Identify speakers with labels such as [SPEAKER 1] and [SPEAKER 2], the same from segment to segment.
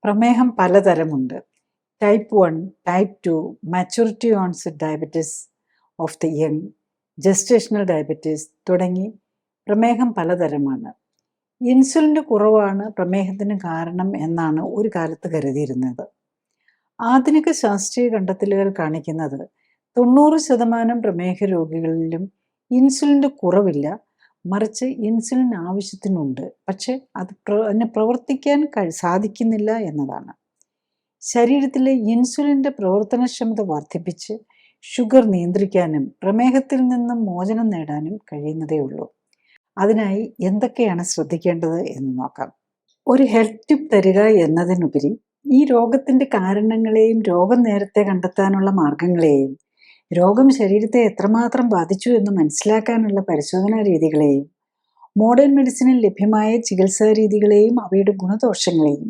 [SPEAKER 1] പ്രമേഹം പലതരമുണ്ട്. Type 1, type 2, maturity onset diabetes of the young, gestational diabetes തുടങ്ങി പ്രമേഹം പലതരമാണ്. ഇൻസുലിൻ്റെ കുറവാണ് പ്രമേഹത്തിന് കാരണം എന്നാണ് ഒരു കാലത്ത് കരുതിയിരുന്നത്. ആധുനിക ശാസ്ത്രീയ കണ്ടെത്തലുകൾ കാണിക്കുന്നത് 90% പ്രമേഹ രോഗികളിലും ഇൻസുലിൻ്റെ കുറവില്ല, മറിച്ച് ഇൻസുലിൻ ആവശ്യത്തിനുണ്ട്, പക്ഷെ അതിന് പ്രവർത്തിക്കാൻ സാധിക്കുന്നില്ല എന്നതാണ്. ശരീരത്തിലെ ഇൻസുലിൻ്റെ പ്രവർത്തനക്ഷമത വർദ്ധിപ്പിച്ച് ഷുഗർ നിയന്ത്രിക്കാനും പ്രമേഹത്തിൽ നിന്നും മോചനം നേടാനും കഴിയുന്നതേ ഉള്ളൂ. അതിനായി എന്തൊക്കെയാണ് ശ്രദ്ധിക്കേണ്ടത് എന്ന് നോക്കാം. ഒരു ഹെൽത്ത് ടിപ്പ് തരിക എന്നതിനുപരി ഈ രോഗത്തിൻ്റെ കാരണങ്ങളെയും രോഗം നേരത്തെ കണ്ടെത്താനുള്ള മാർഗങ്ങളെയും രോഗം ശരീരത്തെ എത്രമാത്രം ബാധിച്ചു എന്ന് മനസ്സിലാക്കാനുള്ള പരിശോധനാ രീതികളെയും മോഡേൺ മെഡിസിനിൽ ലഭ്യമായ ചികിത്സാ രീതികളെയും അവയുടെ ഗുണദോഷങ്ങളെയും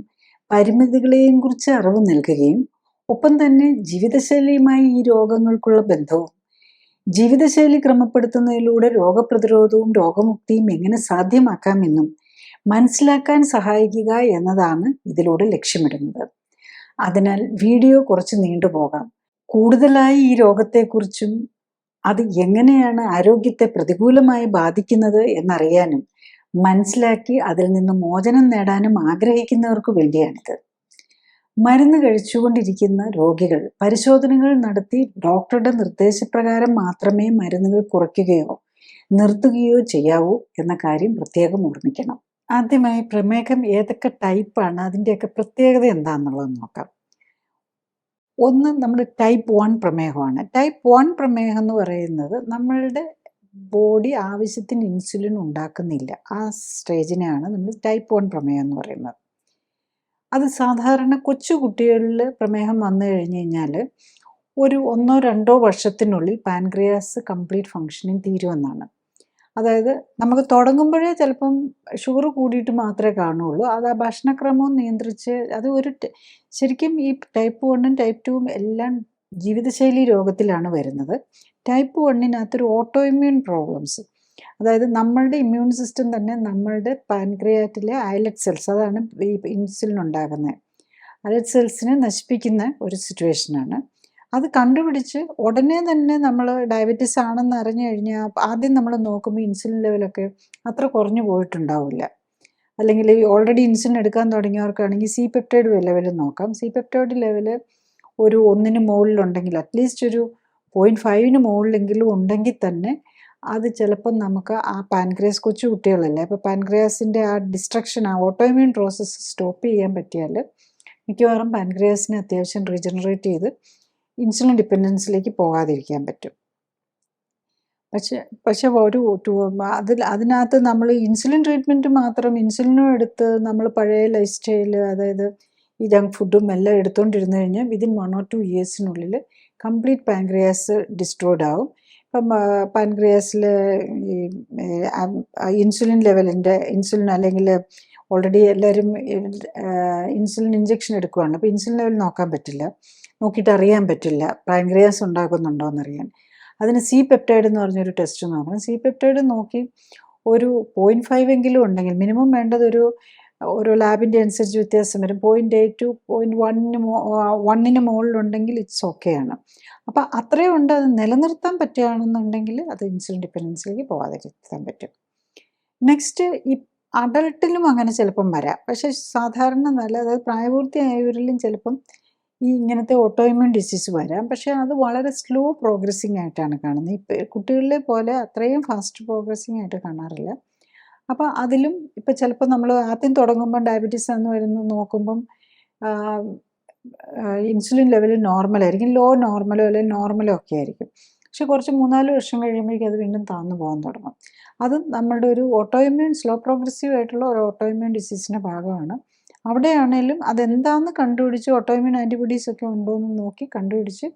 [SPEAKER 1] പരിമിതികളെയും കുറിച്ച് അറിവ് നൽകുകയും ഒപ്പം തന്നെ ജീവിതശൈലിയുമായി ഈ രോഗങ്ങൾക്കുള്ള ബന്ധവും ജീവിതശൈലി ക്രമപ്പെടുത്തുന്നതിലൂടെ രോഗപ്രതിരോധവും രോഗമുക്തിയും എങ്ങനെ സാധ്യമാക്കാമെന്നും മനസ്സിലാക്കാൻ സഹായിക്കുക എന്നതാണ് ഇതിലൂടെ ലക്ഷ്യമിടുന്നത്. അതിനാൽ വീഡിയോ കുറച്ച് നീണ്ടുപോകാം. കൂടുതലായി ഈ രോഗത്തെക്കുറിച്ചും അത് എങ്ങനെയാണ് ആരോഗ്യത്തെ പ്രതികൂലമായി ബാധിക്കുന്നത് എന്നറിയാനും മനസ്സിലാക്കി അതിൽ നിന്ന് മോചനം നേടാനും ആഗ്രഹിക്കുന്നവർക്ക് വേണ്ടിയാണിത്. മരുന്ന് കഴിച്ചുകൊണ്ടിരിക്കുന്ന രോഗികൾ പരിശോധനകൾ നടത്തി ഡോക്ടറുടെ നിർദ്ദേശപ്രകാരം മാത്രമേ മരുന്നുകൾ കുറയ്ക്കുകയോ നിർത്തുകയോ ചെയ്യാവൂ എന്ന കാര്യം പ്രത്യേകം ഓർമ്മിക്കണം. ആദ്യമായി പ്രമേഹം ഏതൊക്കെ ടൈപ്പാണ്, അതിൻ്റെയൊക്കെ പ്രത്യേകത എന്താണെന്നുള്ളത് നോക്കാം. ഒന്ന് നമ്മൾ ടൈപ്പ് 1 പ്രമേഹമാണ്. ടൈപ്പ് 1 പ്രമേഹം എന്ന് പറയുന്നത് നമ്മളുടെ ബോഡി ആവശ്യത്തിന് ഇൻസുലിൻ ഉണ്ടാക്കുന്നില്ല. ആ സ്റ്റേജിനെയാണ് നമ്മൾ ടൈപ്പ് 1 പ്രമേഹം എന്ന് പറയുന്നത്. അത് സാധാരണ കൊച്ചു കുട്ടികളിൽ പ്രമേഹം വന്നു കഴിഞ്ഞ് കഴിഞ്ഞാൽ ഒരു 1-2 വർഷത്തിനുള്ളിൽ പാൻക്രിയാസ് കംപ്ലീറ്റ് ഫങ്ഷനിങ് തീരുമെന്നാണ്. അതായത് നമുക്ക് തുടങ്ങുമ്പോഴേ ചിലപ്പം ഷുഗർ കൂടിയിട്ട് മാത്രമേ കാണുള്ളൂ. അത് ആ ഭക്ഷണക്രമവും നിയന്ത്രിച്ച് അത് ശരിക്കും ഈ ടൈപ്പ് 1ഉം ടൈപ്പ് 2ഉം എല്ലാം ജീവിതശൈലി രോഗത്തിലാണ് വരുന്നത്. ടൈപ്പ് 1-നകത്തൊരു ഓട്ടോ ഇമ്മ്യൂൺ പ്രോബ്ലംസ്, അതായത് നമ്മളുടെ ഇമ്മ്യൂൺ സിസ്റ്റം തന്നെ നമ്മളുടെ പാൻക്രിയാറ്റിലെ ഐലറ്റ് സെൽസ്, അതാണ് ഈ ഇൻസുലിൻ ഉണ്ടാകുന്നത്, ഐലറ്റ് സെൽസിനെ നശിപ്പിക്കുന്ന ഒരു സിറ്റുവേഷനാണ്. അത് കണ്ടുപിടിച്ച് ഉടനെ തന്നെ നമ്മൾ ഡയബറ്റീസ് ആണെന്ന് അറിഞ്ഞു കഴിഞ്ഞാൽ ആദ്യം നമ്മൾ നോക്കുമ്പോൾ ഇൻസുലിൻ ലെവലൊക്കെ അത്ര കുറഞ്ഞു പോയിട്ടുണ്ടാവില്ല. അല്ലെങ്കിൽ ഓൾറെഡി ഇൻസുലിൻ എടുക്കാൻ തുടങ്ങിയവർക്കാണെങ്കിൽ സി പെപ്റ്റൈഡ് ലെവൽ നോക്കാം. സി പെപ്റ്റൈഡ് ലെവൽ ഒരു 1ന് മുകളിലുണ്ടെങ്കിൽ, അറ്റ്ലീസ്റ്റ് ഒരു 0.5ന് മുകളിലെങ്കിലും ഉണ്ടെങ്കിൽ തന്നെ അത് ചിലപ്പം നമുക്ക് ആ പാൻക്രിയാസ്, കൊച്ചു കുട്ടികളല്ലേ, അപ്പോൾ പാൻക്രിയാസിൻ്റെ ആ ഡിസ്ട്രക്ഷൻ, ആ ഓട്ടോഇമ്യൂൺ പ്രോസസ്സ് സ്റ്റോപ്പ് ചെയ്യാൻ പറ്റിയാൽ മിക്കവാറും പാൻക്രിയാസിനെ അത്യാവശ്യം റീജനറേറ്റ് ചെയ്ത് ഇൻസുലിൻ ഡിപ്പെൻഡൻസിലേക്ക് പോകാതിരിക്കാൻ പറ്റും. പക്ഷെ അതിനകത്ത് നമ്മൾ ഇൻസുലിൻ ട്രീറ്റ്മെൻറ്റ് മാത്രം, ഇൻസുലിനും എടുത്ത് നമ്മൾ പഴയ ലൈഫ് സ്റ്റൈല്, അതായത് ഈ ജങ്ക് ഫുഡും എല്ലാം എടുത്തുകൊണ്ടിരുന്നു കഴിഞ്ഞാൽ വിതിൻ 1 or 2 ഇയേഴ്സിനുള്ളിൽ കംപ്ലീറ്റ് പാൻക്രിയാസ് ഡിസ്ട്രോയ്ഡ് ആവും. ഇപ്പം പാൻക്രിയാസിൽ ഈ ഇൻസുലിൻ ലെവലിൻ്റെ ഇൻസുലിൻ, അല്ലെങ്കിൽ ഓൾറെഡി എല്ലാവരും ഇൻസുലിൻ ഇഞ്ചക്ഷൻ എടുക്കുകയാണ്. അപ്പോൾ ഇൻസുലിൻ ലെവൽ നോക്കാൻ പറ്റില്ല, നോക്കിയിട്ട് അറിയാൻ പറ്റില്ല പാൻക്രിയാസ് ഉണ്ടാക്കുന്നുണ്ടോ എന്നറിയാൻ. അതിന് സി പെപ്റ്റൈഡ് എന്ന് പറഞ്ഞൊരു ടെസ്റ്റ് നോക്കണം. സി പെപ്റ്റൈഡ് നോക്കി ഒരു 0.5 എങ്കിലും ഉണ്ടെങ്കിൽ, മിനിമം വേണ്ടത് ഒരു ലാബിൻ്റെ അനുസരിച്ച് വ്യത്യാസം വരും, 0.8 to 0.1ന് മുകളിലുണ്ടെങ്കിൽ ഇറ്റ്സ് ഓക്കെ ആണ്. അപ്പോൾ അത്രയും ഉണ്ട്. അത് നിലനിർത്താൻ പറ്റുകയാണെന്നുണ്ടെങ്കിൽ അത് ഇൻസുലിൻ ഡിപ്പെൻഡൻസിലേക്ക് പോകാതിരിക്കാൻ പറ്റും. നെക്സ്റ്റ്, ഈ അഡൾട്ടിലും അങ്ങനെ ചിലപ്പം വരാം, പക്ഷേ സാധാരണ അതായത് പ്രായപൂർത്തിയായവരിലും ചിലപ്പം ഈ ഇങ്ങനത്തെ ഓട്ടോഇമ്യൂൺ ഡിസീസ് വരാം. പക്ഷേ അത് വളരെ സ്ലോ പ്രോഗ്രസ്സിങ് ആയിട്ടാണ് കാണുന്നത്. ഈ കുട്ടികളിലെ പോലെ അത്രയും ഫാസ്റ്റ് പ്രോഗ്രസ്സിങ് ആയിട്ട് കാണാറില്ല. അപ്പോൾ അതിലും ഇപ്പോൾ ചിലപ്പോൾ നമ്മൾ ആദ്യം തുടങ്ങുമ്പം ഡയബറ്റീസ് എന്ന് വരുന്നത് നോക്കുമ്പം ഇൻസുലിൻ ലെവൽ നോർമലായിരിക്കും, ലോ നോർമലോ അല്ലെങ്കിൽ നോർമലോ ഒക്കെ ആയിരിക്കും. പക്ഷെ കുറച്ച് 3-4 വർഷം കഴിയുമ്പോഴേക്കും അത് വീണ്ടും താഴ്ന്നു പോകാൻ തുടങ്ങും. അത് നമ്മളുടെ ഒരു ഓട്ടോഇമ്യൂൺ, സ്ലോ പ്രോഗ്രസീവ് ആയിട്ടുള്ള ഒരു ഓട്ടോഇമ്യൂൺ ഡിസീസിൻ്റെ ഭാഗമാണ്. അവിടെയാണേലും അതെന്താണെന്ന് കണ്ടുപിടിച്ച് ഓട്ടോഇമ്യൂൺ ആൻറ്റിബോഡീസ് ഒക്കെ ഉണ്ടോ എന്ന് നോക്കി കണ്ടുപിടിച്ച്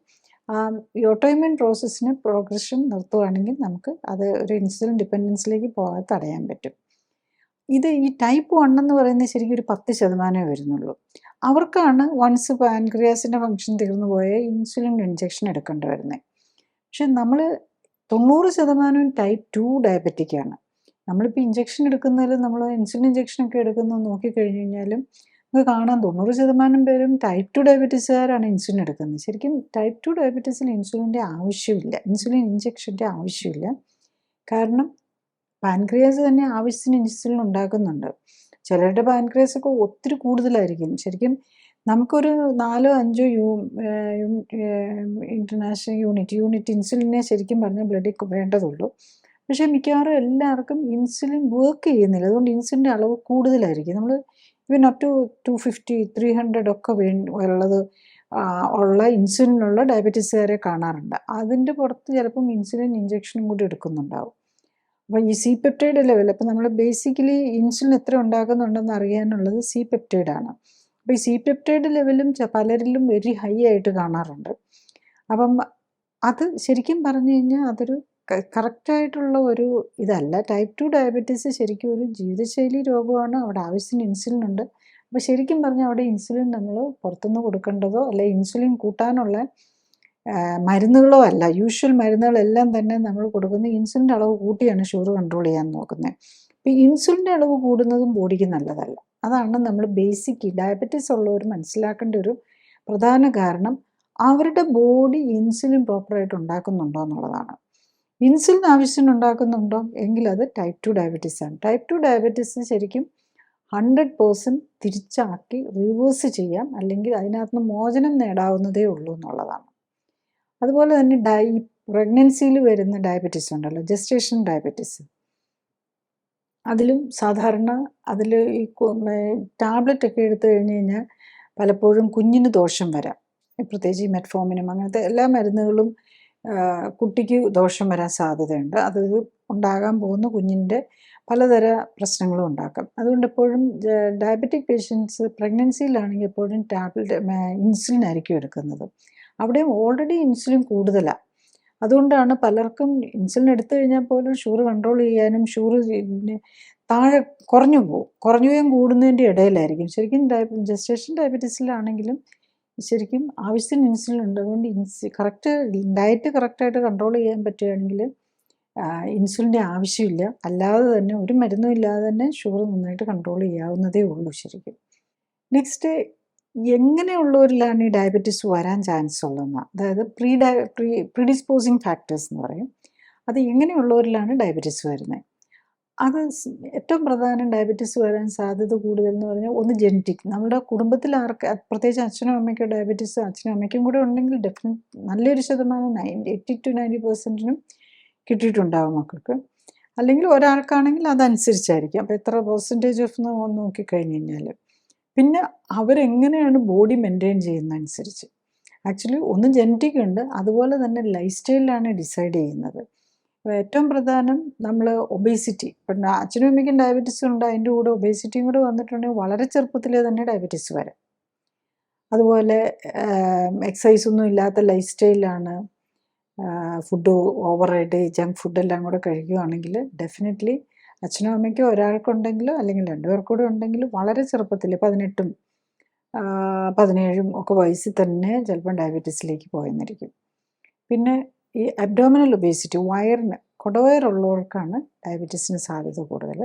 [SPEAKER 1] ഈ ഓട്ടോഇമ്യൂൺ പ്രോസസ്സിന് പ്രോഗ്രഷൻ നിർത്തുകയാണെങ്കിൽ നമുക്ക് അത് ഒരു ഇൻസുലിൻ ഡിപ്പെൻഡൻസിലേക്ക് പോകാതെ തടയാൻ പറ്റും. ഈ ടൈപ്പ് 1 എന്ന് പറയുന്നത് ശരിക്കും ഒരു 10% വരുന്നുള്ളൂ. അവർക്കാണ് വൺസ് പാൻക്രിയാസിൻ്റെ ഫങ്ഷൻ തീർന്നു പോയാൽ ഇൻസുലിൻ ഇഞ്ചക്ഷൻ എടുക്കേണ്ടി വരുന്നത്. പക്ഷെ നമ്മൾ 90% ടൈപ്പ് 2 ഡയബറ്റിക്കാണ്. നമ്മളിപ്പോൾ ഇഞ്ചക്ഷൻ എടുക്കുന്നതിൽ, നമ്മൾ ഇൻസുലിൻ ഇഞ്ചക്ഷനൊക്കെ എടുക്കുന്നത് നോക്കിക്കഴിഞ്ഞ് കഴിഞ്ഞാലും നമുക്ക് കാണാം 90% പേരും ടൈപ്പ് 2 ഡയബറ്റീസുകാരാണ് ഇൻസുലിൻ എടുക്കുന്നത്. ശരിക്കും ടൈപ്പ് 2 ഡയബറ്റീസിന് ഇൻസുലിൻ്റെ ആവശ്യമില്ല, ഇൻസുലിൻ ഇഞ്ചക്ഷൻ്റെ ആവശ്യമില്ല. കാരണം പാൻക്രിയാസ് തന്നെ ആവശ്യത്തിന് ഇൻസുലിൻ ഉണ്ടാക്കുന്നുണ്ട്. ചിലരുടെ പാൻക്രിയാസ് ഒക്കെ ഒത്തിരി കൂടുതലായിരിക്കും. ശരിക്കും നമുക്കൊരു 4-5 ഇൻ്റർനാഷണൽ യൂണിറ്റ് ഇൻസുലിനെ ശരിക്കും പറഞ്ഞാൽ ബ്ലഡിൽ വേണ്ടതുള്ളൂ. പക്ഷേ മിക്കവാറും എല്ലാവർക്കും ഇൻസുലിൻ വർക്ക് ചെയ്യുന്നില്ല. അതുകൊണ്ട് ഇൻസുലിൻ്റെ അളവ് കൂടുതലായിരിക്കും. നമ്മൾ ഈവൻ അപ് ടു 250, 300 ഒക്കെ ഉള്ള ഇൻസുലിനുള്ള ഡയബറ്റീസുകാരെ കാണാറുണ്ട്. അതിൻ്റെ പുറത്ത് ചിലപ്പം ഇൻസുലിൻ ഇഞ്ചക്ഷനും കൂടി എടുക്കുന്നുണ്ടാവും. അപ്പോൾ ഈ സി പെപ്റ്റൈഡ് ലെവൽ, അപ്പോൾ നമ്മൾ ബേസിക്കലി ഇൻസുലിൻ എത്ര ഉണ്ടാക്കുന്നുണ്ടെന്ന് അറിയാനുള്ളത് സി പെപ്റ്റൈഡാണ്. അപ്പോൾ ഈ സി പെപ്റ്റൈഡ് ലെവലും പലരിലും വെരി ഹൈ ആയിട്ട് കാണാറുണ്ട്. അപ്പം അത് ശരിക്കും പറഞ്ഞു കഴിഞ്ഞാൽ അതൊരു കറക്റ്റായിട്ടുള്ള ഒരു ഇതല്ല. ടൈപ്പ് 2 ഡയബറ്റീസ് ശരിക്കും ഒരു ജീവിതശൈലി രോഗമാണ്. അവിടെ ആവശ്യത്തിന് ഇൻസുലിൻ ഉണ്ട്. അപ്പോൾ ശരിക്കും പറഞ്ഞാൽ അവിടെ ഇൻസുലിൻ നമ്മൾ പുറത്തുനിന്ന് കൊടുക്കേണ്ടതോ അല്ലെ ഇൻസുലിൻ കൂട്ടാനുള്ള മരുന്നുകളോ അല്ല. യൂഷ്വൽ മരുന്നുകളെല്ലാം തന്നെ നമ്മൾ കൊടുക്കുന്ന ഇൻസുലിൻ്റെ അളവ് കൂട്ടിയാണ് ഷുഗർ കൺട്രോൾ ചെയ്യാൻ നോക്കുന്നത്. അപ്പോൾ ഇൻസുലിൻ്റെ അളവ് കൂടുന്നതും ബോഡിക്ക് നല്ലതല്ല. അതാണ് നമ്മൾ ബേസിക് ഡയബറ്റീസ് ഉള്ളവർ മനസ്സിലാക്കേണ്ട ഒരു പ്രധാന കാരണം. അവരുടെ ബോഡി ഇൻസുലിൻ പ്രോപ്പറായിട്ട് ഉണ്ടാക്കുന്നുണ്ടോ എന്നുള്ളതാണ്. ഇൻസുലിൻ ആവശ്യത്തിന് ഉണ്ടാക്കുന്നുണ്ടോ എങ്കിൽ അത് ടൈപ്പ് 2 ഡയബറ്റീസ് ആണ്. ടൈപ്പ് 2 ഡയബറ്റീസ് ശരിക്കും 100% തിരിച്ചാക്കി റിവേഴ്സ് ചെയ്യാം, അല്ലെങ്കിൽ അതിനകത്ത് മോചനം നേടാവുന്നതേ ഉള്ളൂ എന്നുള്ളതാണ്. അതുപോലെ തന്നെ പ്രഗ്നൻസിയിൽ വരുന്ന ഡയബറ്റീസ് ഉണ്ടല്ലോ, ജസ്റ്റേഷൻ ഡയബറ്റീസ്, അതിലും സാധാരണ അതിൽ ഈ ടാബ്ലറ്റ് ഒക്കെ എടുത്തു കഴിഞ്ഞ് കഴിഞ്ഞാൽ പലപ്പോഴും കുഞ്ഞിന് ദോഷം വരാം. പ്രത്യേകിച്ച് ഈ മെറ്റ്ഫോമിനും അങ്ങനത്തെ എല്ലാ മരുന്നുകളും കുട്ടിക്ക് ദോഷം വരാൻ സാധ്യതയുണ്ട്. അത് ഉണ്ടാകാൻ പോകുന്ന കുഞ്ഞിൻ്റെ പലതര പ്രശ്നങ്ങളും ഉണ്ടാക്കും. അതുകൊണ്ട് എപ്പോഴും ഡയബറ്റിക് പേഷ്യൻസ് പ്രഗ്നൻസിയിലാണെങ്കിൽ എപ്പോഴും ഇൻസുലിൻ ആയിരിക്കും എടുക്കുന്നത്. അവിടെ ഓൾറെഡി ഇൻസുലിൻ കൂടുതലാണ്. അതുകൊണ്ടാണ് പലർക്കും ഇൻസുലിൻ എടുത്തു കഴിഞ്ഞാൽ പോലും ഷുഗർ കൺട്രോൾ ചെയ്യാനും ഷുഗർ താഴെ കുറഞ്ഞു പോവുകയും കൂടുന്നതിൻ്റെ ഇടയിലായിരിക്കും. ശരിക്കും ജസ്റ്റേഷൻ ഡയബറ്റീസിലാണെങ്കിലും ശരിക്കും ആവശ്യത്തിന് ഇൻസുലിൻ ഉണ്ട്. അതുകൊണ്ട് ഡയറ്റ് കറക്റ്റായിട്ട് കൺട്രോൾ ചെയ്യാൻ പറ്റുകയാണെങ്കിൽ ഇൻസുലിൻ്റെ ആവശ്യമില്ല. അല്ലാതെ തന്നെ ഒരു മരുന്നും ഇല്ലാതെ തന്നെ ഷുഗർ നന്നായിട്ട് കൺട്രോൾ ചെയ്യാവുന്നതേ ഉള്ളൂ ശരിക്കും. നെക്സ്റ്റ്, എങ്ങനെയുള്ളവരിലാണ് ഈ ഡയബറ്റീസ് വരാൻ ചാൻസ് ഉള്ളതെന്ന്, അതായത് പ്രീഡിസ്പോസിങ് ഫാക്ടേഴ്സ് എന്ന് പറയും. അത് എങ്ങനെയുള്ളവരിലാണ് ഡയബറ്റീസ് വരുന്നത്? അത് ഏറ്റവും പ്രധാനം ഡയബറ്റീസ് വരാൻ സാധ്യത കൂടുതൽ എന്ന് പറഞ്ഞാൽ ഒന്ന് ജെനറ്റിക്. നമ്മുടെ കുടുംബത്തിൽ പ്രത്യേകിച്ച് അച്ഛനും അമ്മയ്ക്കും ഡയബറ്റീസ് അച്ഛനും അമ്മയ്ക്കും കൂടെ ഉണ്ടെങ്കിൽ നല്ലൊരു ശതമാനം 80 to 90% കിട്ടിയിട്ടുണ്ടാവും മക്കൾക്ക്. അല്ലെങ്കിൽ ഒരാൾക്കാണെങ്കിൽ അതനുസരിച്ചായിരിക്കും. അപ്പോൾ എത്ര പെർസെൻറ്റേജ് ഓഫ് നോക്കിക്കഴിഞ്ഞ് കഴിഞ്ഞാൽ പിന്നെ അവരെങ്ങനെയാണ് ബോഡി മെയിൻറ്റെയിൻ ചെയ്യുന്നതനുസരിച്ച്. ആക്ച്വലി ഒന്ന് ജെനറ്റിക് ഉണ്ട്, അതുപോലെ തന്നെ ലൈഫ് സ്റ്റൈലിലാണ് ഡിസൈഡ് ചെയ്യുന്നത്. ഏറ്റവും പ്രധാനം നമ്മൾ ഒബേസിറ്റി, ഇപ്പം അച്ഛനും അമ്മയ്ക്കും ഡയബറ്റീസ് ഉണ്ട്, അതിൻ്റെ കൂടെ ഒബേസിറ്റിയും കൂടെ വന്നിട്ടുണ്ടെങ്കിൽ വളരെ ചെറുപ്പത്തിലേ തന്നെ ഡയബറ്റീസ് വരാം. അതുപോലെ എക്സസൈസ് ഒന്നും ഇല്ലാത്ത ലൈഫ് സ്റ്റൈലാണ്, ഫുഡ് ഓവറായിട്ട് ജങ്ക് ഫുഡെല്ലാം കൂടെ കഴിക്കുകയാണെങ്കിൽ ഡെഫിനറ്റ്ലി അച്ഛനും അമ്മയ്ക്കും ഒരാൾക്കുണ്ടെങ്കിലോ അല്ലെങ്കിൽ രണ്ടുപേർക്കൂടെ ഉണ്ടെങ്കിൽ വളരെ ചെറുപ്പത്തിൽ 18ഉം 17ഉം ഒക്കെ വയസ്സിൽ തന്നെ ചിലപ്പം ഡയബറ്റീസിലേക്ക് പോയെന്നിരിക്കും. പിന്നെ ഈ അബ്ഡോമിനൽ ഒബേസിറ്റി, കുടവയറുള്ളവർക്കാണ് ഡയബറ്റീസിന് സാധ്യത കൂടുതൽ.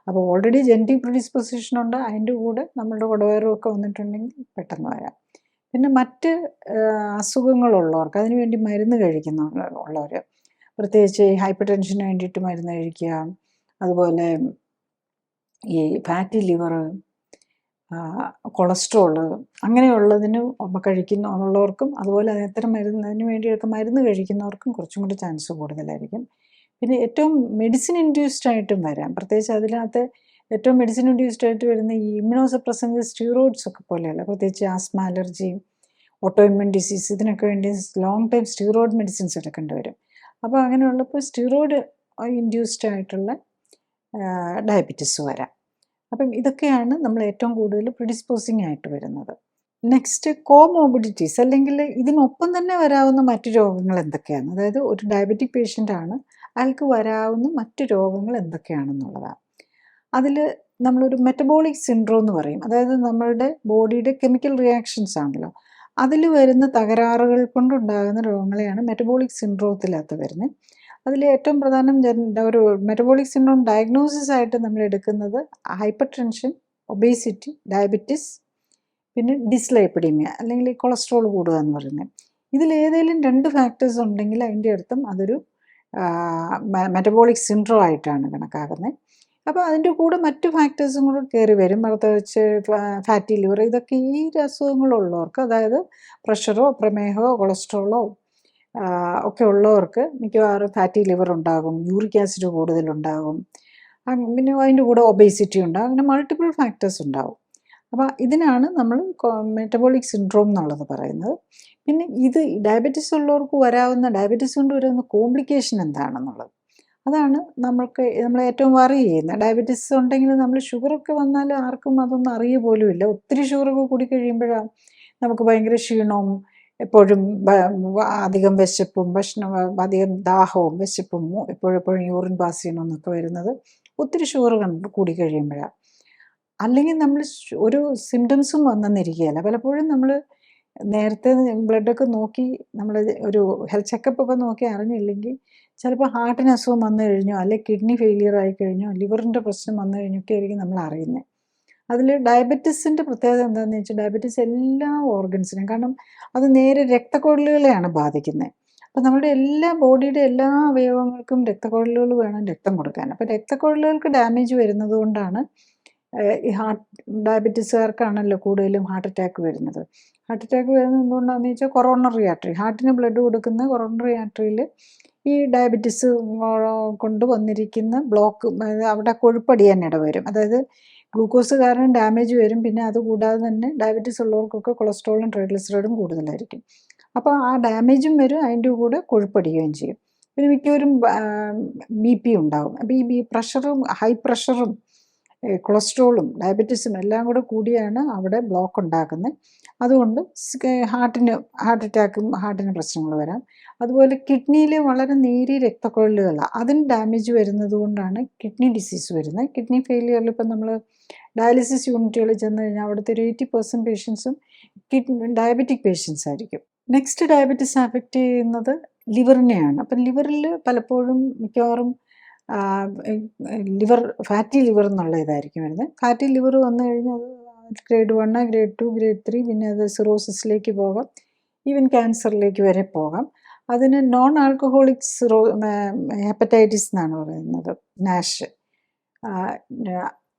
[SPEAKER 1] അപ്പോൾ ഓൾറെഡി ജെനറ്റിക് പ്രിഡിസ്പൊസിഷൻ ഉണ്ട്, അതിൻ്റെ കൂടെ നമ്മളുടെ കുടവയറും ഒക്കെ വന്നിട്ടുണ്ടെങ്കിൽ പെട്ടെന്ന് വരാം. പിന്നെ മറ്റ് അസുഖങ്ങളുള്ളവർക്ക് അതിനുവേണ്ടി മരുന്ന് ഉള്ളവർ, പ്രത്യേകിച്ച് ഈ ഹൈപ്പർ ടെൻഷന് വേണ്ടിയിട്ട് മരുന്ന് കഴിക്കുക, അതുപോലെ ഈ ഫാറ്റി ലിവർ, കൊളസ്ട്രോള് അങ്ങനെയുള്ളതിന് ഉള്ളവർക്കും അതുപോലെ അത്തരം അതിന് വേണ്ടിയൊക്കെ മരുന്ന് കഴിക്കുന്നവർക്കും കുറച്ചും കൂടി ചാൻസ് കൂടുതലായിരിക്കും. പിന്നെ ഏറ്റവും മെഡിസിൻ ഇൻഡ്യൂസ്ഡ് ആയിട്ടും വരാം. പ്രത്യേകിച്ച് അതിനകത്ത് ഏറ്റവും മെഡിസിൻ ഇൻഡ്യൂസ്ഡ് ആയിട്ട് വരുന്ന ഈ ഇമ്മ്യൂണോസപ്രസൻസ് സ്റ്റീറോയിഡ്സ് ഒക്കെ പോലെയല്ല, പ്രത്യേകിച്ച് ആസ്മ, അലർജി, ഓട്ടോഇമ്യൂൺ ഡിസീസ്, ഇതിനൊക്കെ വേണ്ടി ലോങ് ടൈം സ്റ്റീറോയിഡ് മെഡിസിൻസ് എടുക്കേണ്ടി വരും. അപ്പോൾ അങ്ങനെയുള്ളപ്പോൾ സ്റ്റീറോയിഡ് ഇൻഡ്യൂസ്ഡ് ആയിട്ടുള്ള ഡയബറ്റീസ് വരാം. അപ്പം ഇതൊക്കെയാണ് നമ്മൾ ഏറ്റവും കൂടുതൽ പ്രിഡിസ്പോസിങ് ആയിട്ട് വരുന്നത്. നെക്സ്റ്റ്, കോമോബിഡിറ്റീസ്, അല്ലെങ്കിൽ ഇതിനൊപ്പം തന്നെ വരാവുന്ന മറ്റു രോഗങ്ങൾ എന്തൊക്കെയാണ്, അതായത് ഒരു ഡയബറ്റിക് പേഷ്യൻ്റ് ആണ്, അയാൾക്ക് വരാവുന്ന മറ്റു രോഗങ്ങൾ എന്തൊക്കെയാണെന്നുള്ളതാണ്. അതിൽ നമ്മളൊരു മെറ്റബോളിക് സിൻഡ്രോം എന്ന് പറയും. അതായത് നമ്മളുടെ ബോഡിയുടെ കെമിക്കൽ റിയാക്ഷൻസ് ആണല്ലോ, അതിൽ വരുന്ന തകരാറുകൾ കൊണ്ടുണ്ടാകുന്ന രോഗങ്ങളെയാണ് മെറ്റബോളിക് സിൻഡ്രോത്തിനകത്ത് വരുന്നത്. അതിൽ ഏറ്റവും പ്രധാനം ഒരു മെറ്റബോളിക് സിൻഡ്രോം ഡയഗ്നോസിസ് ആയിട്ട് നമ്മൾ എടുക്കുന്നത് ഹൈപ്പർ ടെൻഷൻ, ഒബേസിറ്റി, ഡയബറ്റിസ്, പിന്നെ ഡിസ്ലൈപ്പിഡീമിയ അല്ലെങ്കിൽ കൊളസ്ട്രോൾ കൂടുക എന്ന് പറയുന്നത്. ഇതിലേതെങ്കിലും 2 ഫാക്ടേഴ്സ് ഉണ്ടെങ്കിൽ അതിൻ്റെ അർത്ഥം അതൊരു മെറ്റബോളിക് സിൻഡ്രോം ആയിട്ടാണ് കണക്കാക്കുന്നത്. അപ്പോൾ അതിൻ്റെ കൂടെ മറ്റു ഫാക്ടേഴ്സും കൂടെ കയറി വരും. പ്രത്യേകിച്ച് ഫാറ്റി ലിവർ, ഇതൊക്കെ ഈ അസുഖങ്ങളുള്ളവർക്ക്, അതായത് പ്രഷറോ പ്രമേഹമോ കൊളസ്ട്രോളോ ഒക്കെ ഉള്ളവർക്ക് മിക്കവാറും ഫാറ്റി ലിവർ ഉണ്ടാകും, യൂറിക് ആസിഡ് കൂടുതലുണ്ടാകും, പിന്നെ അതിൻ്റെ കൂടെ ഒബേസിറ്റി ഉണ്ടാകും, അങ്ങനെ മൾട്ടിപ്പിൾ ഫാക്ടേഴ്സ് ഉണ്ടാകും. അപ്പോൾ ഇതിനാണ് നമ്മൾ മെറ്റബോളിക് സിൻഡ്രോം എന്നുള്ളത് പറയുന്നത്. പിന്നെ ഇത് ഡയബറ്റീസ് ഉള്ളവർക്ക് വരാവുന്ന, ഡയബറ്റീസ് കൊണ്ട് വരുന്ന കോംപ്ലിക്കേഷൻ എന്താണെന്നുള്ളത്, അതാണ് നമ്മൾ ഏറ്റവും വറി ചെയ്യുന്നത്. ഡയബറ്റീസ് ഉണ്ടെങ്കിൽ നമ്മൾ ഷുഗറൊക്കെ വന്നാൽ ആർക്കും അതൊന്നും അറിയുക പോലുമില്ല. ഒത്തിരി ഷുഗറൊക്കെ കൂടി കഴിയുമ്പോഴാണ് നമുക്ക് ഭയങ്കര ക്ഷീണവും എപ്പോഴും അധികം വിശപ്പും അധികം ദാഹവും വിശപ്പും എപ്പോഴെപ്പോഴും യൂറിൻ പാസ് ചെയ്യണമെന്നൊക്കെ വരുന്നത് ഒത്തിരി ഷുഗർ കൂടി കഴിയുമ്പോഴാണ്. അല്ലെങ്കിൽ നമ്മൾ ഒരു സിംറ്റംസും വന്നെന്നിരിക്കുകയില്ല. പലപ്പോഴും നമ്മൾ നേരത്തെ ബ്ലഡൊക്കെ നോക്കി നമ്മൾ ഒരു ഹെൽത്ത് ചെക്കപ്പൊക്കെ നോക്കി അറിഞ്ഞില്ലെങ്കിൽ ചിലപ്പോൾ ഹാർട്ടിന് അസുഖം വന്നു കഴിഞ്ഞോ, അല്ലെങ്കിൽ കിഡ്നി ഫെയിലിയർ ആയി കഴിഞ്ഞോ, ലിവറിൻ്റെ പ്രശ്നം വന്നു കഴിഞ്ഞൊക്കെ ആയിരിക്കും നമ്മൾ അറിയുന്നത്. അതിൽ ഡയബറ്റീസിൻ്റെ പ്രത്യേകത എന്താണെന്ന് വെച്ചാൽ ഡയബറ്റീസ് എല്ലാ ഓർഗൻസിനും, കാരണം അത് നേരെ രക്തക്കുഴലുകളെയാണ് ബാധിക്കുന്നത്. അപ്പം നമ്മുടെ എല്ലാ ബോഡിയുടെ എല്ലാ അവയവങ്ങൾക്കും രക്തക്കുഴലുകൾ വേണം രക്തം കൊടുക്കാൻ. അപ്പം രക്തക്കുഴലുകൾക്ക് ഡാമേജ് വരുന്നത് കൊണ്ടാണ് ഈ ഡയബറ്റീസുകാർക്കാണല്ലോ കൂടുതലും ഹാർട്ട് അറ്റാക്ക് വരുന്നത്. ഹാർട്ട് അറ്റാക്ക് വരുന്നത് എന്തുകൊണ്ടാണെന്ന് വെച്ചാൽ കൊറോണറി ആർട്ടറി, ഹാർട്ടിന് ബ്ലഡ് കൊടുക്കുന്ന കൊറോണറി ആർട്ടറിയിൽ ഈ ഡയബറ്റീസ് കൊണ്ട് വന്നിരിക്കുന്ന ബ്ലോക്ക്, അവിടെ കൊഴുപ്പടിയാൻ ഇടവരും. അതായത് ഗ്ലൂക്കോസ് കാരണം ഡാമേജ് വരും. പിന്നെ അതുകൂടാതെ തന്നെ ഡയബറ്റീസ് ഉള്ളവർക്കൊക്കെ കൊളസ്ട്രോളും ട്രൈഗ്ലിസറൈഡും കൂടുതലായിരിക്കും. അപ്പോൾ ആ ഡാമേജും വരും, അതിൻ്റെ കൂടെ കൊഴുപ്പടിയുകയും ചെയ്യും. പിന്നെ മിക്കവരും BP ഉണ്ടാകും. അപ്പോൾ ഈ പ്രഷറും ഹൈ പ്രഷറും കൊളസ്ട്രോളും ഡയബറ്റീസും എല്ലാം കൂടെ കൂടിയാണ് അവിടെ ബ്ലോക്ക് ഉണ്ടാക്കുന്നത്. അതുകൊണ്ട് ഹാർട്ട് അറ്റാക്കും ഹാർട്ടിന് പ്രശ്നങ്ങൾ വരാം. അതുപോലെ കിഡ്നിയിൽ വളരെ നേരിയ രക്തക്കുഴലുകളാണ്, അതിന് ഡാമേജ് വരുന്നത് കൊണ്ടാണ് കിഡ്നി ഡിസീസ് വരുന്നത്. കിഡ്നി ഫെയിലിയറിൽ ഇപ്പം നമ്മൾ ഡയാലിസിസ് യൂണിറ്റുകളിൽ ചെന്ന് കഴിഞ്ഞാൽ അവിടുത്തെ ഒരു 80% പേഷ്യൻസും ഡയബറ്റിക് പേഷ്യൻസ് ആയിരിക്കും. നെക്സ്റ്റ് ഡയബറ്റീസ് അഫക്റ്റ് ചെയ്യുന്നത് ലിവറിനെയാണ്. അപ്പം ലിവറിൽ പലപ്പോഴും മിക്കവാറും ഫാറ്റി ലിവർ എന്നുള്ള ഇതായിരിക്കും വരുന്നത്. ഫാറ്റി ലിവർ വന്നു കഴിഞ്ഞാൽ അത് ഗ്രേഡ് 1, ഗ്രേഡ് 2, ഗ്രേഡ് 3, പിന്നെ അത് സിറോസിസിലേക്ക് പോകാം, ഈവൻ ക്യാൻസറിലേക്ക് വരെ പോകാം. അതിന് നോൺ ആൽക്കഹോളിക് ഹെപ്പറ്റൈറ്റിസ് എന്നാണ് പറയുന്നത്, നാഷ്.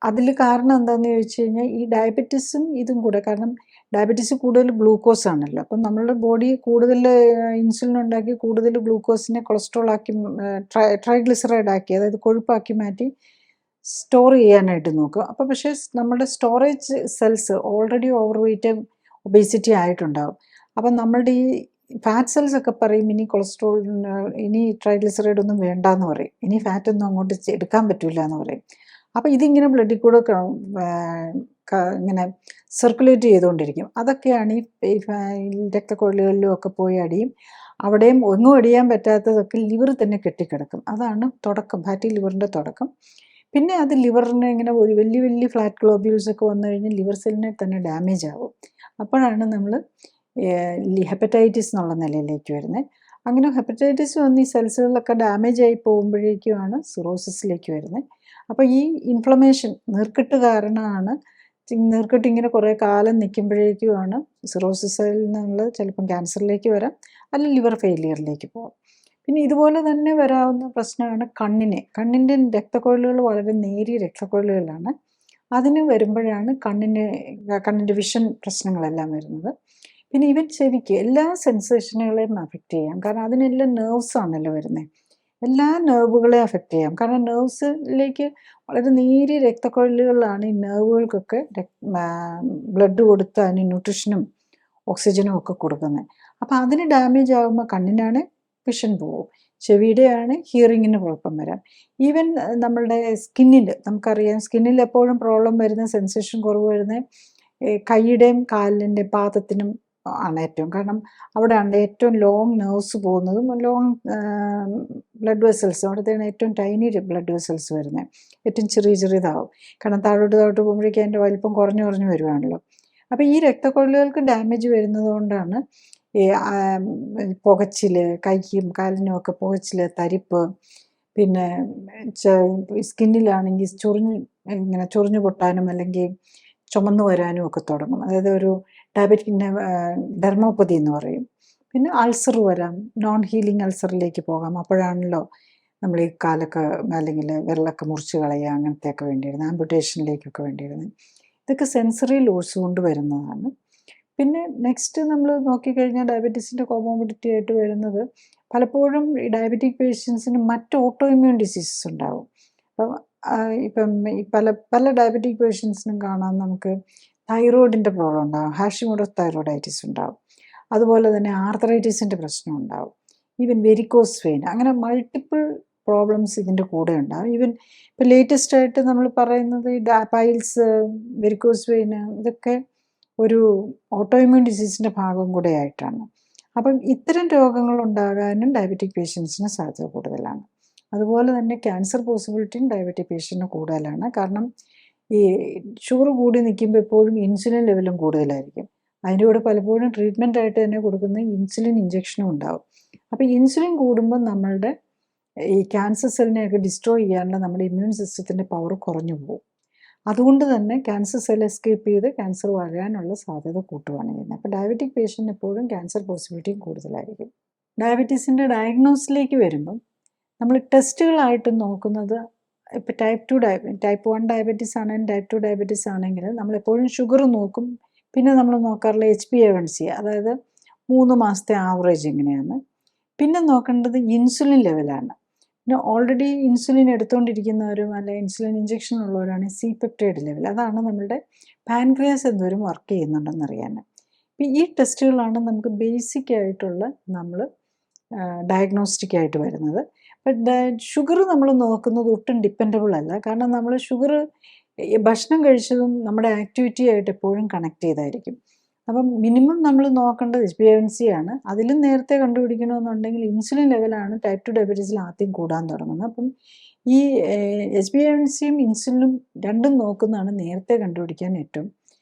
[SPEAKER 1] അതിൽ കാരണം എന്താണെന്ന് ചോദിച്ചു കഴിഞ്ഞാൽ ഈ ഡയബറ്റീസും ഇതും കൂടെ, കാരണം ഡയബറ്റീസ് കൂടുതൽ ഗ്ലൂക്കോസ് ആണല്ലോ. അപ്പം നമ്മളുടെ ബോഡി കൂടുതൽ ഇൻസുലിൻ ഉണ്ടാക്കി കൂടുതൽ ഗ്ലൂക്കോസിനെ കൊളസ്ട്രോൾ ആക്കി, ട്രൈഗ്ലിസറൈഡ് ആക്കി, അതായത് കൊഴുപ്പാക്കി മാറ്റി സ്റ്റോർ ചെയ്യാനായിട്ട് നോക്കും. അപ്പോൾ പക്ഷേ നമ്മുടെ സ്റ്റോറേജ് സെൽസ് ഓൾറെഡി ഓവർ വെയ്റ്റും ഒബേസിറ്റി ആയിട്ടുണ്ടാകും. അപ്പം നമ്മളുടെ ഈ ഫാറ്റ് സെൽസ് ഒക്കെ പറയും ഇനി കൊളസ്ട്രോൾ, ഇനി ട്രൈഗ്ലിസറൈഡ് ഒന്നും വേണ്ടാന്ന് പറയും, ഇനി ഫാറ്റൊന്നും അങ്ങോട്ട് എടുക്കാൻ പറ്റില്ല എന്ന് പറയും. അപ്പോൾ ഇതിങ്ങനെ ബ്ലഡിൽ കൂടെ ഇങ്ങനെ സർക്കുലേറ്റ് ചെയ്തുകൊണ്ടിരിക്കും. അതൊക്കെയാണ് ഈ രക്തക്കുഴലുകളിലും ഒക്കെ പോയി അടിയും. അവിടെയും ഒന്നും അടിയാൻ പറ്റാത്തതൊക്കെ ലിവർ തന്നെ കെട്ടിക്കിടക്കും. അതാണ് തുടക്കം, ഫാറ്റി ലിവറിൻ്റെ തുടക്കം. പിന്നെ അത് ലിവറിന് ഇങ്ങനെ ഒരു വലിയ വലിയ ഫ്ലാറ്റ് ഗ്ലോബ്യൂൾസ് ഒക്കെ വന്നു കഴിഞ്ഞാൽ ലിവർ സെല്ലിനെ തന്നെ ഡാമേജ് ആകും. അപ്പോഴാണ് നമ്മൾ ഹെപ്പറ്റൈറ്റിസ് എന്നുള്ള നിലയിലേക്ക് വരുന്നത്. അങ്ങനെ ഹെപ്പറ്റൈറ്റിസ് വന്ന് ഈ സെൽസുകളിലൊക്കെ ഡാമേജ് ആയി പോകുമ്പോഴേക്കുമാണ് സിറോസിസിലേക്ക് വരുന്നത്. അപ്പോൾ ഈ ഇൻഫ്ലമേഷൻ, നീർക്കെട്ട് കാരണമാണ്, നീർക്കെട്ട് ഇങ്ങനെ കുറേ കാലം നിൽക്കുമ്പോഴേക്കുമാണ് സിറോസിസിൽ നിന്നുള്ളത് ചിലപ്പം ക്യാൻസറിലേക്ക് വരാം, അല്ലെങ്കിൽ ലിവർ ഫെയിലിയറിലേക്ക് പോകാം. പിന്നെ ഇതുപോലെ തന്നെ വരാവുന്ന പ്രശ്നമാണ് കണ്ണിൻ്റെ രക്തക്കുഴലുകൾ വളരെ നേരിയ രക്തക്കുഴലുകളാണ്. അതിന് വരുമ്പോഴാണ് കണ്ണിൻ്റെ വിഷൻ പ്രശ്നങ്ങളെല്ലാം വരുന്നത്. പിന്നെ ഇവൻ ചെവിക്ക് എല്ലാ സെൻസേഷനുകളെയും അഫക്റ്റ് ചെയ്യാം, കാരണം അതിനെല്ലാം നെർവ്സ് ആണല്ലോ വരുന്നത്. എല്ലാ നെർവുകളെയും അഫക്റ്റ് ചെയ്യാം, കാരണം നെർവ്സിലേക്ക് വളരെ നേരിയ രക്തക്കുഴലുകളാണ് ഈ നെർവുകൾക്കൊക്കെ ബ്ലഡ് കൊടുത്ത് അതിന് ന്യൂട്രീഷനും ഓക്സിജനും ഒക്കെ കൊടുക്കുന്നത്. അപ്പോൾ അതിന് ഡാമേജ് ആകുമ്പോൾ കണ്ണിനാണ് വിഷൻ പോവും, ചെവിയുടെയാണ് ഹിയറിങ്ങിന് കുഴപ്പം വരാം. ഈവൻ നമ്മളുടെ നമുക്കറിയാം സ്കിന്നിൽ എപ്പോഴും പ്രോബ്ലം വരുന്ന, സെൻസേഷൻ കുറവ് വരുന്നത് കൈയുടെയും കാലിൻ്റെ പാദത്തിനും ആണ് ഏറ്റവും. കാരണം അവിടെയാണ് ഏറ്റവും ലോങ് നെർവ്സ് പോകുന്നതും ലോങ് ബ്ലഡ് വെസൽസ്, അവിടുത്തെയാണ് ഏറ്റവും ടൈനി ബ്ലഡ് വെസൽസ് വരുന്നത്. ഏറ്റവും ചെറിയതാവും, കാരണം താഴോട്ട് പോകുമ്പോഴേക്കും അതിൻ്റെ വലിപ്പം കുറഞ്ഞു വരുവാണല്ലോ. അപ്പോൾ ഈ രക്തക്കുഴലുകൾക്ക് ഡാമേജ് വരുന്നത് കൊണ്ടാണ് ഈ പുകച്ചിൽ, കൈക്കും കാലിനും ഒക്കെ പുകച്ചിൽ, തരിപ്പ്, പിന്നെ സ്കിന്നിലാണെങ്കിൽ ചൊറിഞ്ഞു പൊട്ടാനും അല്ലെങ്കിൽ ചുമന്ന് വരാനും ഒക്കെ തുടങ്ങും. അതായത് ഒരു ഡയബറ്റിക് ഡെർമോപ്പതി എന്ന് പറയും. പിന്നെ അൾസർ വരാം, നോൺ ഹീലിംഗ് അൾസറിലേക്ക് പോകാം. അപ്പോഴാണല്ലോ നമ്മൾ ഈ കാലൊക്കെ അല്ലെങ്കിൽ വിരലൊക്കെ മുറിച്ച് കളയുക അങ്ങനത്തെയൊക്കെ വേണ്ടിയിരുന്നത്, ആംപുട്ടേഷനിലേക്കൊക്കെ വേണ്ടിയിരുന്നത്. ഇതൊക്കെ സെൻസറി ലോസ് കൊണ്ട് വരുന്നതാണ്. പിന്നെ നെക്സ്റ്റ് നമ്മൾ നോക്കിക്കഴിഞ്ഞാൽ ഡയബറ്റീസിൻ്റെ കോമോർബിഡിറ്റി ആയിട്ട് വരുന്നത് പലപ്പോഴും ഈ ഡയബറ്റിക് പേഷ്യൻസിന് മറ്റ് ഓട്ടോ ഇമ്മ്യൂൺ ഡിസീസസ് ഉണ്ടാവും. അപ്പം ഇപ്പം ഈ പല ഡയബറ്റിക് പേഷ്യൻസിനും കാണാം നമുക്ക് തൈറോയിഡിൻ്റെ പ്രോബ്ലം ഉണ്ടാകും, ഹാഷിമോട്ടോസ് തൈറോയിഡൈറ്റിസ് ഉണ്ടാവും. അതുപോലെ തന്നെ ആർത്രൈറ്റിസിൻ്റെ പ്രശ്നം ഉണ്ടാവും, ഈവൻ വെരിക്കോസ് വെയിൻ, അങ്ങനെ മൾട്ടിപ്പിൾ പ്രോബ്ലംസ് ഇതിൻ്റെ കൂടെ ഉണ്ടാകും. ഈവൻ ഇപ്പം ലേറ്റസ്റ്റ് ആയിട്ട് നമ്മൾ പറയുന്നത് ഈ പൈൽസ്, വെരിക്കോസ് വെയിൻ, ഇതൊക്കെ ഒരു ഓട്ടോ ഇമ്മ്യൂൺ ഡിസീസിൻ്റെ ഭാഗം കൂടെ ആയിട്ടാണ്. അപ്പം ഇത്തരം രോഗങ്ങൾ ഉണ്ടാകാനും ഡയബറ്റിക് പേഷ്യൻസിന് സാധ്യത കൂടുതലാണ്. അതുപോലെ തന്നെ ക്യാൻസർ പോസിബിലിറ്റിയും ഡയബറ്റിക് പേഷ്യൻറ്റിന് കൂടുതലാണ്. കാരണം ഈ ഷുഗർ കൂടി നിൽക്കുമ്പോൾ എപ്പോഴും ഇൻസുലിൻ ലെവലും കൂടുതലായിരിക്കും. അതിൻ്റെ കൂടെ പലപ്പോഴും ട്രീറ്റ്മെൻ്റ് ആയിട്ട് തന്നെ കൊടുക്കുന്ന ഇൻസുലിൻ ഇഞ്ചക്ഷനും ഉണ്ടാവും. അപ്പോൾ ഇൻസുലിൻ കൂടുമ്പോൾ നമ്മളുടെ ഈ ക്യാൻസർ സെല്ലിനെയൊക്കെ ഡിസ്ട്രോയ് ചെയ്യാനുള്ള നമ്മുടെ ഇമ്മ്യൂൺ സിസ്റ്റത്തിൻ്റെ പവർ കുറഞ്ഞു പോകും. അതുകൊണ്ട് തന്നെ ക്യാൻസർ സെൽ എസ്കേപ്പ് ചെയ്ത് ക്യാൻസർ വരാനുള്ള സാധ്യത കൂട്ടുകയാണ് ചെയ്യുന്നത്. അപ്പോൾ ഡയബറ്റിക് പേഷ്യൻ്റ് എപ്പോഴും ക്യാൻസർ പോസിബിലിറ്റിയും കൂടുതലായിരിക്കും. ഡയബറ്റീസിൻ്റെ ഡയഗ്നോസിലേക്ക് വരുമ്പം നമ്മൾ ടെസ്റ്റുകളായിട്ട് നോക്കുന്നത് ഇപ്പോൾ ടൈപ്പ് 1 ഡയബറ്റീസ് ആണെങ്കിലും ടൈപ്പ് 2 ഡയബറ്റീസ് ആണെങ്കിൽ നമ്മളെപ്പോഴും ഷുഗർ നോക്കും. പിന്നെ നമ്മൾ നോക്കാറുള്ള HbA1c, അതായത് 3 മാസത്തെ ആവറേജ് എങ്ങനെയാണ്. പിന്നെ നോക്കേണ്ടത് ഇൻസുലിൻ ലെവലാണ്. പിന്നെ ഓൾറെഡി ഇൻസുലിൻ എടുത്തുകൊണ്ടിരിക്കുന്നവരും അല്ലെ ഇൻസുലിൻ ഇഞ്ചക്ഷൻ ഉള്ളവരാണ് C-പെപ്റ്റൈഡ് ലെവൽ, അതാണ് നമ്മളുടെ പാൻക്രിയാസ് എന്തോരം വർക്ക് ചെയ്യുന്നുണ്ടെന്ന് അറിയാൻ. ഇപ്പം ഈ ടെസ്റ്റുകളാണ് നമുക്ക് ബേസിക് ആയിട്ടുള്ള നമ്മൾ ഡയഗ്നോസ്റ്റിക് ആയിട്ട് വരുന്നത്. ബട്ട് ഷുഗർ നമ്മൾ നോക്കുന്നത് ഒട്ടും ഡിപ്പെൻഡബിൾ അല്ല. കാരണം നമ്മൾ ഷുഗർ ഭക്ഷണം കഴിച്ചതും നമ്മുടെ ആക്ടിവിറ്റി ആയിട്ട് എപ്പോഴും കണക്ട് ചെയ്തായിരിക്കും. അപ്പം മിനിമം നമ്മൾ നോക്കേണ്ടത് HbA1c ആണ്. അതിലും നേരത്തെ കണ്ടുപിടിക്കണമെന്നുണ്ടെങ്കിൽ ഇൻസുലിൻ ലെവലാണ് ടൈപ്പ് 2 ഡയബറ്റീസിൽ ആദ്യം കൂടാൻ തുടങ്ങുന്നത്. അപ്പം ഈ HbA1cയും ഇൻസുലിനും രണ്ടും നോക്കുന്നതാണ് നേരത്തെ കണ്ടുപിടിക്കാൻ ഏറ്റവും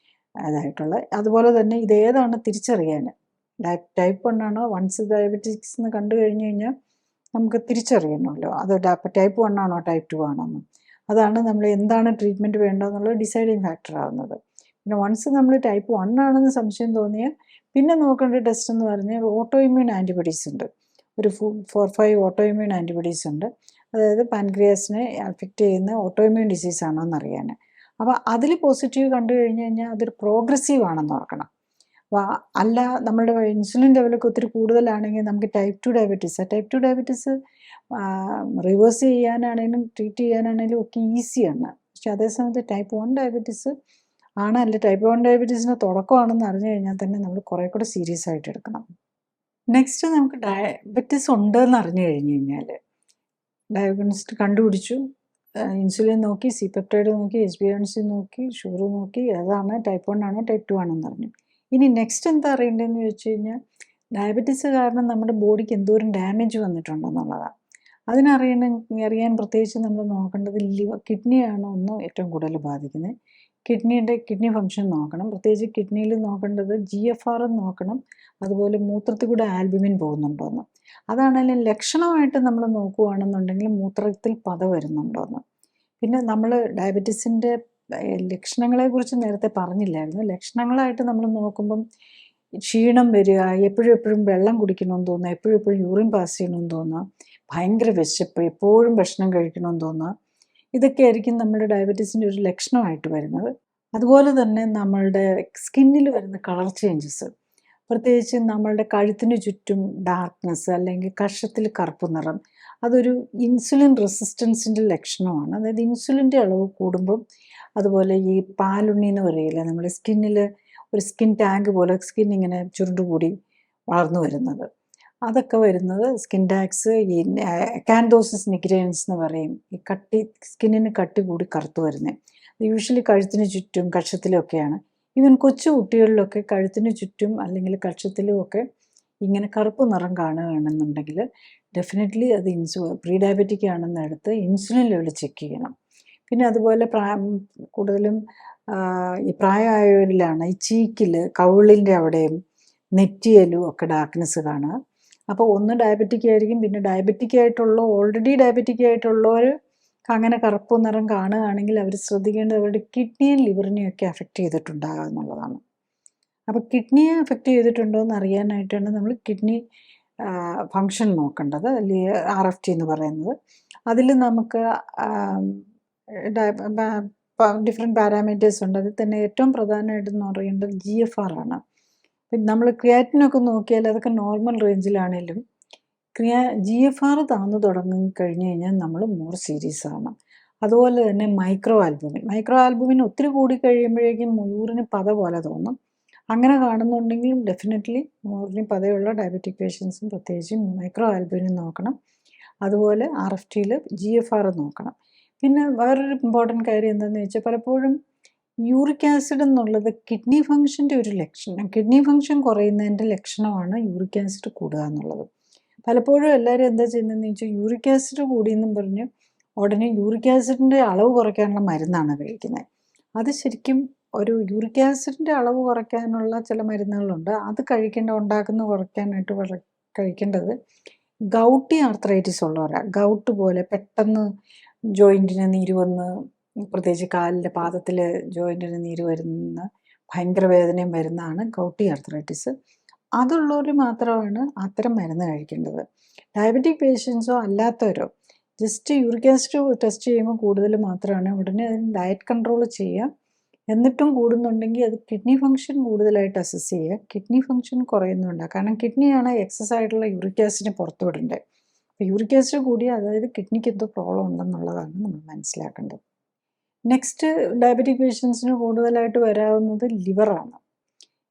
[SPEAKER 1] ഇതായിട്ടുള്ള. അതുപോലെ തന്നെ ഇതേതാണ് തിരിച്ചറിയാൻ, ടൈപ്പ് 1 ആണോ വൺസ് ഡയബറ്റിക്സ് എന്ന് കണ്ടു കഴിഞ്ഞ് കഴിഞ്ഞാൽ നമുക്ക് തിരിച്ചറിയണമല്ലോ അത് ടൈപ്പ് 1 ആണോ ടൈപ്പ് 2 ആണോ എന്ന്. അതാണ് നമ്മൾ എന്താണ് ട്രീറ്റ്മെൻറ്റ് വേണ്ടതെന്നുള്ളത് ഡിസൈഡിങ് ഫാക്ടർ ആവുന്നത്. പിന്നെ വൺസ് നമ്മൾ ടൈപ്പ് 1 ആണെന്ന് സംശയം തോന്നിയാൽ പിന്നെ നോക്കേണ്ട ടെസ്റ്റ് എന്ന് പറഞ്ഞാൽ ഓട്ടോ ഇമ്മ്യൂൺ ആൻറ്റിബഡീസ് ഉണ്ട്. ഒരു 4-5 ഓട്ടോ ഇമ്മ്യൂൺ ആൻറ്റിബഡീസ് ഉണ്ട്. അതായത് പാൻക്രിയാസിനെ അഫക്റ്റ് ചെയ്യുന്ന ഓട്ടോ ഇമ്മ്യൂൺ ഡിസീസ് ആണോ എന്നറിയാൻ. അപ്പോൾ അതിൽ പോസിറ്റീവ് കണ്ടു കഴിഞ്ഞ് കഴിഞ്ഞാൽ അതൊരു പ്രോഗ്രസീവ് ആണെന്ന് ഓർക്കണം. അപ്പോൾ അല്ല നമ്മളുടെ ഇൻസുലിൻ ലെവലൊക്കെ ഒത്തിരി കൂടുതലാണെങ്കിൽ നമുക്ക് ടൈപ്പ് 2 ഡയബറ്റീസ് റിവേഴ്സ് ചെയ്യാനാണെങ്കിലും ട്രീറ്റ് ചെയ്യാനാണെങ്കിലും ഒക്കെ ഈസിയാണ്. പക്ഷെ അതേസമയത്ത് ടൈപ്പ് 1 ഡയബറ്റീസ് ആണല്ല, ടൈപ്പ് 1 ഡയബറ്റീസിൻ്റെ തുടക്കമാണെന്ന് അറിഞ്ഞു കഴിഞ്ഞാൽ തന്നെ നമ്മൾ കുറേ കൂടെ സീരിയസ് ആയിട്ട് എടുക്കണം. നെക്സ്റ്റ് നമുക്ക് ഡയബറ്റീസ് ഉണ്ടെന്ന് അറിഞ്ഞു കഴിഞ്ഞ് കഴിഞ്ഞാൽ ഡയഗ്നോസിസ് കണ്ടുപിടിച്ചു, ഇൻസുലിൻ നോക്കി, C-പെപ്റ്റൈഡ് നോക്കി, HbA1c നോക്കി, ഷുഗർ നോക്കി, ഏതാണ് ടൈപ്പ് 1 ആണോ ടൈപ്പ് 2 ആണോ എന്ന് അറിഞ്ഞു. ഇനി നെക്സ്റ്റ് എന്താ അറിയേണ്ടതെന്ന് ചോദിച്ചു കഴിഞ്ഞാൽ ഡയബറ്റീസ് കാരണം നമ്മുടെ ബോഡിക്ക് എന്തോരം ഡാമേജ് വന്നിട്ടുണ്ടെന്നുള്ളതാണ്. അറിയാൻ പ്രത്യേകിച്ച് നമ്മൾ നോക്കേണ്ടത് കിഡ്നിയാണോ ഒന്ന് ഏറ്റവും കൂടുതൽ ബാധിക്കുന്നത്. കിഡ്നി ഫങ്ഷൻ നോക്കണം. പ്രത്യേകിച്ച് കിഡ്നിയിൽ നോക്കേണ്ടത് GFR നോക്കണം. അതുപോലെ മൂത്രത്തിൽ കൂടെ ആൽബുമിൻ പോകുന്നുണ്ടോയെന്ന്. അതാണെങ്കിലും ലക്ഷണമായിട്ട് നമ്മൾ നോക്കുകയാണെന്നുണ്ടെങ്കിൽ മൂത്രത്തിൽ പത വരുന്നുണ്ടോയെന്ന്. പിന്നെ നമ്മൾ ഡയബറ്റീസിൻ്റെ ലക്ഷണങ്ങളെക്കുറിച്ച് നേരത്തെ പറഞ്ഞില്ലായിരുന്നു. ലക്ഷണങ്ങളായിട്ട് നമ്മൾ നോക്കുമ്പം ക്ഷീണം വരിക, എപ്പോഴും വെള്ളം കുടിക്കണമെന്ന് തോന്നുക, എപ്പോഴും യൂറിൻ പാസ് ചെയ്യണമെന്ന് തോന്നുക, ഭയങ്കര വിശപ്പ്, എപ്പോഴും ഭക്ഷണം കഴിക്കണമെന്ന് തോന്നുക, ഇതൊക്കെ ആയിരിക്കും നമ്മുടെ ഡയബറ്റീസിൻ്റെ ഒരു ലക്ഷണമായിട്ട് വരുന്നത്. അതുപോലെ തന്നെ നമ്മളുടെ സ്കിന്നിൽ വരുന്ന കളർ ചേഞ്ചസ്, പ്രത്യേകിച്ച് നമ്മളുടെ കഴുത്തിന് ചുറ്റും ഡാർക്ക്നെസ് അല്ലെങ്കിൽ കഷത്തിൽ കറുപ്പ് നിറം, അതൊരു ഇൻസുലിൻ റെസിസ്റ്റൻസിൻ്റെ ലക്ഷണമാണ്. അതായത് ഇൻസുലിൻ്റെ അളവ് കൂടുമ്പം, അതുപോലെ ഈ പാലുണ്ണി എന്ന് പറയില്ല, നമ്മുടെ സ്കിന്നിൽ ഒരു സ്കിൻ ടാങ്ക് പോലെ സ്കിൻ ഇങ്ങനെ ചുരുണ്ടുകൂടി വളർന്നു വരുന്നത്, അതൊക്കെ വരുന്നത് സ്കിൻ ടാക്സ്, ഈ കാൻഡോസിസ് നിഗ്രൻസ് എന്ന് പറയും, ഈ സ്കിന്നിന് കട്ടി കൂടി കറുത്തു വരുന്നത്. യൂഷ്വലി കഴുത്തിന് ചുറ്റും കക്ഷത്തിലൊക്കെയാണ്. ഈവൻ കൊച്ചു കുട്ടികളിലൊക്കെ കഴുത്തിന് ചുറ്റും അല്ലെങ്കിൽ കക്ഷത്തിലും ഒക്കെ ഇങ്ങനെ കറുപ്പ് നിറം കാണുകയാണെന്നുണ്ടെങ്കിൽ ഡെഫിനറ്റ്ലി അത് പ്രീ ഡയബറ്റിക് ആണെന്ന് എടുത്ത് ഇൻസുലിൻ ലെവൽ ചെക്ക് ചെയ്യണം. പിന്നെ അതുപോലെ കൂടുതലും ഈ പ്രായമായവരിലാണ് ഈ ചീക്കിൽ, കവിളിൻ്റെ അവിടെയും നെറ്റിയിലും ഒക്കെ ഡാർക്ക്നെസ് കാണുക. അപ്പോൾ ഒന്ന് ഡയബറ്റിക് ആയിരിക്കും. പിന്നെ ഡയബറ്റിക് ആയിട്ടുള്ള ഓൾറെഡി ഡയബറ്റിക് ആയിട്ടുള്ളവർ അങ്ങനെ കറുപ്പ് നിറം കാണുകയാണെങ്കിൽ അവർ ശ്രദ്ധിക്കേണ്ടത് അവരുടെ കിഡ്നിയും ലിവറിനെയൊക്കെ അഫക്റ്റ് ചെയ്തിട്ടുണ്ടാകുക എന്നുള്ളതാണ്. അപ്പോൾ കിഡ്നിയെ അഫക്റ്റ് ചെയ്തിട്ടുണ്ടോ എന്ന് അറിയാനായിട്ടാണ് നമ്മൾ കിഡ്നി ഫങ്ഷൻ നോക്കേണ്ടത്, അല്ലെങ്കിൽ RFT എന്ന് പറയുന്നത്. അതിൽ നമുക്ക് ഡിഫറെൻറ്റ് പാരാമീറ്റേഴ്സ് ഉണ്ട്. അതിൽ തന്നെ ഏറ്റവും പ്രധാനമായിട്ടെന്ന് പറയേണ്ടത് GFR ആണ്. പിന്നെ നമ്മൾ ക്രിയാറ്റിനൊക്കെ നോക്കിയാൽ അതൊക്കെ നോർമൽ റേഞ്ചിലാണേലും GFR താന്നു തുടങ്ങി കഴിഞ്ഞ് കഴിഞ്ഞാൽ നമ്മൾ മോർ സീരിയസ് ആണ്. അതുപോലെ തന്നെ മൈക്രോ ആൽബുമിൻ ഒത്തിരി കൂടി കഴിയുമ്പോഴേക്കും യൂറിന് പത പോലെ തോന്നും. അങ്ങനെ കാണുന്നുണ്ടെങ്കിലും ഡെഫിനറ്റ്ലി യൂറിന് പതയുള്ള ഡയബറ്റിക് പേഷ്യൻസും പ്രത്യേകിച്ചും മൈക്രോ ആൽബുമിൻ നോക്കണം. അതുപോലെ RFTയിൽ GFR നോക്കണം. പിന്നെ വേറൊരു ഇമ്പോർട്ടൻറ്റ് കാര്യം എന്താണെന്ന് വെച്ചാൽ പലപ്പോഴും യൂറിക് ആസിഡ് എന്നുള്ളത് കിഡ്നി ഫങ്ഷൻ്റെ ഒരു ലക്ഷണം, കിഡ്നി ഫങ്ഷൻ കുറയുന്നതിൻ്റെ ലക്ഷണമാണ് യൂറിക് ആസിഡ് കൂടുക എന്നുള്ളത്. പലപ്പോഴും എല്ലാവരും എന്താ ചെയ്യുന്നതെന്ന് വെച്ചാൽ യൂറിക് ആസിഡ് കൂടിയെന്നും പറഞ്ഞ് ഉടനെ യൂറിക് ആസിഡിൻ്റെ അളവ് കുറയ്ക്കാനുള്ള മരുന്നാണ് കഴിക്കുന്നത്. അത് ശരിക്കും ഒരു യൂറിക് ആസിഡിൻ്റെ അളവ് കുറയ്ക്കാനുള്ള ചില മരുന്നുകളുണ്ട്. അത് കുറയ്ക്കാനായിട്ട് കഴിക്കേണ്ടത് ഗൗട്ടി ആർത്രൈറ്റിസ് ഉള്ളവരാണ്. ഗൗട്ട് പോലെ പെട്ടെന്ന് ജോയിൻറ്റിന് നീര് വന്ന്, പ്രത്യേകിച്ച് കാലിൻ്റെ പാദത്തിൽ ജോയിൻറ്റിന് നീര് വരുന്ന ഭയങ്കര വേദനയും വരുന്നതാണ് ഗൗട്ടി ആർത്രൈറ്റിസ്. അതുള്ളവർ മാത്രമാണ് അത്തരം മരുന്ന് കഴിക്കേണ്ടത്. ഡയബറ്റിക് പേഷ്യൻസോ അല്ലാത്തവരോ ജസ്റ്റ് യൂറിക് ആസിഡ് ടെസ്റ്റ് ചെയ്യുമ്പോൾ കൂടുതൽ മാത്രമാണ് ഉടനെ അതിന് ഡയറ്റ് കൺട്രോൾ ചെയ്യുക. എന്നിട്ടും കൂടുന്നുണ്ടെങ്കിൽ അത് കിഡ്നി ഫങ്ഷൻ കൂടുതലായിട്ട് അസസ് ചെയ്യുക. കിഡ്നി ഫങ്ഷൻ കുറയുന്നുണ്ട്, കാരണം കിഡ്നിയാണ് എക്സസ് ആയിട്ടുള്ള യൂറിക് ആസിഡിനെ പുറത്തു വിടേണ്ടത്. അപ്പോൾ യൂറിക് ആസിഡ് കൂടിയ അതായത് കിഡ്നിക്ക് എന്തോ പ്രോബ്ലം ഉണ്ടെന്നുള്ളതാണ് നമ്മൾ മനസ്സിലാക്കേണ്ടത്. നെക്സ്റ്റ് ഡയബറ്റിക് പേഷ്യൻസിന് കൂടുതലായിട്ട് വരാവുന്നത് ലിവറാണ്.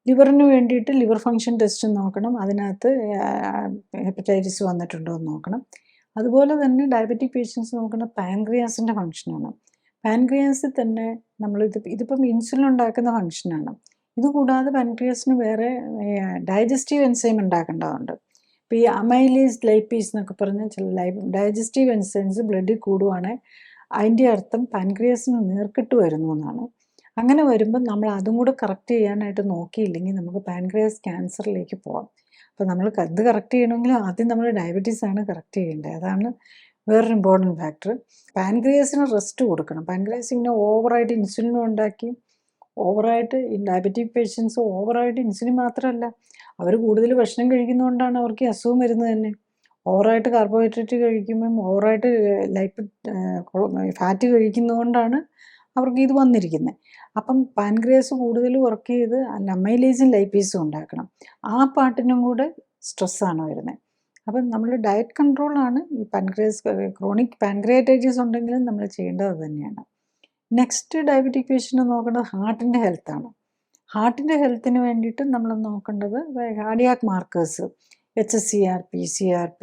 [SPEAKER 1] ലിവറിന് വേണ്ടിയിട്ട് ലിവർ ഫങ്ഷൻ ടെസ്റ്റ് നോക്കണം. അതിനകത്ത് ഹെപ്പറ്റൈറ്റിസ് വന്നിട്ടുണ്ടോ എന്ന് നോക്കണം. അതുപോലെ തന്നെ ഡയബറ്റിക് പേഷ്യൻസ് നോക്കുന്ന പാൻക്രിയാസിൻ്റെ ഫങ്ഷനാണ്. പാൻക്രിയാസിൽ തന്നെ ഇതിപ്പം ഇൻസുലിൻ ഉണ്ടാക്കുന്ന ഫങ്ഷനാണ്. ഇതുകൂടാതെ പാൻക്രിയാസിന് വേറെ ഡൈജസ്റ്റീവ് എൻസൈം ഉണ്ടാക്കേണ്ടതുണ്ട്. ഇപ്പോൾ ഈ അമൈലേസ് ലൈപ്പീസ് എന്നൊക്കെ പറഞ്ഞ ചില ഡൈജസ്റ്റീവ് എൻസൈംസ് ബ്ലഡിൽ കൂടുവാണെങ്കിൽ അതിൻ്റെ അർത്ഥം പാൻക്രിയാസിന് നീർക്കെട്ട് വരുന്നു എന്നാണ്. അങ്ങനെ വരുമ്പോൾ നമ്മൾ അതും കൂടെ കറക്റ്റ് ചെയ്യാനായിട്ട് നോക്കിയില്ലെങ്കിൽ നമുക്ക് പാൻക്രിയാസ് ക്യാൻസറിലേക്ക് പോകാം. അപ്പോൾ നമ്മൾ അത് കറക്റ്റ് ചെയ്യണമെങ്കിൽ ആദ്യം നമ്മൾ ഡയബറ്റീസ് ആണ് കറക്റ്റ് ചെയ്യേണ്ടത്. അതാണ് വേറൊരു ഇമ്പോർട്ടൻറ്റ് ഫാക്ടർ. പാൻക്രിയാസിന് റെസ്റ്റ് കൊടുക്കണം. പാൻക്രിയാസ് ഇങ്ങനെ ഓവറായിട്ട് ഇൻസുലിനും ഉണ്ടാക്കി ഓവറായിട്ട് ഈ ഡയബറ്റിക് പേഷ്യൻസ് ഓവറായിട്ട് ഇൻസുലിൻ മാത്രമല്ല, അവർ കൂടുതൽ ഭക്ഷണം കഴിക്കുന്നതുകൊണ്ടാണ് അവർക്ക് ഈ അസുഖം വരുന്നത് തന്നെ. ഓവറായിട്ട് കാർബോഹൈഡ്രേറ്റ് കഴിക്കുമ്പം ഓവറായിട്ട് ഫാറ്റ് കഴിക്കുന്നതുകൊണ്ടാണ് അവർക്ക് ഇത് വന്നിരിക്കുന്നത്. അപ്പം പാൻക്രിയാസ് കൂടുതൽ വർക്ക് ചെയ്ത് അമൈലേസും ലൈപ്പീസും ഉണ്ടാക്കണം. ആ പാട്ടിനും കൂടെ സ്ട്രെസ്സാണ് വരുന്നത്. അപ്പം നമ്മൾ ഡയറ്റ് കൺട്രോളാണ് ഈ ക്രോണിക് പാൻക്രിയാറ്റൈറ്റിസ് ഉണ്ടെങ്കിലും നമ്മൾ ചെയ്യേണ്ടത് തന്നെയാണ്. നെക്സ്റ്റ് ഡയബറ്റിക് പേഷ്യൻ്റ് നോക്കേണ്ടത് ഹാർട്ടിൻ്റെ ഹെൽത്താണ്. ഹാർട്ടിൻ്റെ ഹെൽത്തിന് വേണ്ടിയിട്ട് നമ്മൾ നോക്കേണ്ടത് കാർഡിയാക് മാർക്കേഴ്സ്, HSCRP, CRP,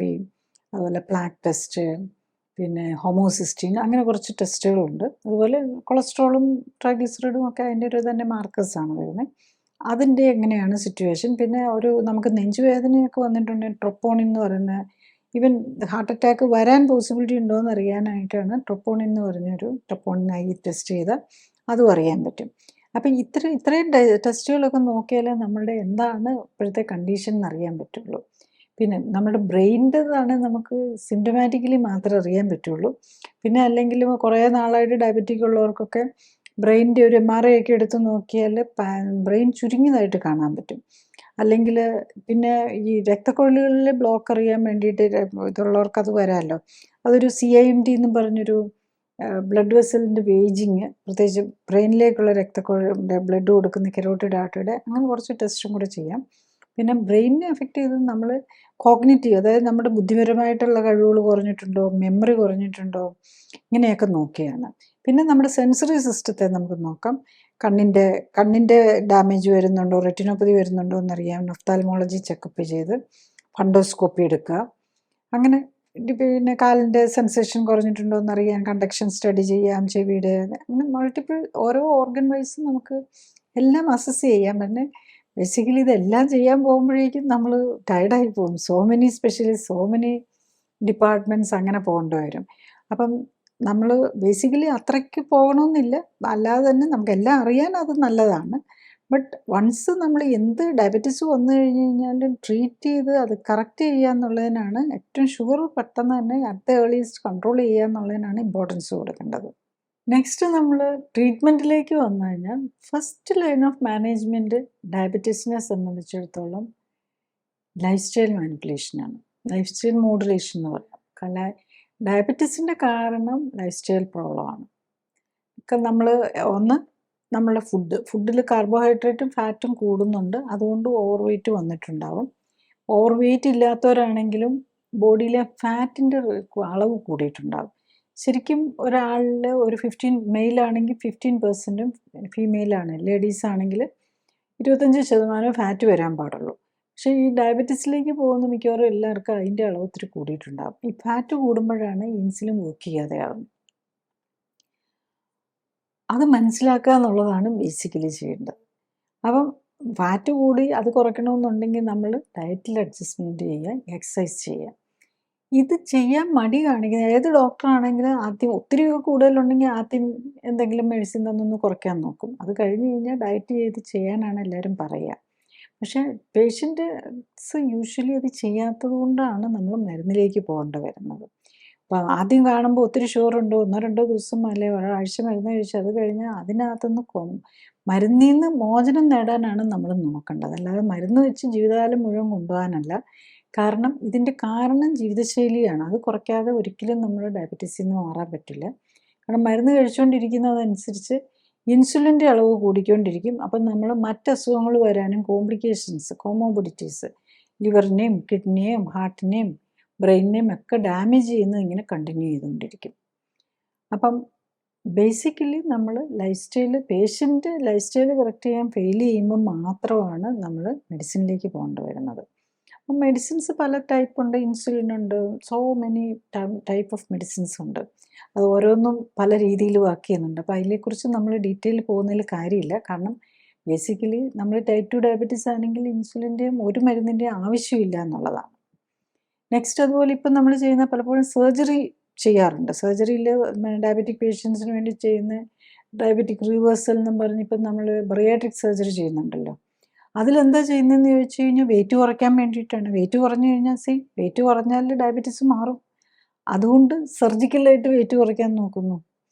[SPEAKER 1] അതുപോലെ പ്ലാക്ക് ടെസ്റ്റ്, പിന്നെ ഹോമോസിസ്റ്റീൻ, അങ്ങനെ കുറച്ച് ടെസ്റ്റുകളുണ്ട്. അതുപോലെ കൊളസ്ട്രോളും ട്രൈഗ്ലിസറൈഡും ഒക്കെ അതിൻ്റെ ഒരു തന്നെ മാർക്കേഴ്സാണ് വരുന്നത്. അതിൻ്റെ എങ്ങനെയാണ് സിറ്റുവേഷൻ. പിന്നെ നമുക്ക് നെഞ്ചുവേദനയൊക്കെ വന്നിട്ടുണ്ടെങ്കിൽ ട്രോപ്പോണിൻ എന്ന് പറയുന്ന, ഈവൻ ഹാർട്ട് അറ്റാക്ക് വരാൻ പോസിബിലിറ്റി ഉണ്ടോ എന്ന് അറിയാനായിട്ടാണ് ട്രോപ്പോണിൻ എന്ന് പറഞ്ഞൊരു ട്രോപ്പോണിനായി ടെസ്റ്റ് ചെയ്താൽ അതും അറിയാൻ പറ്റും. അപ്പം ഇത്രയും ടെസ്റ്റുകളൊക്കെ നോക്കിയാലേ നമ്മളുടെ എന്താണ് ഇപ്പോഴത്തെ കണ്ടീഷൻ എന്നറിയാൻ പറ്റുള്ളൂ. പിന്നെ നമ്മുടെ ബ്രെയിൻ്റെതാണ് നമുക്ക് സിംറ്റമാറ്റിക്കലി മാത്രമേ അറിയാൻ പറ്റുള്ളൂ. പിന്നെ അല്ലെങ്കിൽ കുറേ നാളായിട്ട് ഡയബറ്റിക് ഉള്ളവർക്കൊക്കെ ബ്രെയിനിൻ്റെ ഒരു MRI ഒക്കെ എടുത്ത് നോക്കിയാൽ ബ്രെയിൻ ചുരുങ്ങിയതായിട്ട് കാണാൻ പറ്റും. അല്ലെങ്കിൽ പിന്നെ ഈ രക്തക്കൊഴലുകളിലെ ബ്ലോക്ക് അറിയാൻ വേണ്ടിയിട്ട് ഇതുള്ളവർക്ക് അത് വരാമല്ലോ. അതൊരു CIMT എന്ന് പറഞ്ഞൊരു ബ്ലഡ് വെസലിൻ്റെ വേജിങ്, പ്രത്യേകിച്ച് ബ്രെയിനിലേക്കുള്ള ബ്ലഡ് കൊടുക്കുന്ന കെരോട്ടിഡ് ആർട്ടറിയുടെ, അങ്ങനെ കുറച്ച് ടെസ്റ്റും കൂടെ ചെയ്യാം. പിന്നെ ബ്രെയിനിനെ എഫക്റ്റ് ചെയ്തത് നമ്മൾ കോഗ്നിറ്റീവ്, അതായത് നമ്മുടെ ബുദ്ധിപരമായിട്ടുള്ള കഴിവുകൾ കുറഞ്ഞിട്ടുണ്ടോ, മെമ്മറി കുറഞ്ഞിട്ടുണ്ടോ, ഇങ്ങനെയൊക്കെ നോക്കിയാണ്. പിന്നെ നമ്മുടെ സെൻസറി സിസ്റ്റത്തെ നമുക്ക് നോക്കാം. കണ്ണിൻ്റെ ഡാമേജ് വരുന്നുണ്ടോ, റെറ്റിനോപ്പതി വരുന്നുണ്ടോ എന്നറിയാം. ഒഫ്താൽമോളജി ചെക്കപ്പ് ചെയ്ത് ഫണ്ടോസ്കോപ്പി എടുക്കുക. അങ്ങനെ പിന്നെ കാലിൻ്റെ സെൻസേഷൻ കുറഞ്ഞിട്ടുണ്ടോ എന്നറിയാൻ കണ്ടക്ഷൻ സ്റ്റഡി ചെയ്യാം, ചെവിയുടെ, അങ്ങനെ മൾട്ടിപ്പിൾ ഓരോ ഓർഗൻ വൈസ് നമുക്ക് എല്ലാം അസസ് ചെയ്യാം. പിന്നെ ബേസിക്കലി ഇതെല്ലാം ചെയ്യാൻ പോകുമ്പോഴേക്കും നമ്മൾ ടയർഡായി പോകും. So many specialist, so many departments, അങ്ങനെ പോകേണ്ടി വരും. അപ്പം നമ്മൾ ബേസിക്കലി അത്രയ്ക്ക് പോകണമെന്നില്ല. അല്ലാതെ തന്നെ നമുക്കെല്ലാം അറിയാൻ അത് നല്ലതാണ്. ബട്ട് വൺസ് നമ്മൾ എന്ത് ഡയബറ്റീസ് വന്നു കഴിഞ്ഞ് കഴിഞ്ഞാലും ട്രീറ്റ് ചെയ്ത് അത് കറക്റ്റ് ചെയ്യുക എന്നുള്ളതിനാണ് ഏറ്റവും ഷുഗർ പെട്ടെന്ന് തന്നെ അറ്റ് ദ ഏർലിയസ്റ്റ് കൺട്രോൾ ചെയ്യുക എന്നുള്ളതിനാണ് ഇമ്പോർട്ടൻസ് കൊടുക്കേണ്ടത്. നെക്സ്റ്റ് നമ്മൾ ട്രീറ്റ്മെൻറ്റിലേക്ക് വന്നു കഴിഞ്ഞാൽ ഫസ്റ്റ് ലൈൻ ഓഫ് മാനേജ്മെൻറ്റ് ഡയബറ്റീസിനെ സംബന്ധിച്ചിടത്തോളം ലൈഫ് സ്റ്റൈൽ മാനിപ്പുലേഷനാണ്. ലൈഫ് സ്റ്റൈൽ മോഡുലേഷൻ എന്ന് പറയാം. ഡയബറ്റീസിൻ്റെ കാരണം ലൈഫ് സ്റ്റൈൽ പ്രോബ്ലമാണ്. നമ്മൾ നമ്മളുടെ ഫുഡിൽ കാർബോഹൈഡ്രേറ്റും ഫാറ്റും കൂടുന്നുണ്ട്, അതുകൊണ്ട് ഓവർ വെയ്റ്റ് വന്നിട്ടുണ്ടാവും. ഓവർ വെയ്റ്റ് ഇല്ലാത്തവരാണെങ്കിലും ബോഡിയിലെ ഫാറ്റിൻ്റെ അളവ് കൂടിയിട്ടുണ്ടാകും. ശരിക്കും ഒരാളിൽ ഒരു 15 മെയിലാണെങ്കിൽ 15%, ഫീമെയിലാണ് ലേഡീസ് ആണെങ്കിൽ 25% ഫാറ്റ് വരാൻ പാടുള്ളൂ. പക്ഷേ ഈ ഡയബറ്റീസിലേക്ക് പോകുന്ന മിക്കവാറും എല്ലാവർക്കും അതിൻ്റെ അളവ് ഒത്തിരി കൂടിയിട്ടുണ്ടാകും. ഈ ഫാറ്റ് കൂടുമ്പോഴാണ് ഇൻസുലിൻ വർക്ക് ചെയ്യാതെയാകുന്നത്. അത് മനസ്സിലാക്കുക എന്നുള്ളതാണ് ബേസിക്കലി ചെയ്യേണ്ടത്. അപ്പം ഫാറ്റ് കൂടി അത് കുറയ്ക്കണമെന്നുണ്ടെങ്കിൽ നമ്മൾ ഡയറ്റിൽ അഡ്ജസ്റ്റ്മെൻറ്റ് ചെയ്യുക, എക്സസൈസ് ചെയ്യുക. ഇത് ചെയ്യാൻ മടി കാണിക്കുന്ന ഏത് ഡോക്ടറാണെങ്കിലും ആദ്യം ഒത്തിരി കൂടുതലുണ്ടെങ്കിൽ ആദ്യം എന്തെങ്കിലും മെഡിസിൻ തന്നൊന്ന് കുറയ്ക്കാൻ നോക്കും. അത് കഴിഞ്ഞ് കഴിഞ്ഞാൽ ഡയറ്റ് ചെയ്ത് ചെയ്യാനാണ് എല്ലാവരും പറയുക. പക്ഷേ പേഷ്യൻറ്റ്സ് യൂഷ്വലി അത് ചെയ്യാത്തത് കൊണ്ടാണ് നമ്മൾ മരുന്നിലേക്ക് പോകേണ്ടി വരുന്നത്. അപ്പോൾ ആദ്യം കാണുമ്പോൾ ഒത്തിരി ഷുഗറുണ്ടോ 1-2 ദിവസം അല്ലെ ഒരാഴ്ച മരുന്ന് കഴിച്ച് അത് കഴിഞ്ഞാൽ അതിനകത്തുനിന്ന് മരുന്നിൽ നിന്ന് മോചനം നേടാനാണ് നമ്മൾ നോക്കേണ്ടത്. അല്ലാതെ മരുന്ന് വെച്ച് ജീവിതകാലം മുഴുവൻ കൊണ്ടുപോകാനല്ല. കാരണം ഇതിൻ്റെ കാരണം ജീവിതശൈലിയാണ്. അത് കുറയ്ക്കാതെ ഒരിക്കലും നമ്മൾ ഡയബറ്റീസിൽ നിന്ന് മാറാൻ പറ്റില്ല. കാരണം മരുന്ന് കഴിച്ചുകൊണ്ടിരിക്കുന്നതനുസരിച്ച് ഇൻസുലിൻ്റെ അളവ് കൂടിക്കൊണ്ടിരിക്കും. അപ്പം നമ്മൾ മറ്റ് അസുഖങ്ങൾ വരാനും കോംപ്ലിക്കേഷൻസ്, കോമോബിഡിറ്റീസ്, ലിവറിനെയും കിഡ്നിയെയും ഹാർട്ടിനെയും ബ്രെയിനിനെയും ഒക്കെ ഡാമേജ് ചെയ്യുന്നത് ഇങ്ങനെ കണ്ടിന്യൂ ചെയ്തുകൊണ്ടിരിക്കും. അപ്പം ബേസിക്കലി നമ്മൾ പേഷ്യൻ്റ് ലൈഫ് സ്റ്റൈൽ കറക്റ്റ് ചെയ്യാൻ ഫെയിൽ ചെയ്യുമ്പോൾ മാത്രമാണ് നമ്മൾ മെഡിസിനിലേക്ക് പോകേണ്ടി വരുന്നത്. അപ്പം മെഡിസിൻസ് പല ടൈപ്പ് ഉണ്ട്. ഇൻസുലിൻ ഉണ്ട്, so many type of medicines ഉണ്ട്. അത് ഓരോന്നും പല രീതിയിൽ വർക്ക് ചെയ്യുന്നുണ്ട്. അപ്പോൾ അതിനെക്കുറിച്ച് നമ്മൾ ഡീറ്റെയിൽ പോകുന്നതിൽ കാര്യമില്ല. കാരണം ബേസിക്കലി നമ്മൾ ടൈപ്പ് 2 ഡയബറ്റീസ് ആണെങ്കിൽ ഇൻസുലിൻ്റെയും ഒരു മരുന്നിൻ്റെയും ആവശ്യമില്ല എന്നുള്ളതാണ്. നെക്സ്റ്റ് അതുപോലെ ഇപ്പം നമ്മൾ ചെയ്യുന്ന പലപ്പോഴും സർജറി ചെയ്യാറുണ്ട്. സർജറിയിൽ ഡയബറ്റിക് പേഷ്യൻസിന് വേണ്ടി ചെയ്യുന്ന ഡയബറ്റിക് റിവേഴ്സൽ എന്നും പറഞ്ഞ് ഇപ്പം നമ്മൾ ബറിയാട്രിക് സർജറി ചെയ്യുന്നുണ്ടല്ലോ. അതിലെന്താ ചെയ്യുന്നതെന്ന് ചോദിച്ചു കഴിഞ്ഞാൽ വെയിറ്റ് കുറയ്ക്കാൻ വേണ്ടിയിട്ടാണ്. വെയിറ്റ് കുറഞ്ഞു കഴിഞ്ഞാൽ വെയിറ്റ് കുറഞ്ഞാൽ ഡയബറ്റീസ് മാറും. അതുകൊണ്ട് സർജിക്കലായിട്ട് വെയിറ്റ് കുറയ്ക്കാൻ നോക്കുന്നു.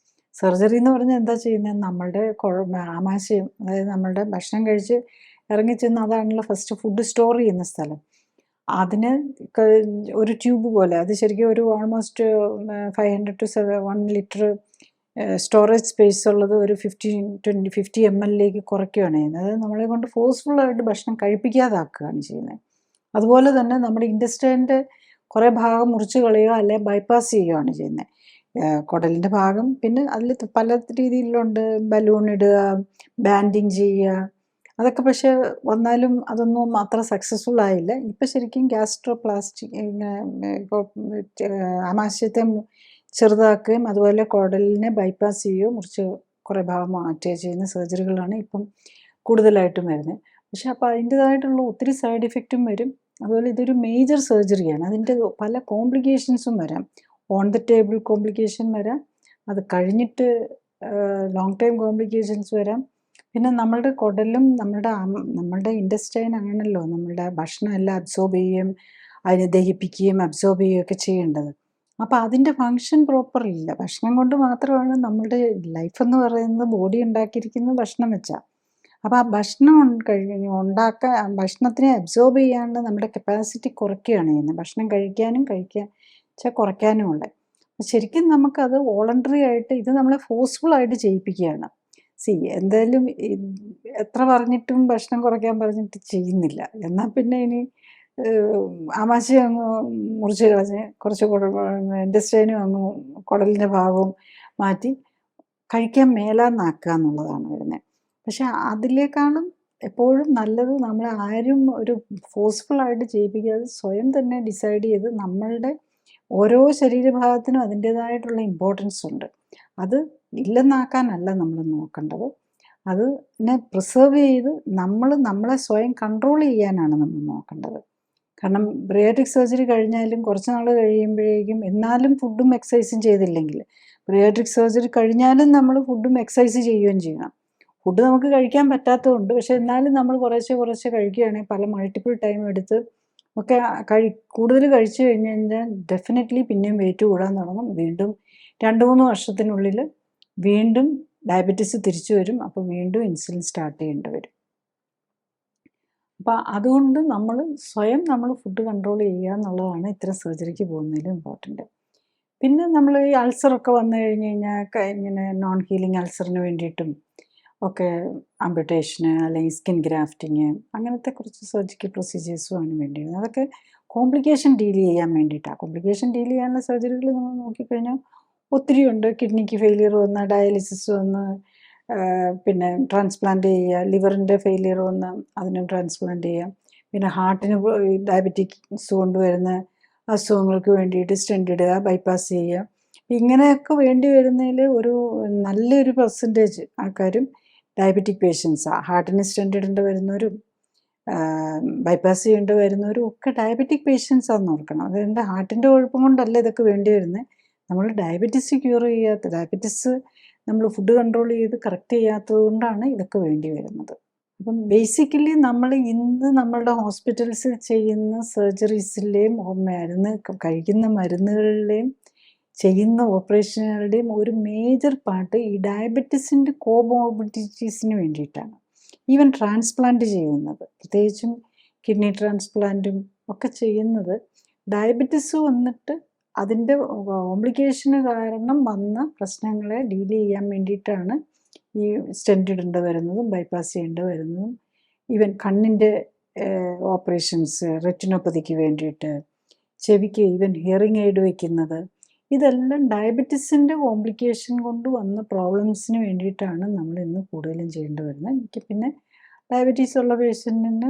[SPEAKER 1] സർജറി എന്ന് പറഞ്ഞാൽ എന്താ ചെയ്യുന്നത്? നമ്മളുടെ ആമാശയം, അതായത് നമ്മളുടെ ഭക്ഷണം കഴിച്ച് ഇറങ്ങിച്ചെന്ന് അതാണല്ലോ ഫസ്റ്റ് ഫുഡ് സ്റ്റോർ ചെയ്യുന്ന സ്ഥലം. അതിന് ഒരു ട്യൂബ് പോലെ, അത് ശരിക്കും ഒരു almost 500 to 1 litre storage space ഉള്ളത് ഒരു 50 ml കുറയ്ക്കുകയാണ് ചെയ്യുന്നത്. അതായത് നമ്മളെ കൊണ്ട് ഫോഴ്സ്ഫുള്ളായിട്ട് ഭക്ഷണം കഴിപ്പിക്കാതാക്കുകയാണ് ചെയ്യുന്നത്. അതുപോലെ തന്നെ നമ്മുടെ ഇൻറ്റസ്റ്റൈൻ്റെ കുറേ ഭാഗം മുറിച്ച് കളയുക അല്ലെ ബൈപ്പാസ് ചെയ്യുകയാണ് ചെയ്യുന്നത്. കുടലിൻ്റെ ഭാഗം, പിന്നെ അതിൽ പല രീതിയിലുണ്ട്. ബലൂൺ ഇടുക, ബാൻഡിങ് ചെയ്യുക, അതൊക്കെ പക്ഷേ വന്നാലും അതൊന്നും അത്ര സക്സസ്ഫുൾ ആയില്ല. ഇപ്പം ശരിക്കും ഗ്യാസ്ട്രോപ്ലാസ്റ്റിക്, ആമാശയത്തെ ചെറുതാക്കുകയും അതുപോലെ കുടലിനെ ബൈപ്പാസ് ചെയ്യുകയോ മുറിച്ച് കുറേ ഭാഗം മാറ്റുകയോ ചെയ്യുന്ന സർജറികളാണ് ഇപ്പം കൂടുതലായിട്ടും വരുന്നത്. പക്ഷേ അപ്പോൾ അതിൻ്റേതായിട്ടുള്ള ഒത്തിരി സൈഡ് ഇഫക്റ്റും വരും. അതുപോലെ ഇതൊരു മേജർ സർജറിയാണ്. അതിൻ്റെ പല കോംപ്ലിക്കേഷൻസും വരാം. ഓൺ ദ ടേബിൾ കോംപ്ലിക്കേഷൻ വരാം, അത് കഴിഞ്ഞിട്ട് ലോങ് ടൈം കോംപ്ലിക്കേഷൻസ് വരാം. പിന്നെ നമ്മളുടെ കുടലും നമ്മളുടെ ഇൻറ്റസ്റ്റൈൻ ആണല്ലോ നമ്മളുടെ ഭക്ഷണം എല്ലാം അബ്സോർബ് ചെയ്യുകയും അതിനെ ദഹിപ്പിക്കുകയും അബ്സോർബ് ചെയ്യുകയൊക്കെ ചെയ്യേണ്ടത്. അപ്പോൾ അതിൻ്റെ ഫങ്ഷൻ പ്രോപ്പറില്ല. ഭക്ഷണം കൊണ്ട് മാത്രമാണ് നമ്മളുടെ ലൈഫ് എന്ന് പറയുന്നത്. ബോഡി ഉണ്ടാക്കിയിരിക്കുന്നത് ഭക്ഷണം വെച്ചാൽ. അപ്പോൾ ആ ഭക്ഷണം ഭക്ഷണത്തിനെ അബ്സോർബ് ചെയ്യാനുള്ള നമ്മുടെ കപ്പാസിറ്റി കുറയ്ക്കുകയാണ് ചെയ്യുന്നത്. ഭക്ഷണം കഴിക്കാനും കുറയ്ക്കാനും ഉള്ളത്. ശരിക്കും നമുക്കത് വോളണ്ടറി ആയിട്ട് ഇത് നമ്മളെ ഫോഴ്സ്ഫുള്ളായിട്ട് ചെയ്യിപ്പിക്കുകയാണ്. എന്തായാലും എത്ര പറഞ്ഞിട്ടും ഭക്ഷണം കുറയ്ക്കാൻ പറഞ്ഞിട്ട് ചെയ്യുന്നില്ല. എന്നാൽ പിന്നെ ഇനി ആമാശയം അങ്ങ് മുറിച്ച് കളഞ്ഞ് കുറച്ച് ഇൻറ്റസ്റ്റൈനും അങ്ങ് കുടലിൻ്റെ ഭാഗവും മാറ്റി കഴിക്കാൻ മേലാന്നാക്കുക എന്നുള്ളതാണ് വരുന്നത്. പക്ഷെ അതിലേക്കാളും എപ്പോഴും നല്ലത് നമ്മൾ ആരും ഒരു ഫോഴ്സ്ഫുള്ളായിട്ട് ചെയ്യിപ്പിക്കാതെ സ്വയം തന്നെ ഡിസൈഡ് ചെയ്ത് നമ്മളുടെ ഓരോ ശരീരഭാഗത്തിനും അതിൻ്റേതായിട്ടുള്ള ഇമ്പോർട്ടൻസ് ഉണ്ട്. അത് ഇല്ലെന്നാക്കാനല്ല നമ്മൾ നോക്കേണ്ടത്. അതിനെ പ്രിസർവ് ചെയ്ത് നമ്മളെ സ്വയം കൺട്രോൾ ചെയ്യാനാണ് നമ്മൾ നോക്കേണ്ടത്. കാരണം ബറിയാട്രിക് സർജറി കഴിഞ്ഞാലും കുറച്ച് നാൾ കഴിയുമ്പോഴേക്കും എന്നാലും ഫുഡും എക്സസൈസും ചെയ്തില്ലെങ്കിൽ, ബറിയാട്രിക് സർജറി കഴിഞ്ഞാലും നമ്മൾ ഫുഡും എക്സസൈസ് ചെയ്യുകയും ചെയ്യണം. ഫുഡ് നമുക്ക് കഴിക്കാൻ പറ്റാത്തതുണ്ട്. പക്ഷെ എന്നാലും നമ്മൾ കുറേശ്ശെ കുറേശ്ശെ കഴിക്കുകയാണെങ്കിൽ പല മൾട്ടിപ്പിൾ ടൈം എടുത്ത് ഒക്കെ കൂടുതൽ കഴിച്ചു കഴിഞ്ഞ് കഴിഞ്ഞാൽ ഡെഫിനറ്റ്ലി പിന്നെയും വെയിറ്റ് കൂടാൻ തുടങ്ങും. വീണ്ടും 2-3 വർഷത്തിനുള്ളിൽ വീണ്ടും ഡയബറ്റീസ് തിരിച്ചു വരും. അപ്പോൾ വീണ്ടും ഇൻസുലിൻ സ്റ്റാർട്ട് ചെയ്യേണ്ടി വരും. അപ്പം അതുകൊണ്ട് നമ്മൾ സ്വയം നമ്മൾ ഫുഡ് കൺട്രോൾ ചെയ്യുക എന്നുള്ളതാണ് ഇത്തരം സർജറിക്ക് പോകുന്നതിൽ ഇമ്പോർട്ടൻറ്റ്. പിന്നെ നമ്മൾ ഈ അൾസറൊക്കെ വന്നു കഴിഞ്ഞ് കഴിഞ്ഞാൽ ഇങ്ങനെ നോൺ ഹീലിംഗ് അൾസറിന് വേണ്ടിയിട്ടും ഒക്കെ ആംപുട്ടേഷന് അല്ലെങ്കിൽ സ്കിൻ ഗ്രാഫ്റ്റിങ് അങ്ങനത്തെ കുറച്ച് സർജിക്കൽ പ്രൊസീജിയേഴ്സുമാണ് വേണ്ടിയിരുന്നത്. അതൊക്കെ കോംപ്ലിക്കേഷൻ ഡീൽ ചെയ്യാൻ വേണ്ടിയിട്ടാണ്. കോംപ്ലിക്കേഷൻ ഡീൽ ചെയ്യാനുള്ള സർജറികൾ നമ്മൾ നോക്കിക്കഴിഞ്ഞാൽ ഒത്തിരിയുണ്ട്. കിഡ്നിക്ക് ഫെയിലിയർ വന്ന് ഡയാലിസിസ് വന്ന് പിന്നെ ട്രാൻസ്പ്ലാന്റ് ചെയ്യുക, ലിവറിൻ്റെ ഫെയിലിയർ വന്ന് അതിനും ട്രാൻസ്പ്ലാന്റ് ചെയ്യുക, പിന്നെ ഹാർട്ടിന് ഡയബറ്റിക്സ് കൊണ്ടുവരുന്ന അസുഖങ്ങൾക്ക് വേണ്ടിയിട്ട് സ്റ്റെൻറ്റ് ഇടുക, ബൈപ്പാസ് ചെയ്യുക. ഇങ്ങനെയൊക്കെ വേണ്ടി വരുന്നതിൽ ഒരു നല്ലൊരു പെർസെൻറ്റേജ് ആൾക്കാരും ഡയബറ്റിക് പേഷ്യൻസാണ്. ഹാർട്ടിന് സ്റ്റെൻറ്റ് ഇടേണ്ടി വരുന്നവരും ബൈപ്പാസ് ചെയ്യേണ്ടി വരുന്നവരും ഒക്കെ ഡയബറ്റിക് പേഷ്യൻസാണെന്ന് ഓർക്കണം. അതുകൊണ്ട് ഹാർട്ടിൻ്റെ കുഴപ്പം കൊണ്ടല്ല ഇതൊക്കെ വേണ്ടി വരുന്നത്. നമ്മൾ ഡയബറ്റിസ് ക്യൂർ ചെയ്യാത്ത, ഡയബറ്റിസ് നമ്മൾ ഫുഡ് കൺട്രോൾ ചെയ്ത് കറക്റ്റ് ചെയ്യാത്തത് കൊണ്ടാണ് ഇതൊക്കെ വേണ്ടി വരുന്നത്. അപ്പം ബേസിക്കലി നമ്മൾ ഇന്ന് നമ്മളുടെ ഹോസ്പിറ്റൽസിൽ ചെയ്യുന്ന സർജറീസിലെയും കഴിക്കുന്ന മരുന്നുകളിലെയും ചെയ്യുന്ന ഓപ്പറേഷനുകളുടെയും ഒരു മേജർ പാർട്ട് ഈ ഡയബറ്റീസിൻ്റെ കോമോർബിഡിറ്റീസിന് വേണ്ടിയിട്ടാണ്. ഈവൻ ട്രാൻസ്പ്ലാന്റ് ചെയ്യുന്നത്, പ്രത്യേകിച്ചും കിഡ്നി ട്രാൻസ്പ്ലാന്റും ഒക്കെ ചെയ്യുന്നത് ഡയബറ്റിസ് വന്നിട്ട് അതിൻ്റെ കോംപ്ലിക്കേഷന് കാരണം വന്ന പ്രശ്നങ്ങളെ ഡീൽ ചെയ്യാൻ വേണ്ടിയിട്ടാണ് ഈ സ്റ്റെൻറ്റ് ഇടേണ്ടി വരുന്നതും ബൈപ്പാസ് ചെയ്യേണ്ടി വരുന്നതും. ഈവൻ കണ്ണിൻ്റെ ഓപ്പറേഷൻസ്, റെറ്റിനോപ്പതിക്ക് വേണ്ടിയിട്ട്, ചെവിക്ക് ഈവൻ ഹിയറിംഗ് എയ്ഡ് വയ്ക്കുന്നത്, ഇതെല്ലാം ഡയബറ്റീസിൻ്റെ കോംപ്ലിക്കേഷൻ കൊണ്ട് വന്ന പ്രോബ്ലംസിന് വേണ്ടിയിട്ടാണ് നമ്മൾ ഇന്ന് കൂടുതലും ചെയ്യേണ്ടി വരുന്നത്. എനിക്ക് പിന്നെ ഡയബറ്റീസ് ഉള്ള പേഷ്യൻറ്റിന്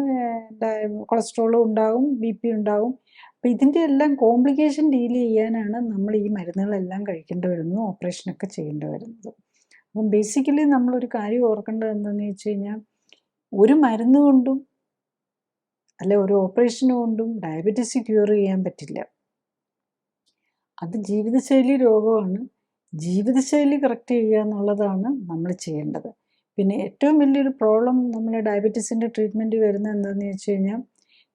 [SPEAKER 1] കൊളസ്ട്രോളും ഉണ്ടാകും, BP ഉണ്ടാകും. അപ്പോൾ ഇതിൻ്റെ എല്ലാം കോംപ്ലിക്കേഷൻ ഡീൽ ചെയ്യാനാണ് നമ്മൾ ഈ മരുന്നുകളെല്ലാം കഴിക്കേണ്ടി വരുന്നത്, ഓപ്പറേഷനൊക്കെ ചെയ്യേണ്ടി വരുന്നത്. അപ്പം ബേസിക്കലി നമ്മളൊരു കാര്യം ഓർക്കേണ്ടത് എന്താണെന്ന് വെച്ച് കഴിഞ്ഞാൽ, ഒരു മരുന്ന് കൊണ്ടും അല്ലെ ഒരു ഓപ്പറേഷൻ കൊണ്ടും ഡയബറ്റീസ് ക്യൂർ ചെയ്യാൻ പറ്റില്ല. അത് ജീവിതശൈലി രോഗമാണ്. ജീവിതശൈലി കറക്റ്റ് ചെയ്യുക എന്നുള്ളതാണ് നമ്മൾ ചെയ്യേണ്ടത്. പിന്നെ ഏറ്റവും വലിയൊരു പ്രോബ്ലം നമ്മൾ ഡയബറ്റീസിൻ്റെ ട്രീറ്റ്മെൻറ്റ് വരുന്നത് എന്താണെന്ന് വെച്ച് കഴിഞ്ഞാൽ,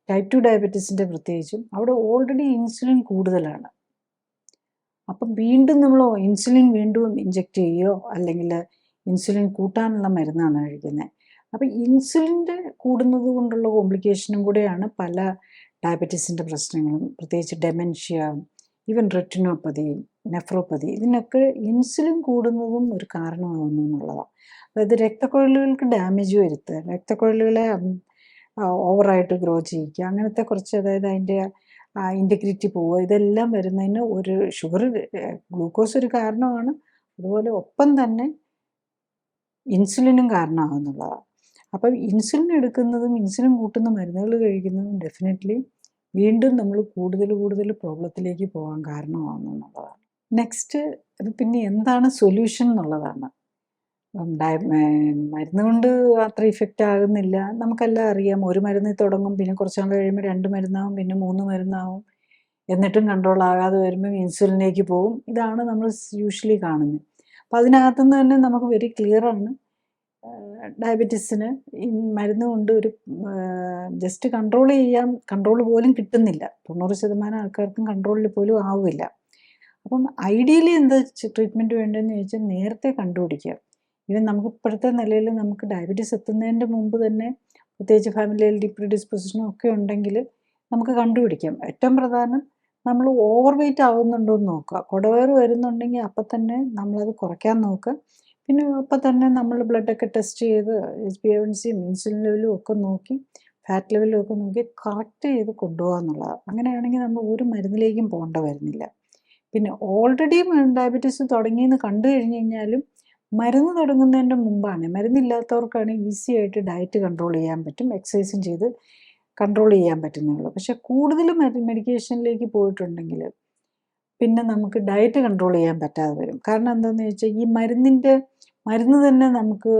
[SPEAKER 1] ടൈപ്പ് 2 ഡയബറ്റീസിൻ്റെ പ്രത്യേകിച്ചും അവിടെ ഓൾറെഡി ഇൻസുലിൻ കൂടുതലാണ്. അപ്പം വീണ്ടും നമ്മൾ ഇൻസുലിൻ വീണ്ടും ഇഞ്ചെക്റ്റ് ചെയ്യുകയോ അല്ലെങ്കിൽ ഇൻസുലിൻ കൂട്ടാനുള്ള മരുന്നാണ് കഴിക്കുന്നത്. അപ്പം ഇൻസുലിൻ്റെ കൂടുന്നത് കൊണ്ടുള്ള കോംപ്ലിക്കേഷനും കൂടെയാണ് പല ഡയബറ്റീസിൻ്റെ പ്രശ്നങ്ങളും, പ്രത്യേകിച്ച് ഡെമെൻഷ്യ, ഈവൻ റെറ്റിനോപ്പതി, നെഫ്രോപ്പതി, ഇതിനൊക്കെ ഇൻസുലിൻ കൂടുന്നതും ഒരു കാരണമാകുന്നു എന്നുള്ളതാണ്. അതായത് രക്തക്കുഴലുകൾക്ക് ഡാമേജ് വരുത്തുക, രക്തക്കുഴലുകളെ ഓവറായിട്ട് ഗ്രോ ചെയ്യിക്കുക, അങ്ങനത്തെ കുറച്ച്, അതായത് അതിൻ്റെ ഇൻറ്റഗ്രിറ്റി പോവുക, ഇതെല്ലാം വരുന്നതിന് ഒരു ഗ്ലൂക്കോസ് ഒരു കാരണമാണ്. അതുപോലെ ഒപ്പം തന്നെ ഇൻസുലിനും കാരണമാകുന്നുള്ളതാണ്. അപ്പം ഇൻസുലിൻ എടുക്കുന്നതും ഇൻസുലിൻ കൂട്ടുന്ന മരുന്നുകൾ കഴിക്കുന്നതും ഡെഫിനറ്റ്ലി വീണ്ടും നമ്മൾ കൂടുതൽ പ്രോബ്ലത്തിലേക്ക് പോകാൻ കാരണമാകുന്നു എന്നുള്ളതാണ്. നെക്സ്റ്റ് പിന്നെ എന്താണ് സൊല്യൂഷൻ എന്നുള്ളതാണ്. മരുന്ന് കൊണ്ട് അത്ര ഇഫക്റ്റ് ആകുന്നില്ല, നമുക്കെല്ലാം അറിയാം. ഒരു മരുന്നിൽ തുടങ്ങും, പിന്നെ കുറച്ച് നാൾ കഴിയുമ്പോൾ 2 മരുന്നാവും, പിന്നെ 3 മരുന്നാവും, എന്നിട്ടും കൺട്രോൾ ആകാതെ വരുമ്പോൾ ഇൻസുലിനിലേക്ക് പോകും. ഇതാണ് നമ്മൾ യൂഷ്വലി കാണുന്നത്. അപ്പം അതിനകത്തുനിന്ന് തന്നെ നമുക്ക് വെരി ക്ലിയറാണ്, ഡയബറ്റീസിന് ഈ മരുന്ന് കൊണ്ട് ഒരു ജസ്റ്റ് കൺട്രോൾ പോലും കിട്ടുന്നില്ല. 90% ആൾക്കാർക്കും കൺട്രോളിൽ പോലും ആവില്ല. അപ്പം ഐഡിയലി എന്താ ട്രീറ്റ്മെൻറ്റ് വേണ്ടതെന്ന് ചോദിച്ചാൽ നേരത്തെ കണ്ടുപിടിക്കുക. ഈവൻ നമുക്ക് ഇപ്പോഴത്തെ നിലയിൽ നമുക്ക് ഡയബറ്റീസ് എത്തുന്നതിൻ്റെ മുമ്പ് തന്നെ, പ്രത്യേകിച്ച് ഫാമിലിയിൽ ഡിപ്രിഡിസ്പോസിഷനും ഒക്കെ ഉണ്ടെങ്കിൽ നമുക്ക് കണ്ടുപിടിക്കാം. ഏറ്റവും പ്രധാനം നമ്മൾ ഓവർ വെയ്റ്റ് ആവുന്നുണ്ടോ എന്ന് നോക്കുക. കുടവയറ് വരുന്നുണ്ടെങ്കിൽ അപ്പം തന്നെ നമ്മളത് കുറയ്ക്കാൻ നോക്കുക. പിന്നെ അപ്പം തന്നെ നമ്മൾ ബ്ലഡൊക്കെ ടെസ്റ്റ് ചെയ്ത് HbA1cയും ഇൻസുലിൻ ലെവലും ഒക്കെ നോക്കി, ഫാറ്റ് ലെവലും ഒക്കെ നോക്കി കറക്റ്റ് ചെയ്ത് കൊണ്ടുപോകുക എന്നുള്ളതാണ്. അങ്ങനെയാണെങ്കിൽ നമ്മൾ ഒരു മരുന്നിലേക്കും പോകേണ്ട വരുന്നില്ല. പിന്നെ ഓൾറെഡി ഡയബറ്റീസ് തുടങ്ങിയെന്ന് കണ്ടു കഴിഞ്ഞ് കഴിഞ്ഞാലും മരുന്ന് തുടങ്ങുന്നതിൻ്റെ മുമ്പാണ്, മരുന്നില്ലാത്തവർക്കാണ് ഈസി ആയിട്ട് ഡയറ്റ് കൺട്രോൾ ചെയ്യാൻ പറ്റും, എക്സസൈസും ചെയ്ത് കൺട്രോൾ ചെയ്യാൻ പറ്റുന്നുള്ളൂ. പക്ഷേ കൂടുതൽ മെഡിക്കേഷനിലേക്ക് പോയിട്ടുണ്ടെങ്കിൽ പിന്നെ നമുക്ക് ഡയറ്റ് കൺട്രോൾ ചെയ്യാൻ പറ്റാതെ വരും. കാരണം എന്താണെന്ന് വെച്ചാൽ ഈ മരുന്ന് തന്നെ നമുക്ക്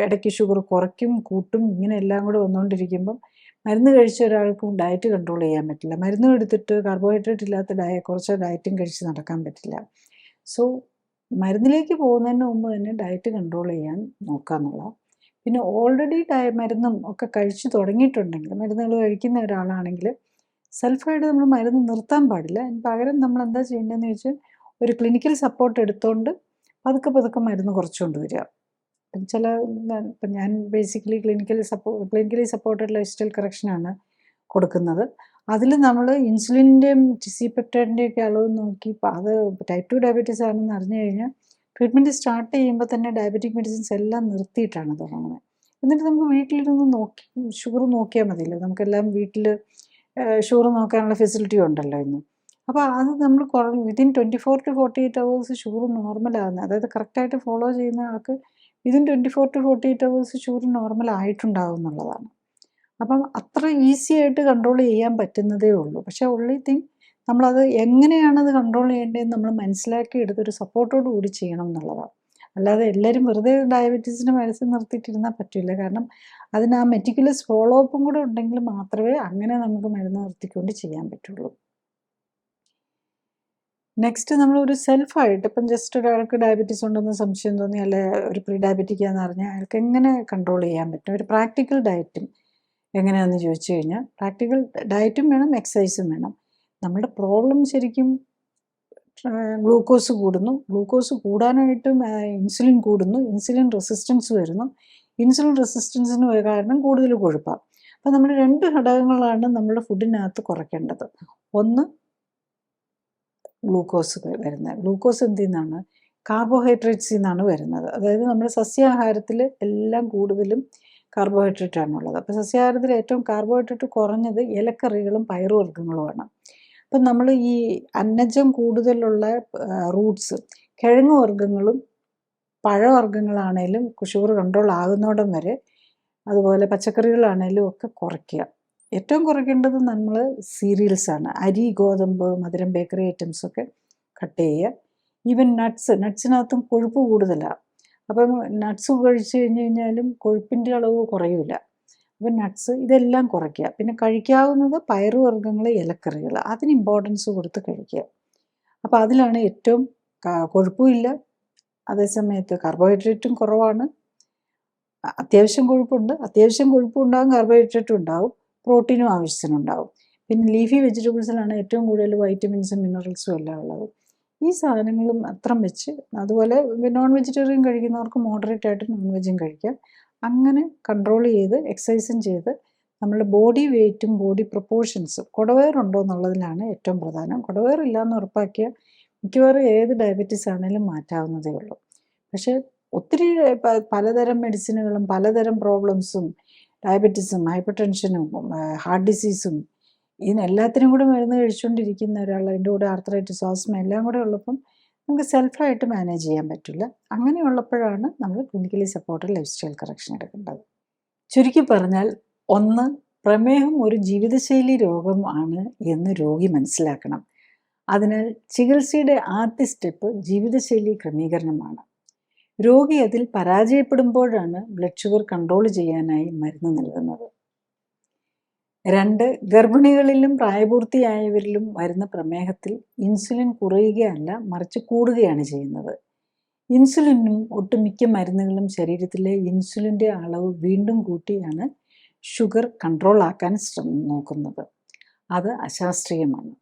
[SPEAKER 1] ഇടയ്ക്ക് ഷുഗർ കുറയ്ക്കും, കൂട്ടും, ഇങ്ങനെ എല്ലാം കൂടെ വന്നുകൊണ്ടിരിക്കുമ്പം മരുന്ന് കഴിച്ച ഒരാൾക്കും ഡയറ്റ് കൺട്രോൾ ചെയ്യാൻ പറ്റില്ല. മരുന്നും എടുത്തിട്ട് കാർബോഹൈഡ്രേറ്റ് ഇല്ലാത്ത കുറച്ച് ഡയറ്റും കഴിച്ച് നടക്കാൻ പറ്റില്ല. സോ മരുന്നിലേക്ക് പോകുന്നതിന് മുമ്പ് തന്നെ ഡയറ്റ് കൺട്രോൾ ചെയ്യാൻ നോക്കുക എന്നുള്ളതാണ്. പിന്നെ ഓൾറെഡി മരുന്നും ഒക്കെ കഴിച്ചു തുടങ്ങിയിട്ടുണ്ടെങ്കിൽ, മരുന്നുകൾ കഴിക്കുന്ന ഒരാളാണെങ്കിൽ സെൽഫായിട്ട് നമ്മൾ മരുന്ന് നിർത്താൻ പാടില്ല. അതിന് പകരം നമ്മൾ എന്താ ചെയ്യേണ്ടതെന്ന് വെച്ചാൽ ഒരു ക്ലിനിക്കൽ സപ്പോർട്ട് എടുത്തുകൊണ്ട് പതുക്കെ പതുക്കെ മരുന്ന് കുറച്ചുകൊണ്ട് വരിക. ഇപ്പം ഞാൻ basically clinically supported lifestyle കറക്ഷനാണ് കൊടുക്കുന്നത്. അതിൽ നമ്മൾ ഇൻസുലിൻ്റെയും സിപെപ്റ്റൈഡിൻ്റെയും ഒക്കെ അളവ് നോക്കി, അത് ടൈപ്പ് 2 ഡയബറ്റീസ് ആണെന്ന് അറിഞ്ഞു കഴിഞ്ഞാൽ ട്രീറ്റ്മെൻറ്റ് സ്റ്റാർട്ട് ചെയ്യുമ്പോൾ തന്നെ ഡയബറ്റിക് മെഡിസിൻസ് എല്ലാം നിർത്തിയിട്ടാണ് തുടങ്ങുന്നത്. എന്നിട്ട് നമുക്ക് വീട്ടിലിരുന്ന് നോക്കി ഷുഗർ നോക്കിയാൽ മതിയല്ലോ. നമുക്കെല്ലാം വീട്ടിൽ ഷുഗർ നോക്കാനുള്ള ഫെസിലിറ്റി ഉണ്ടല്ലോ ഇന്ന്. അപ്പോൾ അത് നമ്മൾ വിതിൻ 24 to 48 hours ഷുഗർ നോർമലാകുന്നത്, അതായത് കറക്റ്റായിട്ട് ഫോളോ ചെയ്യുന്ന ആൾക്ക് within 24 to 48 hours sugar normal ആയിട്ടുണ്ടാകും എന്നുള്ളതാണ്. അപ്പം അത്ര ഈസി ആയിട്ട് കൺട്രോൾ ചെയ്യാൻ പറ്റുന്നതേ ഉള്ളൂ. പക്ഷേ ഓൺലി തിങ് നമ്മളത് എങ്ങനെയാണത് കൺട്രോൾ ചെയ്യേണ്ടതെന്ന് നമ്മൾ മനസ്സിലാക്കി എടുത്തൊരു സപ്പോർട്ടോട് കൂടി ചെയ്യണം എന്നുള്ളതാണ്. അല്ലാതെ എല്ലാവരും വെറുതെ ഡയബറ്റീസിന് മെഡിസിൻ നിർത്തിയിട്ടിരുന്നാൽ പറ്റില്ല. കാരണം അതിന് ആ മെറ്റിക്കുലസ് ഫോളോ അപ്പും കൂടെ ഉണ്ടെങ്കിൽ മാത്രമേ അങ്ങനെ നമുക്ക് മരുന്ന് നിർത്തിക്കൊണ്ട് ചെയ്യാൻ പറ്റുള്ളൂ. നെക്സ്റ്റ് നമ്മളൊരു സെൽഫായിട്ട് ഇപ്പം ജസ്റ്റ് ഒരാൾക്ക് ഡയബറ്റീസ് ഉണ്ടെന്ന് സംശയം തോന്നി, അല്ലെ ഒരു പ്രീ ഡയബറ്റിക്കാന്ന് പറഞ്ഞാൽ അയാൾക്ക് എങ്ങനെ കൺട്രോൾ ചെയ്യാൻ പറ്റും, ഒരു പ്രാക്ടിക്കൽ ഡയറ്റും എങ്ങനെയാണെന്ന് ചോദിച്ചു കഴിഞ്ഞാൽ പ്രാക്ടിക്കൽ ഡയറ്റും വേണം, എക്സസൈസും വേണം. നമ്മുടെ പ്രോബ്ലം ശരിക്കും ഗ്ലൂക്കോസ് കൂടുന്നു, ഗ്ലൂക്കോസ് കൂടാനായിട്ടും ഇൻസുലിൻ കൂടുന്നു, ഇൻസുലിൻ റെസിസ്റ്റൻസ് വരുന്നു, ഇൻസുലിൻ റെസിസ്റ്റൻസിന് കാരണം കൂടുതൽ കൊഴുപ്പാണ്. അപ്പം നമ്മൾ 2 ഘടകങ്ങളാണ് നമ്മുടെ ഫുഡിനകത്ത് കുറയ്ക്കേണ്ടത്. ഒന്ന് ഗ്ലൂക്കോസ് വരുന്നത്. ഗ്ലൂക്കോസ് എന്തിൽ നിന്നാണ്? കാർബോഹൈഡ്രേറ്റ്സിൽ നിന്നാണ് വരുന്നത്. അതായത് നമ്മുടെ സസ്യാഹാരത്തിൽ എല്ലാം കൂടുതലും കാർബോഹൈഡ്രേറ്റ് ആണുള്ളത്. അപ്പോൾ സസ്യാഹാരത്തിൽ ഏറ്റവും കാർബോഹൈഡ്രേറ്റ് കുറഞ്ഞത് ഇലക്കറികളും പയറുവർഗ്ഗങ്ങളുമാണ്. അപ്പം നമ്മൾ ഈ അന്നജം കൂടുതലുള്ള റൂട്ട്സ്, കിഴങ്ങ് വർഗ്ഗങ്ങളും പഴവർഗ്ഗങ്ങളാണേലും ഷുഗർ കൺട്രോൾ ആകുന്നോടം വരെ, അതുപോലെ പച്ചക്കറികളാണേലും ഒക്കെ കുറയ്ക്കുക. ഏറ്റവും കുറയ്ക്കേണ്ടത് നമ്മൾ സീരിയൽസാണ്. അരി, ഗോതമ്പ്, മധുരം, ബേക്കറി ഐറ്റംസൊക്കെ കട്ട് ചെയ്യുക. ഈവൻ നട്ട്സിനകത്തും കൊഴുപ്പ് കൂടുതലാണ്. അപ്പം നട്ട്സ് കഴിച്ചു കഴിഞ്ഞാലും കൊഴുപ്പിൻ്റെ അളവ് കുറയില്ല. അപ്പം നട്ട്സ് ഇതെല്ലാം കുറയ്ക്കുക. പിന്നെ കഴിക്കാവുന്നത് പയറുവർഗ്ഗങ്ങൾ, ഇലക്കറികൾ, അതിന് ഇമ്പോർട്ടൻസ് കൊടുത്ത് കഴിക്കുക. അപ്പോൾ അതിലാണ് ഏറ്റവും കൊഴുപ്പുമില്ല, അതേസമയത്ത് കാർബോഹൈഡ്രേറ്റും കുറവാണ്. അത്യാവശ്യം കൊഴുപ്പുണ്ട്, അത്യാവശ്യം കൊഴുപ്പും ഉണ്ടാകും, കാർബോഹൈഡ്രേറ്റും ഉണ്ടാകും, പ്രോട്ടീനും ആവശ്യത്തിനുണ്ടാകും. പിന്നെ ലീഫി വെജിറ്റബിൾസിലാണ് ഏറ്റവും കൂടുതൽ വൈറ്റമിൻസും മിനറൽസും എല്ലാം ഉള്ളത്. ഈ സാധനങ്ങളും അത്രം വെച്ച്, അതുപോലെ നോൺ വെജിറ്റേറിയൻ കഴിക്കുന്നവർക്ക് മോഡറേറ്റ് ആയിട്ട് നോൺ വെജും കഴിക്കാം. അങ്ങനെ കൺട്രോൾ ചെയ്ത് എക്സസൈസും ചെയ്ത് നമ്മളുടെ ബോഡി വെയ്റ്റും ബോഡി പ്രൊപ്പോർഷൻസും, കുടവയറുണ്ടോ എന്നുള്ളതിലാണ് ഏറ്റവും പ്രധാനം. കുടവയറില്ലാന്ന് ഉറപ്പാക്കിയാൽ മിക്കവാറും ഏത് ഡയബറ്റീസ് ആണെങ്കിലും മാറ്റാവുന്നതേ ഉള്ളൂ. പക്ഷേ ഒത്തിരി പലതരം മെഡിസിനുകളും പലതരം പ്രോബ്ലംസും, ഡയബറ്റീസും ഹൈപ്പർ ടെൻഷനും ഹാർട്ട് ഡിസീസും ഇതിനെല്ലാത്തിനും കൂടെ മരുന്ന് കഴിച്ചുകൊണ്ടിരിക്കുന്ന ഒരാൾ, അതിൻ്റെ കൂടെ ആർത്രൈറ്റിസ്, ആസ്മ എല്ലാം കൂടെ ഉള്ളപ്പം നമുക്ക് സെൽഫായിട്ട് മാനേജ് ചെയ്യാൻ പറ്റില്ല. അങ്ങനെയുള്ളപ്പോഴാണ് നമ്മൾ clinically supported lifestyle correction എടുക്കേണ്ടത്. ചുരുക്കി പറഞ്ഞാൽ, 1, പ്രമേഹം ഒരു ജീവിതശൈലി രോഗമാണ് എന്ന് രോഗി മനസ്സിലാക്കണം. അതിനാൽ ചികിത്സയുടെ ആദ്യ സ്റ്റെപ്പ് ജീവിതശൈലി ക്രമീകരണമാണ്. രോഗി അതിൽ പരാജയപ്പെടുമ്പോഴാണ് ബ്ലഡ് ഷുഗർ കൺട്രോൾ ചെയ്യാനായി മരുന്ന് നൽകുന്നത്. 2, ഗർഭിണികളിലും പ്രായപൂർത്തിയായവരിലും വരുന്ന പ്രമേഹത്തിൽ ഇൻസുലിൻ കുറയുകയല്ല, മറിച്ച് കൂടുകയാണ് ചെയ്യുന്നത്. ഇൻസുലിനും ഒട്ടുമിക്ക മരുന്നുകളും ശരീരത്തിലെ ഇൻസുലിൻ്റെ അളവ് വീണ്ടും കൂട്ടിയാണ് ഷുഗർ കൺട്രോൾ ആക്കാൻ നോക്കുന്നത്. അത് അശാസ്ത്രീയമാണ്.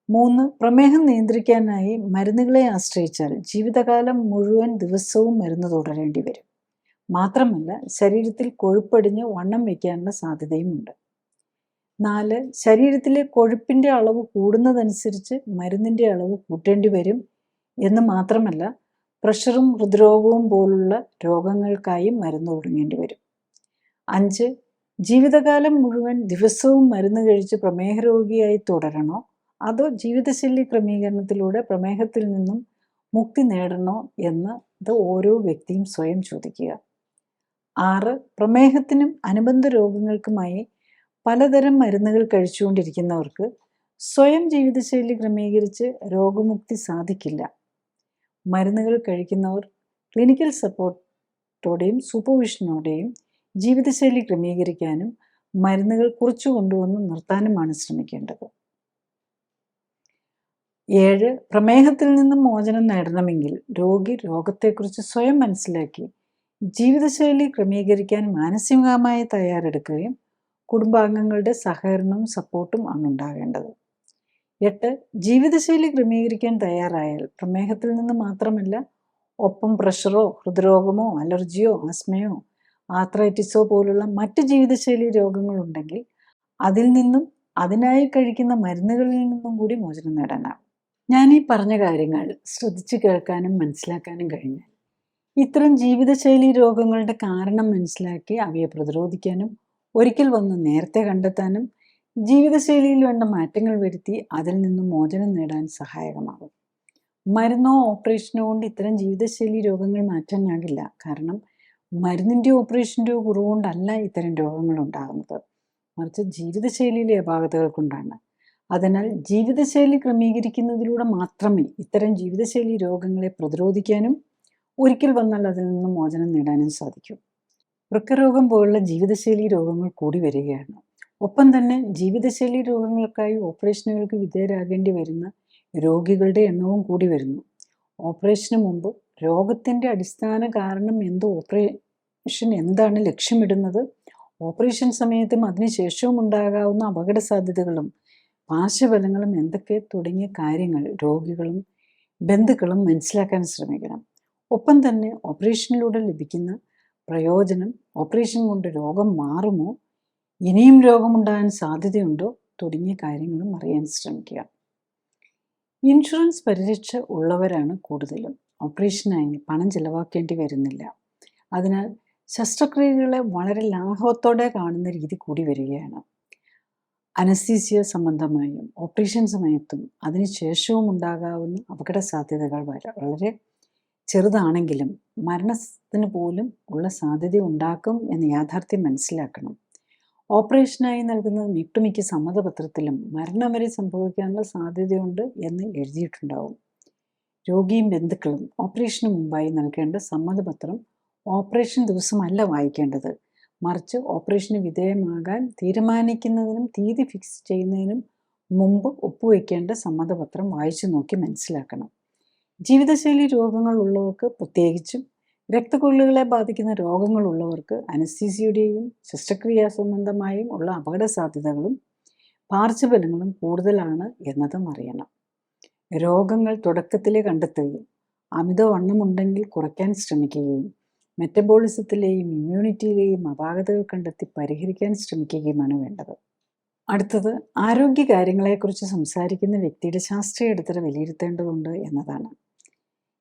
[SPEAKER 1] 3, പ്രമേഹം നിയന്ത്രിക്കാനായി മരുന്നുകളെ ആശ്രയിച്ചാൽ ജീവിതകാലം മുഴുവൻ ദിവസവും മരുന്ന് തുടരേണ്ടി വരും. മാത്രമല്ല ശരീരത്തിൽ കൊഴുപ്പടിഞ്ഞ് വണ്ണം വയ്ക്കാനുള്ള സാധ്യതയുമുണ്ട്. 4, ശരീരത്തിലെ കൊഴുപ്പിൻ്റെ അളവ് കൂടുന്നതനുസരിച്ച് മരുന്നിൻ്റെ അളവ് കൂട്ടേണ്ടി വരും എന്ന് മാത്രമല്ല, പ്രഷറും ഹൃദ്രോഗവും പോലുള്ള രോഗങ്ങൾക്കായി മരുന്ന് തുടങ്ങേണ്ടി വരും. 5, ജീവിതകാലം മുഴുവൻ ദിവസവും മരുന്ന് കഴിച്ച് പ്രമേഹ രോഗിയായി തുടരണോ അതോ ജീവിതശൈലി ക്രമീകരണത്തിലൂടെ പ്രമേഹത്തിൽ നിന്നും മുക്തി നേടണോ എന്ന് ഇത് ഓരോ വ്യക്തിയും സ്വയം ചോദിക്കുക. 6, പ്രമേഹത്തിനും അനുബന്ധ രോഗങ്ങൾക്കുമായി പലതരം മരുന്നുകൾ കഴിച്ചുകൊണ്ടിരിക്കുന്നവർക്ക് സ്വയം ജീവിതശൈലി ക്രമീകരിച്ച് രോഗമുക്തി സാധിക്കില്ല. മരുന്നുകൾ കഴിക്കുന്നവർ ക്ലിനിക്കൽ സപ്പോർട്ടോടെയും സൂപ്പർവിഷനോടെയും ജീവിതശൈലി ക്രമീകരിക്കാനും മരുന്നുകൾ കുറച്ചു കൊണ്ടുവന്ന് നിർത്താനുമാണ് ശ്രമിക്കേണ്ടത്. 7. പ്രമേഹത്തിൽ നിന്നും മോചനം നേടണമെങ്കിൽ രോഗി രോഗത്തെക്കുറിച്ച് സ്വയം മനസ്സിലാക്കി ജീവിതശൈലി ക്രമീകരിക്കാൻ മാനസികമായി തയ്യാറെടുക്കുകയും കുടുംബാംഗങ്ങളുടെ സഹകരണവും സപ്പോർട്ടും ആണ് ഉണ്ടാകേണ്ടത്. 8. ജീവിതശൈലി ക്രമീകരിക്കാൻ തയ്യാറായാൽ പ്രമേഹത്തിൽ നിന്ന് മാത്രമല്ല, ഒപ്പം പ്രഷറോ ഹൃദ്രോഗമോ അലർജിയോ ആസ്മയോ ആർത്രൈറ്റിസോ പോലുള്ള മറ്റ് ജീവിതശൈലി രോഗങ്ങളുണ്ടെങ്കിൽ അതിൽ നിന്നും അതിനായി കഴിക്കുന്ന മരുന്നുകളിൽ നിന്നും കൂടി മോചനം നേടാനാകും. ഞാൻ ഈ പറഞ്ഞ കാര്യങ്ങൾ ശ്രദ്ധിച്ചു കേൾക്കാനും മനസ്സിലാക്കാനും കഴിഞ്ഞാൽ ഇത്തരം ജീവിതശൈലി രോഗങ്ങളുടെ കാരണം മനസ്സിലാക്കി അവയെ പ്രതിരോധിക്കാനും ഒരിക്കൽ വന്ന് നേരത്തെ കണ്ടെത്താനും ജീവിതശൈലിയിൽ വേണ്ട മാറ്റങ്ങൾ വരുത്തി അതിൽ നിന്നും മോചനം നേടാൻ സഹായകമാകും. മരുന്നോ ഓപ്പറേഷനോ കൊണ്ട് ഇത്തരം ജീവിതശൈലി രോഗങ്ങൾ മാറ്റാനാകില്ല. കാരണം മരുന്നിൻ്റെയോ ഓപ്പറേഷൻ്റെയോ കുറവുകൊണ്ടല്ല ഇത്തരം രോഗങ്ങൾ ഉണ്ടാകുന്നത്, മറിച്ച് ജീവിതശൈലിയിലെ അപാകതകൾ കൊണ്ടാണ്. അതിനാൽ ജീവിതശൈലി ക്രമീകരിക്കുന്നതിലൂടെ മാത്രമേ ഇത്തരം ജീവിതശൈലി രോഗങ്ങളെ പ്രതിരോധിക്കാനും ഒരിക്കൽ വന്നാൽ അതിൽ നിന്നും മോചനം നേടാനും സാധിക്കൂ. വൃക്കരോഗം പോലുള്ള ജീവിതശൈലി രോഗങ്ങൾ കൂടി വരികയാണ്. ഒപ്പം തന്നെ ജീവിതശൈലി രോഗങ്ങൾക്കായി ഓപ്പറേഷനുകൾക്ക് വിധേയരാകേണ്ടി വരുന്ന രോഗികളുടെ എണ്ണവും കൂടി വരുന്നു. ഓപ്പറേഷന് മുമ്പ് രോഗത്തിൻ്റെ അടിസ്ഥാന കാരണം ഓപ്പറേഷൻ എന്താണ് ലക്ഷ്യമിടുന്നത്, ഓപ്പറേഷൻ സമയത്തും അതിനുശേഷവും ഉണ്ടാകാവുന്ന അപകട സാധ്യതകളും പാർശ്വഫലങ്ങളും എന്തൊക്കെ തുടങ്ങിയ കാര്യങ്ങൾ രോഗികളും ബന്ധുക്കളും മനസ്സിലാക്കാൻ ശ്രമിക്കണം. ഒപ്പം തന്നെ ഓപ്പറേഷനിലൂടെ ലഭിക്കുന്ന പ്രയോജനം, ഓപ്പറേഷൻ കൊണ്ട് രോഗം മാറുമോ, ഇനിയും രോഗമുണ്ടാകാൻ സാധ്യതയുണ്ടോ തുടങ്ങിയ കാര്യങ്ങളും അറിയാൻ ശ്രമിക്കുക. ഇൻഷുറൻസ് പരിരക്ഷ ഉള്ളവരാണ് കൂടുതലും ഓപ്പറേഷനായി പണം ചെലവാക്കേണ്ടി വരുന്നില്ല. അതിനാൽ ശസ്ത്രക്രിയകളെ വളരെ ലാഘവത്തോടെ കാണുന്ന രീതി കൂടി വരികയാണ്. അനസ്തീസിയ സംബന്ധമായും ഓപ്പറേഷൻ സമയത്തും അതിനുശേഷവും ഉണ്ടാകാവുന്ന അപകട സാധ്യതകൾ വളരെ ചെറുതാണെങ്കിലും മരണത്തിന് പോലും ഉള്ള സാധ്യത ഉണ്ടാക്കും എന്ന യാഥാർത്ഥ്യം മനസ്സിലാക്കണം. ഓപ്പറേഷനായി നൽകുന്ന മിക്ക സമ്മതപത്രത്തിലും മരണം വരെ സംഭവിക്കാനുള്ള സാധ്യതയുണ്ട് എന്ന് എഴുതിയിട്ടുണ്ടാവും. രോഗിയും ബന്ധുക്കളും ഓപ്പറേഷന് മുമ്പായി നൽകേണ്ട സമ്മതപത്രം ഓപ്പറേഷൻ ദിവസമല്ല വായിക്കേണ്ടത്, മറിച്ച് ഓപ്പറേഷന് വിധേയമാകാൻ തീരുമാനിക്കുന്നതിനും തീയതി ഫിക്സ് ചെയ്യുന്നതിനും മുമ്പ് ഒപ്പുവയ്ക്കേണ്ട സമ്മതപത്രം വായിച്ചു നോക്കി മനസ്സിലാക്കണം. ജീവിതശൈലി രോഗങ്ങൾ ഉള്ളവർക്ക്, പ്രത്യേകിച്ചും രക്തക്കൊള്ളുകളെ ബാധിക്കുന്ന രോഗങ്ങളുള്ളവർക്ക് അനസ്തീസിയുടെയും ശസ്ത്രക്രിയാ സംബന്ധമായും ഉള്ള അപകട സാധ്യതകളും പാർശ്വഫലങ്ങളും കൂടുതലാണ് എന്നതും അറിയണം. രോഗങ്ങൾ തുടക്കത്തിലേ കണ്ടെത്തുകയും അമിതവണ്ണമുണ്ടെങ്കിൽ കുറയ്ക്കാൻ ശ്രമിക്കുകയും മെറ്റബോളിസത്തിലെയും ഇമ്മ്യൂണിറ്റിയിലെയും അപാകതകൾ കണ്ടെത്തി പരിഹരിക്കാൻ ശ്രമിക്കുകയുമാണ് വേണ്ടത്. അടുത്തത് ആരോഗ്യ കാര്യങ്ങളെക്കുറിച്ച് സംസാരിക്കുന്ന വ്യക്തിയുടെ ശാസ്ത്രീയ അടിത്തറ വിലയിരുത്തേണ്ടതുണ്ട് എന്നതാണ്.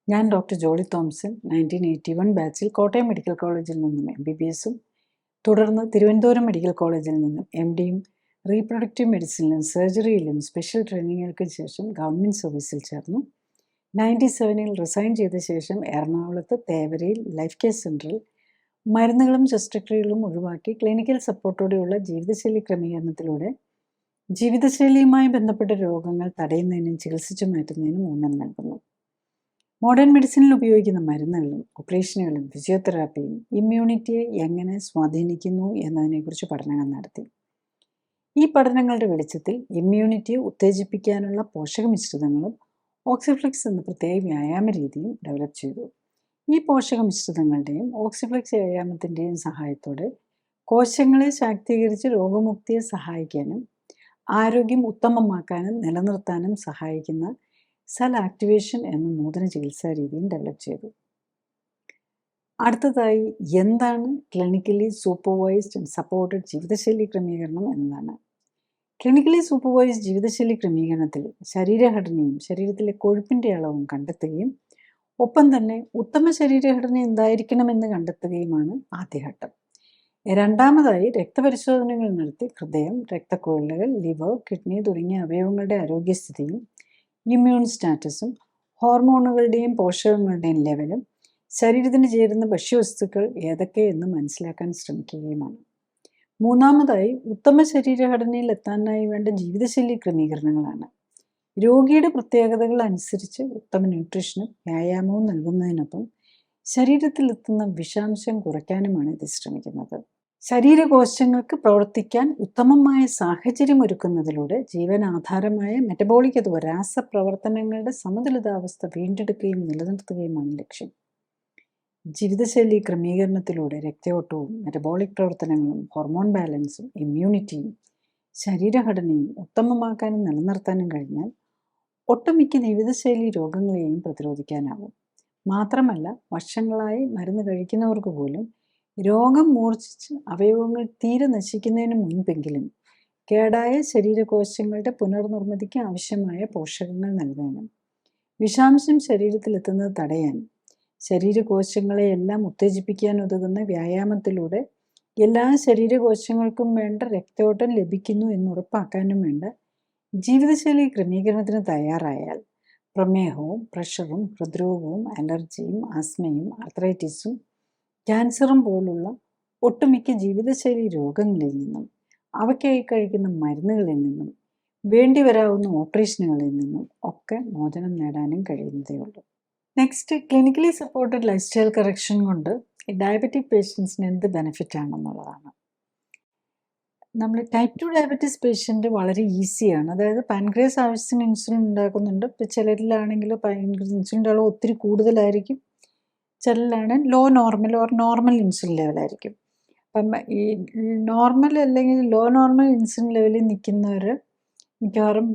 [SPEAKER 1] ഞാൻ ഡോക്ടർ ജോളി തോംസൺ 1981 ബാച്ചിൽ കോട്ടയം മെഡിക്കൽ കോളേജിൽ നിന്നും MBBSും തുടർന്ന് തിരുവനന്തപുരം മെഡിക്കൽ കോളേജിൽ നിന്നും MDയും റീപ്രൊഡക്റ്റീവ് മെഡിസിനിലും സർജറിയിലും സ്പെഷ്യൽ ട്രെയിനിങ്ങുകൾക്ക് ശേഷം ഗവൺമെൻറ് സർവീസിൽ ചേർന്നു. 97-ൽ റിസൈൻ ചെയ്ത ശേഷം എറണാകുളത്ത് തേവരയിൽ ലൈഫ് കെയർ സെൻ്ററിൽ മരുന്നുകളും ശസ്ത്രക്രിയകളും ഒഴിവാക്കി ക്ലിനിക്കൽ സപ്പോർട്ടോടെയുള്ള ജീവിതശൈലി ക്രമീകരണത്തിലൂടെ ജീവിതശൈലിയുമായി ബന്ധപ്പെട്ട രോഗങ്ങൾ തടയുന്നതിനും ചികിത്സിച്ചു മാറ്റുന്നതിനും ഊന്നൽ നൽകുന്നു. മോഡേൺ മെഡിസിനിൽ ഉപയോഗിക്കുന്ന മരുന്നുകളും ഓപ്പറേഷനുകളും ഫിസിയോതെറാപ്പിയും ഇമ്മ്യൂണിറ്റിയെ എങ്ങനെ സ്വാധീനിക്കുന്നു എന്നതിനെക്കുറിച്ച് പഠനങ്ങൾ നടത്തി. ഈ പഠനങ്ങളുടെ വെളിച്ചത്തിൽ ഇമ്മ്യൂണിറ്റിയെ ഉത്തേജിപ്പിക്കാനുള്ള പോഷകമിശ്രിതങ്ങളും ഓക്സിഫ്ലെക്സ് എന്ന പ്രത്യേക വ്യായാമ രീതിയും ഡെവലപ്പ് ചെയ്തു. ഈ പോഷകമിശ്രിതങ്ങളുടെയും ഓക്സിഫ്ലെക്സ് വ്യായാമത്തിൻ്റെയും സഹായത്തോടെ കോശങ്ങളെ ശാക്തീകരിച്ച് രോഗമുക്തിയെ സഹായിക്കാനും ആരോഗ്യം ഉത്തമമാക്കാനും നിലനിർത്താനും സഹായിക്കുന്ന സെൽ ആക്ടിവേഷൻ എന്ന നൂതന ചികിത്സാ രീതിയും ഡെവലപ്പ് ചെയ്തു. അടുത്തതായി എന്താണ് ക്ലിനിക്കലി സൂപ്പർവൈസ്ഡ് ആൻഡ് സപ്പോർട്ടഡ് ജീവിതശൈലി ക്രമീകരണം എന്നതാണ്. ക്ലിനിക്കലി സൂപ്പർവൈസ്ഡ് ജീവിതശൈലി ക്രമീകരണത്തിൽ ശരീരഘടനയും ശരീരത്തിലെ കൊഴുപ്പിൻ്റെ അളവും കണ്ടെത്തുകയും ഒപ്പം തന്നെ ഉത്തമ ശരീരഘടന എന്തായിരിക്കണമെന്ന് കണ്ടെത്തുകയുമാണ് ആദ്യഘട്ടം. രണ്ടാമതായി രക്തപരിശോധനകൾ നടത്തി ഹൃദയം, രക്തക്കുഴലുകൾ, ലിവർ, കിഡ്നി തുടങ്ങിയ അവയവങ്ങളുടെ ആരോഗ്യസ്ഥിതിയും ഇമ്മ്യൂൺ സ്റ്റാറ്റസും ഹോർമോണുകളുടെയും പോഷകങ്ങളുടെയും ലെവലും ശരീരത്തിന് ചേരുന്ന ഭക്ഷ്യവസ്തുക്കൾ ഏതൊക്കെയെന്ന് മനസ്സിലാക്കാൻ ശ്രമിക്കുകയുമാണ്. മൂന്നാമതായി ഉത്തമ ശരീരഘടനയിൽ എത്താനായി വേണ്ട ജീവിതശൈലി ക്രമീകരണങ്ങളാണ്. രോഗിയുടെ പ്രത്യേകതകൾ അനുസരിച്ച് ഉത്തമ ന്യൂട്രീഷനും വ്യായാമവും നൽകുന്നതിനൊപ്പം ശരീരത്തിലെത്തുന്ന വിഷാംശം കുറയ്ക്കാനുമാണ് ഇത് ശ്രമിക്കുന്നത്. ശരീരകോശങ്ങൾക്ക് പ്രവർത്തിക്കാൻ ഉത്തമമായ സാഹചര്യം ഒരുക്കുന്നതിലൂടെ ജീവനാധാരമായ മെറ്റബോളിക് അഥവാ രാസപ്രവർത്തനങ്ങളുടെ സമതുലിതാവസ്ഥ വീണ്ടെടുക്കുകയും നിലനിർത്തുകയുമാണ് ലക്ഷ്യം. ജീവിതശൈലി ക്രമീകരണത്തിലൂടെ രക്തയോട്ടവും മെറ്റബോളിക് പ്രവർത്തനങ്ങളും ഹോർമോൺ ബാലൻസും ഇമ്മ്യൂണിറ്റിയും ശരീരഘടനയും ഉത്തമമാക്കാനും നിലനിർത്താനും കഴിഞ്ഞാൽ ഒട്ടുമിക്ക ജീവിതശൈലി രോഗങ്ങളെയും പ്രതിരോധിക്കാനാവും. മാത്രമല്ല, വർഷങ്ങളായി മരുന്ന് കഴിക്കുന്നവർക്ക് പോലും രോഗം മൂർച്ഛിച്ച് അവയവങ്ങൾ തീരെ നശിക്കുന്നതിന് മുൻപെങ്കിലും കേടായ ശരീരകോശങ്ങളുടെ പുനർനിർമ്മിതിക്ക് ആവശ്യമായ പോഷകങ്ങൾ നൽകാനും വിഷാംശം ശരീരത്തിലെത്തുന്നത് തടയാനും ശരീരകോശങ്ങളെയെല്ലാം ഉത്തേജിപ്പിക്കാൻ ഉതകുന്ന വ്യായാമത്തിലൂടെ എല്ലാ ശരീരകോശങ്ങൾക്കും വേണ്ട രക്തയോട്ടം ലഭിക്കുന്നു എന്ന് ഉറപ്പാക്കാനും വേണ്ട ജീവിതശൈലി ക്രമീകരണത്തിന് തയ്യാറായാൽ പ്രമേഹവും പ്രഷറും ഹൃദ്രോഗവും അലർജിയും ആസ്മയും ആർത്രൈറ്റിസും ക്യാൻസറും പോലുള്ള ഒട്ടുമിക്ക ജീവിതശൈലി രോഗങ്ങളിൽ നിന്നും അവയ്ക്കായി കഴിക്കുന്ന മരുന്നുകളിൽ നിന്നും വേണ്ടി വരാവുന്ന ഓപ്പറേഷനുകളിൽ നിന്നും ഒക്കെ മോചനം നേടാനും കഴിയുന്നതേ ഉള്ളൂ. Next, clinically supported lifestyle correction കൊണ്ട് ഡയബറ്റിക് പേഷ്യൻസിന് എന്ത് ബെനിഫിറ്റ് ആണെന്നുള്ളതാണ്. നമ്മൾ ടൈപ്പ് 2 ഡയബറ്റീസ് പേഷ്യൻ്റ് വളരെ ഈസിയാണ്. അതായത് പാൻക്രിയാസ് ആവശ്യത്തിന് ഇൻസുലിൻ ഉണ്ടാക്കുന്നുണ്ട്. ഇപ്പോൾ ചിലരിലാണെങ്കിൽ ഇൻസുലിൻ്റെ അളവ് ഒത്തിരി കൂടുതലായിരിക്കും, ചിലരിലാണ് low normal or normal insulin ലെവലായിരിക്കും. അപ്പം ഈ നോർമൽ അല്ലെങ്കിൽ ലോ നോർമൽ ഇൻസുലിൻ ലെവലിൽ നിൽക്കുന്നവർ മിക്കവാറും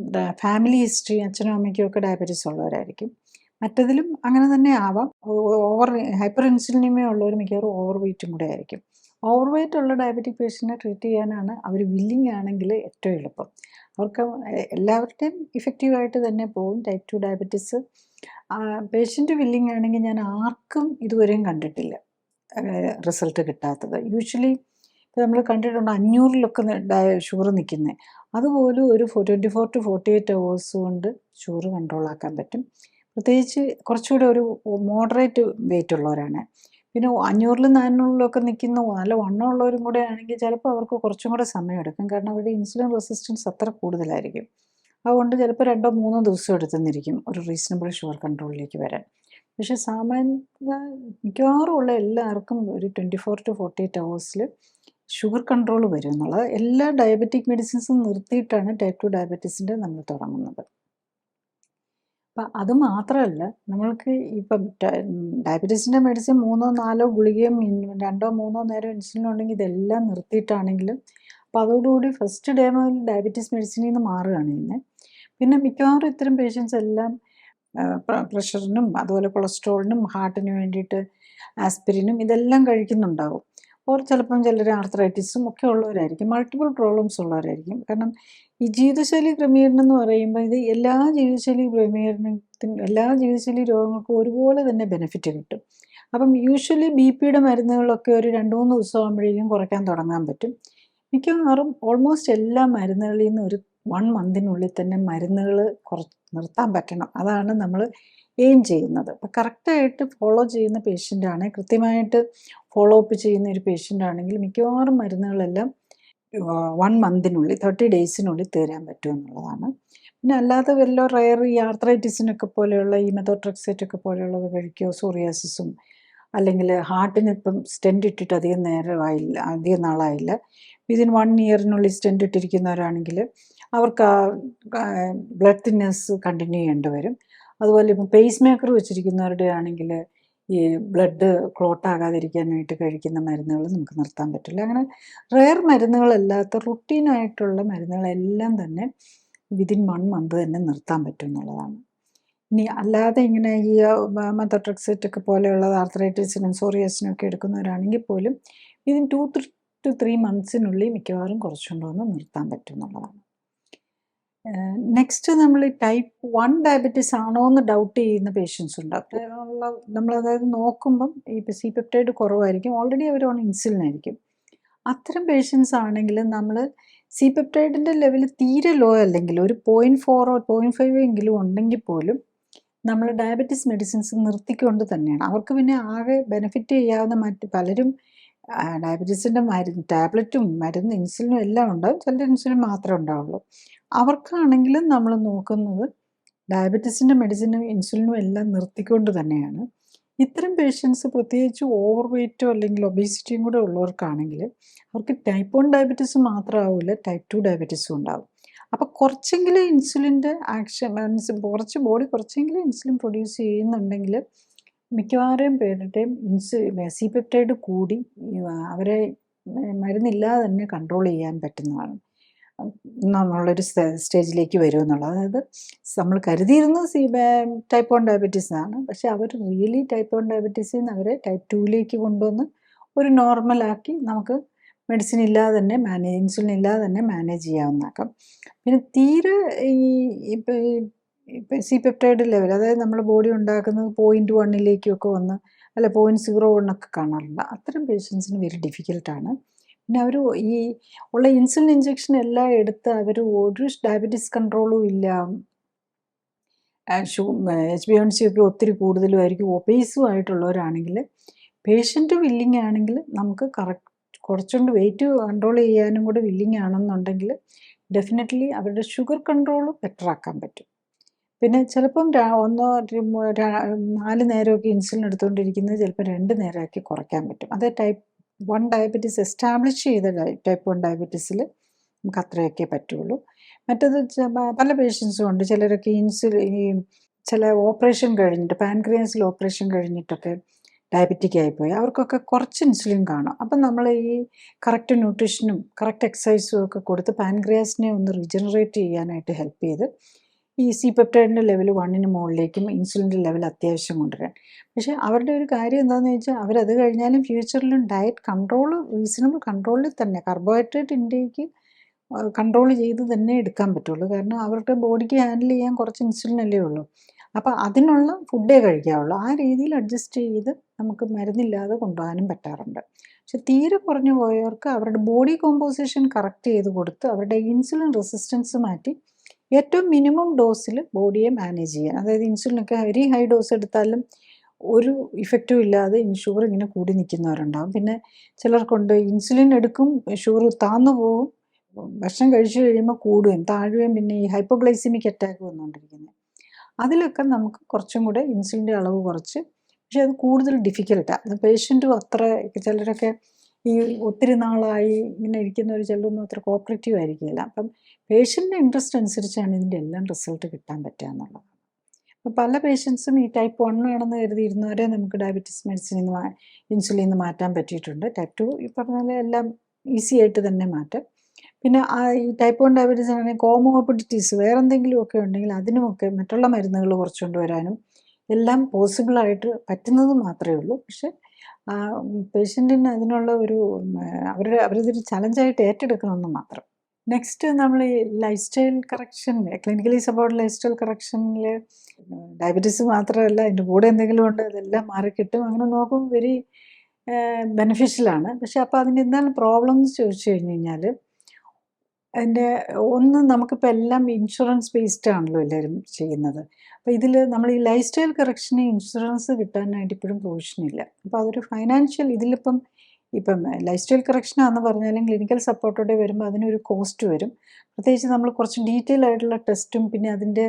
[SPEAKER 1] ഫാമിലി ഹിസ്റ്ററി അച്ഛനും അമ്മയ്ക്കും ഒക്കെ ഡയബറ്റീസ് ഉള്ളവരായിരിക്കും. മറ്റതിലും അങ്ങനെ തന്നെ ആവാം. ഹൈപ്പർ ഇൻസുലിനിമ ഉള്ളവർ മിക്കവാറും ഓവർ വെയ്റ്റും കൂടെ ആയിരിക്കും. ഓവർ വെയ്റ്റ് ഉള്ള ഡയബറ്റിക് പേഷ്യൻറ്റിനെ ട്രീറ്റ് ചെയ്യാനാണ് അവർ വില്ലിങ് ആണെങ്കിൽ ഏറ്റവും എളുപ്പം. അവർക്ക് എല്ലാവരുടെയും ഇഫക്റ്റീവായിട്ട് തന്നെ പോകും ടൈപ്പ് 2 ഡയബറ്റീസ്. പേഷ്യൻ്റ് വില്ലിങ് ആണെങ്കിൽ ഞാൻ ആർക്കും ഇതുവരെയും കണ്ടിട്ടില്ല റിസൾട്ട് കിട്ടാത്തത്. യൂഷ്വലി ഇപ്പോൾ നമ്മൾ കണ്ടിട്ടുണ്ട് 500 ഷുഗർ നിൽക്കുന്നത്. അതുപോലും ഒരു 24 to 48 hours കൊണ്ട് ഷുഗർ കൺട്രോളാക്കാൻ പറ്റും. പ്രത്യേകിച്ച് കുറച്ചുകൂടെ ഒരു മോഡറേറ്റ് വെയിറ്റ് ഉള്ളവരാണ്. പിന്നെ 500-ലും 400-ലും നിൽക്കുന്ന നല്ല വണ്ണമുള്ളവരും കൂടെ ആണെങ്കിൽ ചിലപ്പോൾ അവർക്ക് കുറച്ചും കൂടെ സമയമെടുക്കും. കാരണം അവരുടെ ഇൻസുലിൻ റെസിസ്റ്റൻസ് അത്ര കൂടുതലായിരിക്കും. അതുകൊണ്ട് ചിലപ്പോൾ 2-3 ദിവസം എടുത്തെന്നിരിക്കും ഒരു റീസണബിൾ ഷുഗർ കൺട്രോളിലേക്ക് വരാൻ. പക്ഷേ സാമാന്യ മിക്കവാറും ഉള്ള എല്ലാവർക്കും ഒരു 24 to 48 hours ഷുഗർ കൺട്രോൾ വരും എന്നുള്ളത്. എല്ലാ ഡയബറ്റിക് മെഡിസിൻസും നിർത്തിയിട്ടാണ് ടൈപ്പ് 2 ഡയബറ്റീസിൻ്റെ നമ്മൾ തുടങ്ങുന്നത്. അപ്പം അതുമാത്രമല്ല, നമ്മൾക്ക് ഇപ്പം ഡയബറ്റീസിൻ്റെ മെഡിസിൻ 3-4 ഗുളികയും 2-3 നേരം ഇൻസുലിൻ ഉണ്ടെങ്കിൽ ഇതെല്ലാം നിർത്തിയിട്ടാണെങ്കിലും അപ്പോൾ അതോടുകൂടി ഫസ്റ്റ് ഡേ മുതൽ ഡയബറ്റീസ് മെഡിസിനിൽ നിന്ന് മാറുകയാണ് ചെയ്യുന്നത്. പിന്നെ മിക്കവാറും ഇത്തരം പേഷ്യൻസ് എല്ലാം പ്രഷറിനും അതുപോലെ കൊളസ്ട്രോളിനും ഹാർട്ടിന് വേണ്ടിയിട്ട് ആസ്പിരിനും ഇതെല്ലാം കഴിക്കുന്നുണ്ടാവും. ഓർ ചിലപ്പം ചിലർ ആർത്രൈറ്റിസും ഒക്കെ ഉള്ളവരായിരിക്കും, മൾട്ടിപ്പിൾ പ്രോബ്ലംസ് ഉള്ളവരായിരിക്കും. കാരണം ഈ ജീവിതശൈലി ക്രമീകരണം എന്ന് പറയുമ്പോൾ ഇത് എല്ലാ ജീവിതശൈലി രോഗങ്ങൾക്കും ഒരുപോലെ തന്നെ ബെനിഫിറ്റ് കിട്ടും. അപ്പം യൂഷ്വലി BP-യുടെ മരുന്നുകളൊക്കെ ഒരു 2-3 ദിവസം ആകുമ്പോഴേക്കും കുറയ്ക്കാൻ തുടങ്ങാൻ പറ്റും. മിക്കവാറും ഓൾമോസ്റ്റ് എല്ലാ മരുന്നുകളിൽ നിന്ന് ഒരു 1 monthനുള്ളിൽ തന്നെ മരുന്നുകൾ നിർത്താൻ പറ്റണം. അതാണ് നമ്മൾ എയിം ചെയ്യുന്നത്. അപ്പോൾ കറക്റ്റായിട്ട് ഫോളോ ചെയ്യുന്ന പേഷ്യൻ്റാണ്, കൃത്യമായിട്ട് ഫോളോ അപ്പ് ചെയ്യുന്ന ഒരു പേഷ്യൻ്റ് ആണെങ്കിൽ മിക്കവാറും മരുന്നുകളെല്ലാം 1 monthനുള്ളിൽ 30 daysനുള്ളിൽ തീരാൻ പറ്റും എന്നുള്ളതാണ്. പിന്നെ അല്ലാതെ വല്ല റയർ ഈ ആർത്രൈറ്റിസിനൊക്കെ പോലെയുള്ള ഈ മെത്തോട്രെക്സേറ്റ് ഒക്കെ പോലെയുള്ളത് കഴിക്കുകയോ, സോറിയാസിസും അല്ലെങ്കിൽ ഹാർട്ടിന് ഇപ്പം സ്റ്റെൻറ്റ് ഇട്ടിട്ട് അധികം നാളായില്ല, വിതിൻ 1 yearനുള്ളിൽ സ്റ്റെൻറ്റ് ഇട്ടിരിക്കുന്നവരാണെങ്കിൽ അവർക്ക് ബ്ലഡ് തിന്നേഴ്സ് കണ്ടിന്യൂ ചെയ്യേണ്ടി വരും. അതുപോലെ ഇപ്പം പേസ് മേക്കർ വെച്ചിരിക്കുന്നവരുടെ ആണെങ്കിൽ ഈ ബ്ലഡ് ക്ലോട്ട് ആകാതിരിക്കാനായിട്ട് കഴിക്കുന്ന മരുന്നുകൾ നമുക്ക് നിർത്താൻ പറ്റില്ല. അങ്ങനെ റെയർ മരുന്നുകളല്ലാത്ത റുട്ടീനായിട്ടുള്ള മരുന്നുകളെല്ലാം തന്നെ വിതിൻ 1 month തന്നെ നിർത്താൻ പറ്റും എന്നുള്ളതാണ്. ഇനി അല്ലാതെ ഇങ്ങനെ ഈ മെത്തോട്രെക്സേറ്റ് ഒക്കെ പോലെയുള്ളത് ആർത്രൈറ്റിസിനും സോറിയാസിനും ഒക്കെ എടുക്കുന്നവരാണെങ്കിൽ പോലും വിതിൻ 2 to 3 monthsനുള്ളിൽ മിക്കവാറും കുറച്ചുകൊണ്ടൊന്ന് നിർത്താൻ പറ്റും എന്നുള്ളതാണ്. നെക്സ്റ്റ്, നമ്മൾ ടൈപ്പ് 1 ഡയബറ്റീസ് ആണോ എന്ന് ഡൗട്ട് ചെയ്യുന്ന പേഷ്യൻസ് ഉണ്ട്. നമ്മൾ അതായത് നോക്കുമ്പം ഇപ്പോൾ C-peptide കുറവായിരിക്കും, ഓൾറെഡി അവർ ഓൺ ഇൻസുലിൻ ആയിരിക്കും. അത്തരം പേഷ്യൻസ് ആണെങ്കിൽ നമ്മൾ C-peptideൻ്റെ ലെവൽ തീരെ ലോ അല്ലെങ്കിൽ ഒരു 0.4 or 0.5 എങ്കിലും ഉണ്ടെങ്കിൽ പോലും നമ്മൾ ഡയബറ്റീസ് മെഡിസിൻസ് നിർത്തിക്കൊണ്ട് തന്നെയാണ്. അവർക്ക് പിന്നെ ആകെ ബെനിഫിറ്റ് ചെയ്യാവുന്ന മറ്റ് പലരും ഡയബറ്റീസിൻ്റെ മരുന്ന് ടാബ്ലറ്റും മരുന്ന് ഇൻസുലിനും എല്ലാം ഉണ്ടാവും, ചില ഇൻസുലിൻ മാത്രമേ ഉണ്ടാവുള്ളൂ. അവർക്കാണെങ്കിലും നമ്മൾ നോക്കുന്നത് ഡയബറ്റീസിൻ്റെ മെഡിസിനും ഇൻസുലിനും എല്ലാം നിർത്തിക്കൊണ്ട് തന്നെയാണ്. ഇത്തരം പേഷ്യൻസ് പ്രത്യേകിച്ച് ഓവർ വെയ്റ്റോ അല്ലെങ്കിൽ ഒബേസിറ്റിയും കൂടെ ഉള്ളവർക്കാണെങ്കിൽ അവർക്ക് ടൈപ്പ് 1 ഡയബറ്റീസ് മാത്രമാവില്ല, ടൈപ്പ് 2 ഡയബറ്റീസും ഉണ്ടാവും. അപ്പോൾ കുറച്ചെങ്കിലും ഇൻസുലിൻ്റെ ആക്ഷൻ മീൻസ് ബോഡി കുറച്ചെങ്കിലും ഇൻസുലിൻ പ്രൊഡ്യൂസ് ചെയ്യുന്നുണ്ടെങ്കിൽ മിക്കവാറും പേരുടെയും സി പെപ്റ്റൈഡ് കൂടി അവരെ മരുന്നില്ലാതെ തന്നെ കൺട്രോൾ ചെയ്യാൻ പറ്റുന്നതാണ് എന്നുള്ളൊരു സ്റ്റേജിലേക്ക് വരുമെന്നുള്ളത്. അതായത് നമ്മൾ കരുതിയിരുന്നത് ടൈപ്പ് 1 ഡയബറ്റീസ് ആണ്, പക്ഷെ അവർ റിയലി ടൈപ്പ് 1 ഡയബറ്റീസിൽ നിന്ന് അവരെ ടൈപ്പ് 2ലേക്ക് കൊണ്ടുവന്ന് ഒരു നോർമലാക്കി നമുക്ക് മെഡിസിൻ ഇല്ലാതെ തന്നെ ഇൻസുലിൻ ഇല്ലാതെ തന്നെ മാനേജ് ചെയ്യാവുന്നതാക്കാം. പിന്നെ തീരെ ഇപ്പം സി പെപ്റ്റൈഡ് ലെവൽ, അതായത് നമ്മുടെ ബോഡി ഉണ്ടാക്കുന്നത് 0.1 വന്ന് അല്ല 0.01 ഒക്കെ കാണാറുണ്ട്. അത്തരം പേഷ്യൻസിന് വെരി ഡിഫിക്കൽട്ടാണ്. പിന്നെ അവർ ഈ ഉള്ള ഇൻസുലിൻ ഇഞ്ചക്ഷൻ എല്ലാം എടുത്ത് അവർ ഒരു ഡയബറ്റീസ് കൺട്രോളും ഇല്ല, HbA1c ഒക്കെ ഒത്തിരി കൂടുതലുമായിരിക്കും, ഒബേസും ആയിട്ടുള്ളവരാണെങ്കിൽ പേഷ്യൻ്റ് വില്ലിങ് ആണെങ്കിൽ നമുക്ക് കുറച്ചുകൊണ്ട് വെയിറ്റ് കൺട്രോൾ ചെയ്യാനും കൂടെ വില്ലിങ് ആണെന്നുണ്ടെങ്കിൽ ഡെഫിനറ്റ്ലി അവരുടെ ഷുഗർ കൺട്രോൾ ബെറ്റർ ആക്കാൻ പറ്റും. പിന്നെ ചിലപ്പം 4 നേരമൊക്കെ ഇൻസുലിൻ എടുത്തുകൊണ്ടിരിക്കുന്നത് ചിലപ്പോൾ 2 നേരമാക്കി കുറയ്ക്കാൻ പറ്റും. അത് ടൈപ്പ് 1 ഡയബറ്റീസ് എസ്റ്റാബ്ലിഷ് ചെയ്ത ടൈപ്പ് 1 ഡയബറ്റീസിൽ നമുക്ക് അത്രയൊക്കെ പറ്റുള്ളൂ. മറ്റത് പല പേഷ്യൻസും ഉണ്ട്, ചിലരൊക്കെ ചില ഓപ്പറേഷൻ കഴിഞ്ഞിട്ട് പാൻക്രിയാസിൽ ഓപ്പറേഷൻ കഴിഞ്ഞിട്ടൊക്കെ ഡയബറ്റിക് ആയിപ്പോയി, അവർക്കൊക്കെ കുറച്ച് ഇൻസുലിൻ കാണും. അപ്പം നമ്മൾ ഈ കറക്റ്റ് ന്യൂട്രീഷനും കറക്റ്റ് എക്സസൈസും ഒക്കെ കൊടുത്ത് പാൻക്രിയാസിനെ ഒന്ന് റീജനറേറ്റ് ചെയ്യാനായിട്ട് ഹെൽപ്പ് ചെയ്ത് ഈ സി പെപ്റ്റൈഡിൻ്റെ ലെവൽ 1ന് മുകളിലേക്കും ഇൻസുലിൻ്റെ ലെവൽ അത്യാവശ്യം കൊണ്ടുവരാൻ. പക്ഷേ അവരുടെ ഒരു കാര്യം എന്താണെന്ന് വെച്ചാൽ അവരത് കഴിഞ്ഞാലും ഫ്യൂച്ചറിലും ഡയറ്റ് കൺട്രോൾ റീസണബിൾ കൺട്രോളിൽ തന്നെ കാർബോഹൈഡ്രേറ്റ് ഇൻടേക്ക് കൺട്രോൾ ചെയ്ത് തന്നെ എടുക്കാൻ പറ്റുള്ളൂ. കാരണം അവരുടെ ബോഡിക്ക് ഹാൻഡിൽ ചെയ്യാൻ കുറച്ച് ഇൻസുലിൻ അല്ലേ ഉള്ളൂ. അപ്പോൾ അതിനുള്ള ഫുഡേ കഴിക്കാവുള്ളൂ. ആ രീതിയിൽ അഡ്ജസ്റ്റ് ചെയ്ത് നമുക്ക് മരുന്നില്ലാതെ കൊണ്ടുപോകാനും പറ്റാറുണ്ട്. പക്ഷെ തീരെ കുറഞ്ഞു പോയവർക്ക് അവരുടെ ബോഡി കോമ്പോസിഷൻ കറക്റ്റ് ചെയ്ത് കൊടുത്ത് അവരുടെ ഇൻസുലിൻ റെസിസ്റ്റൻസ് മാറ്റി ഏറ്റവും മിനിമം ഡോസിൽ ബോഡിയെ മാനേജ് ചെയ്യാൻ. അതായത് ഇൻസുലിനൊക്കെ വെരി ഹൈ ഡോസ് എടുത്താലും ഒരു ഇഫക്റ്റും ഇല്ലാതെ ഷുഗർ ഇങ്ങനെ കൂടി നിൽക്കുന്നവരുണ്ടാകും. പിന്നെ ചിലർക്കുണ്ട് ഇൻസുലിൻ എടുക്കും, ഷുഗർ താന്നു പോകും, ഭക്ഷണം കഴിച്ചു കഴിയുമ്പോൾ കൂടുകയും താഴുകയും, പിന്നെ ഈ ഹൈപ്പോഗ്ലൈസിമിക് അറ്റാക്ക് വന്നുകൊണ്ടിരിക്കുന്നത്. അതിലൊക്കെ നമുക്ക് കുറച്ചും കൂടെ ഇൻസുലിൻ്റെ അളവ് കുറച്ച്, പക്ഷെ അത് കൂടുതൽ ഡിഫിക്കൽട്ടാണ്. അത് പേഷ്യൻറ്റും അത്ര, ചിലരൊക്കെ ഈ ഒത്തിരി നാളായി ഇങ്ങനെ ഇരിക്കുന്നവർ ചിലരൊന്നും അത്ര കോപ്പറേറ്റീവ് ആയിരിക്കില്ല. അപ്പം പേഷ്യൻ്റെ ഇൻട്രസ്റ്റ് അനുസരിച്ചാണ് ഇതിൻ്റെ എല്ലാം റിസൾട്ട് കിട്ടാൻ പറ്റുക എന്നുള്ളത്. അപ്പോൾ പല പേഷ്യൻസും ഈ ടൈപ്പ് 1 ആണെന്ന് കരുതിയിരുന്നവരെ നമുക്ക് ഡയബറ്റീസ് മെഡിസിനിൽ നിന്ന് ഇൻസുലിൻ നിന്ന് മാറ്റാൻ പറ്റിയിട്ടുണ്ട്. ടൈപ്പ് 2 ഈ പറഞ്ഞ പോലെ എല്ലാം ഈസി ആയിട്ട് തന്നെ മാറ്റാം. പിന്നെ ഈ ടൈപ്പ് 1 ഡയബറ്റീസ് ആണെങ്കിൽ കോമോർബിഡിറ്റീസ് വേറെ എന്തെങ്കിലുമൊക്കെ ഉണ്ടെങ്കിൽ അതിനുമൊക്കെ മറ്റുള്ള മരുന്നുകൾ കുറച്ചുകൊണ്ട് വരാനും എല്ലാം പോസിബിളായിട്ട് പറ്റുന്നത് മാത്രമേ ഉള്ളൂ. പക്ഷെ പേഷ്യൻറ്റിന് അതിനുള്ള ഒരു അവരിതൊരു ചലഞ്ചായിട്ട് ഏറ്റെടുക്കണമെന്ന് മാത്രം. നെക്സ്റ്റ് നമ്മൾ ഈ lifestyle correction, clinically support lifestyle കറക്ഷനിൽ ഡയബറ്റീസ് മാത്രമല്ല അതിൻ്റെ കൂടെ എന്തെങ്കിലും ഉണ്ട് അതെല്ലാം മാറിക്കിട്ടും. അങ്ങനെ നോക്കുമ്പോൾ വെരി ബെനിഫിഷ്യലാണ്. പക്ഷെ അപ്പോൾ അതിന് എന്താണ് പ്രോബ്ലം എന്ന് ചോദിച്ചു കഴിഞ്ഞ് കഴിഞ്ഞാൽ അതിൻ്റെ ഒന്ന്, നമുക്കിപ്പോൾ എല്ലാം ഇൻഷുറൻസ് ബേസ്ഡ് ആണല്ലോ എല്ലാവരും ചെയ്യുന്നത്. അപ്പോൾ ഇതിൽ നമ്മൾ ഈ ലൈഫ് സ്റ്റൈൽ കറക്ഷന് ഇൻഷുറൻസ് കിട്ടാനായിട്ട് ഇപ്പോഴും പ്രൊവിഷനില്ല. അപ്പോൾ അതൊരു ഫൈനാൻഷ്യൽ, ഇപ്പം ലൈഫ് സ്റ്റൈൽ കറക്ഷനാണെന്ന് പറഞ്ഞാലും ക്ലിനിക്കൽ സപ്പോർട്ടോടെ വരുമ്പോൾ അതിനൊരു കോസ്റ്റ് വരും. പ്രത്യേകിച്ച് നമ്മൾ കുറച്ച് ഡീറ്റെയിൽ ആയിട്ടുള്ള ടെസ്റ്റും പിന്നെ അതിൻ്റെ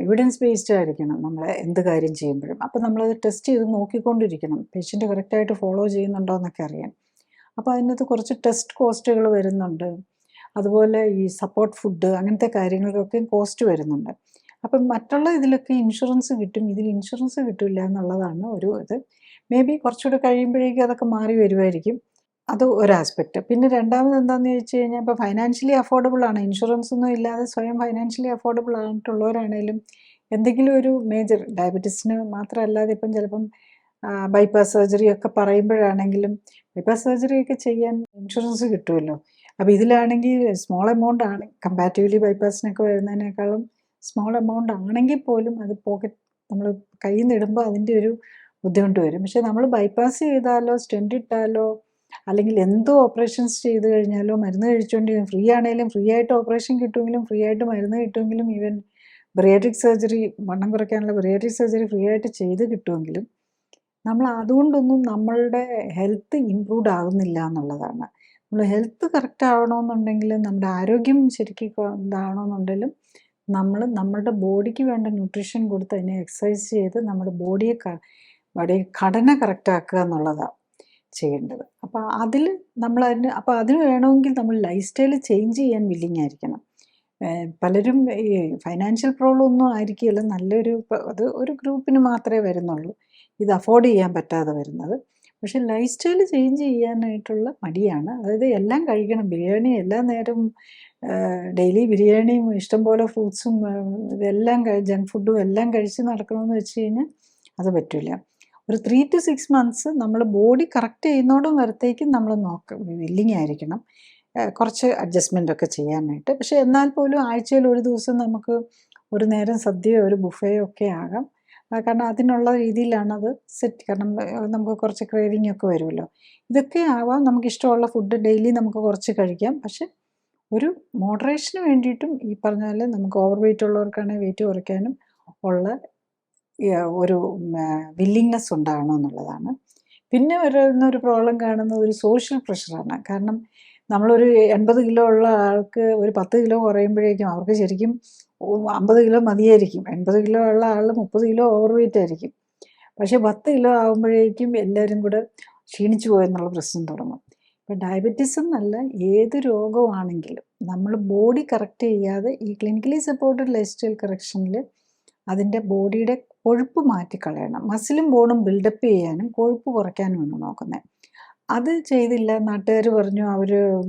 [SPEAKER 1] എവിഡൻസ് ബേസ്ഡ് ആയിരിക്കണം നമ്മൾ എന്ത് കാര്യം ചെയ്യുമ്പോഴും. അപ്പോൾ നമ്മളത് ടെസ്റ്റ് ചെയ്ത് നോക്കിക്കൊണ്ടിരിക്കണം, പേഷ്യൻ്റ് കറക്റ്റായിട്ട് ഫോളോ ചെയ്യുന്നുണ്ടോ എന്നൊക്കെ അറിയാൻ. അപ്പോൾ അതിനകത്ത് കുറച്ച് ടെസ്റ്റ് കോസ്റ്റുകൾ വരുന്നുണ്ട്. അതുപോലെ ഈ സപ്പോർട്ട് ഫുഡ് അങ്ങനത്തെ കാര്യങ്ങൾക്കൊക്കെ കോസ്റ്റ് വരുന്നുണ്ട്. അപ്പം മറ്റുള്ള ഇതിലൊക്കെ ഇൻഷുറൻസ് കിട്ടും, ഇതിൽ ഇൻഷുറൻസ് കിട്ടില്ല എന്നുള്ളതാണ് ഒരു ഇത്. മേ ബി കുറച്ചുകൂടെ കഴിയുമ്പോഴേക്കും അതൊക്കെ മാറി വരുമായിരിക്കും. അത് ഒരു ആസ്പെക്റ്റ്. പിന്നെ രണ്ടാമത് എന്താണെന്ന് ചോദിച്ചു കഴിഞ്ഞാൽ ഇപ്പോൾ ഫൈനാൻഷ്യലി അഫോർഡബിൾ ആണ്, ഇൻഷുറൻസ് ഒന്നും ഇല്ലാതെ സ്വയം ഫൈനാൻഷ്യലി അഫോർഡബിൾ ആയിട്ടുള്ളവരാണേലും എന്തെങ്കിലും ഒരു മേജർ ഡയബറ്റീസിന് മാത്രമല്ലാതെ ഇപ്പം ചിലപ്പം ബൈപ്പാസ് സർജറി ഒക്കെ പറയുമ്പോഴാണെങ്കിലും ബൈപ്പാസ് സർജറി ഒക്കെ ചെയ്യാൻ ഇൻഷുറൻസ് കിട്ടുമല്ലോ. അപ്പോൾ ഇതിലാണെങ്കിൽ സ്മോൾ എമൗണ്ട് ആണ്, കമ്പാരിറ്റീവ്ലി ബൈപ്പാസിനൊക്കെ വരുന്നതിനേക്കാളും സ്മോൾ എമൗണ്ട് ആണെങ്കിൽ പോലും അത് പോക്കറ്റ് നമ്മൾ കയ്യിൽ നിന്ന് ഇടുമ്പോൾ അതിൻ്റെ ഒരു ബുദ്ധിമുട്ട് വരും. പക്ഷേ നമ്മൾ ബൈപ്പാസ് ചെയ്താലോ സ്റ്റെൻറ്റ് ഇട്ടാലോ അല്ലെങ്കിൽ എന്തോ ഓപ്പറേഷൻസ് ചെയ്ത് കഴിഞ്ഞാലോ മരുന്ന് കഴിച്ചുകൊണ്ട് ഫ്രീ ആണെങ്കിലും ഫ്രീ ആയിട്ട് ഓപ്പറേഷൻ കിട്ടുമെങ്കിലും ഫ്രീ ആയിട്ട് മരുന്ന് കിട്ടുമെങ്കിലും ഈവൻ ബറിയാട്രിക് സർജറി, വണ്ണം കുറയ്ക്കാനുള്ള ബറിയാട്രിക് സർജറി ഫ്രീ ആയിട്ട് ചെയ്ത് കിട്ടുമെങ്കിലും നമ്മൾ അതുകൊണ്ടൊന്നും നമ്മളുടെ ഹെൽത്ത് ഇമ്പ്രൂവ്ഡ് ആകുന്നില്ല എന്നുള്ളതാണ്. നമ്മൾ ഹെൽത്ത് കറക്റ്റ് ആവണമെന്നുണ്ടെങ്കിൽ, നമ്മുടെ ആരോഗ്യം ശരിക്കും ഇതാവണമെന്നുണ്ടെങ്കിലും നമ്മൾ നമ്മളുടെ ബോഡിക്ക് വേണ്ട ന്യൂട്രീഷൻ കൊടുത്ത് അതിനെ എക്സസൈസ് ചെയ്ത് നമ്മുടെ ബോഡിയെ ബോഡി ഘടന കറക്റ്റാക്കുക എന്നുള്ളതാണ് ചെയ്യേണ്ടത്. അപ്പോൾ അതിന് വേണമെങ്കിൽ നമ്മൾ ലൈഫ് സ്റ്റൈൽ ചേഞ്ച് ചെയ്യാൻ വില്ലിങ് ആയിരിക്കണം. പലരും ഈ ഫൈനാൻഷ്യൽ പ്രോബ്ലം ഒന്നും ആയിരിക്കില്ല, അത് ഒരു ഗ്രൂപ്പിന് മാത്രമേ വരുന്നുള്ളൂ ഇത് അഫോർഡ് ചെയ്യാൻ പറ്റാതെ വരുന്നത്. പക്ഷെ ലൈഫ് സ്റ്റൈൽ ചേഞ്ച് ചെയ്യാനായിട്ടുള്ള മടിയാണ്. അതായത് എല്ലാം കഴിക്കണം, ബിരിയാണി എല്ലാ നേരവും ഡെയിലി ബിരിയാണിയും ഇഷ്ടംപോലെ ഫ്രൂട്ട്സും ഇതെല്ലാം ജങ്ക് ഫുഡും എല്ലാം കഴിച്ച് നടക്കണമെന്ന് വെച്ച് കഴിഞ്ഞാൽ അത് പറ്റില്ല. ഒരു 3 to 6 months നമ്മൾ ബോഡി കറക്റ്റ് ചെയ്യുന്നോടും വരത്തേക്കും നമ്മൾ വില്ലിങ് ആയിരിക്കണം കുറച്ച് അഡ്ജസ്റ്റ്മെൻ്റ് ഒക്കെ ചെയ്യാനായിട്ട്. പക്ഷെ എന്നാൽ പോലും ആഴ്ചയിൽ ഒരു ദിവസം നമുക്ക് ഒരു നേരം സദ്യയോ ഒരു ബുഫയോ ഒക്കെ ആകാം. കാരണം അതിനുള്ള രീതിയിലാണത് സെറ്റ്. കാരണം നമുക്ക് കുറച്ച് ക്രേവിങ് ഒക്കെ വരുമല്ലോ. ഇതൊക്കെ ആവാം. നമുക്കിഷ്ടമുള്ള ഫുഡ് ഡെയിലി നമുക്ക് കുറച്ച് കഴിക്കാം. പക്ഷെ ഒരു മോഡറേഷന് വേണ്ടിയിട്ടും ഈ പറഞ്ഞ പോലെ നമുക്ക് ഓവർ വെയിറ്റ് ഉള്ളവർക്കാണെങ്കിൽ വെയിറ്റ് കുറയ്ക്കാനും ഉള്ള ഒരു വില്ലിങ്നെസ് ഉണ്ടാകണം എന്നുള്ളതാണ്. പിന്നെ വരുന്നൊരു പ്രോബ്ലം കാണുന്നത് ഒരു സോഷ്യൽ പ്രഷറാണ്. കാരണം നമ്മളൊരു 80 കിലോ ഉള്ള ആൾക്ക് ഒരു 10 കിലോ കുറയുമ്പോഴേക്കും അവർക്ക് ശരിക്കും 50 കിലോ മതിയായിരിക്കും. 80 കിലോ ഉള്ള ആൾ 30 കിലോ ഓവർ വെയിറ്റ് ആയിരിക്കും. പക്ഷേ 10 കിലോ ആകുമ്പോഴേക്കും എല്ലാവരും കൂടെ ക്ഷീണിച്ചു പോയെന്നുള്ള പ്രശ്നം തുടങ്ങും. ഇപ്പം ഡയബറ്റീസ് എന്നല്ല, ഏത് രോഗമാണെങ്കിലും നമ്മൾ ബോഡി കറക്റ്റ് ചെയ്യാതെ ഈ ക്ലിനിക്കലി സപ്പോർട്ടഡ് ലൈഫ് സ്റ്റൈൽ കറക്ഷനിൽ അതിൻ്റെ ബോഡിയുടെ കൊഴുപ്പ് മാറ്റിക്കളയണം. മസിലും ബോണും ബിൽഡപ്പ് ചെയ്യാനും കൊഴുപ്പ് കുറയ്ക്കാനുമാണ് നോക്കുന്നത്. അത് ചെയ്തില്ല, നാട്ടുകാർ പറഞ്ഞു,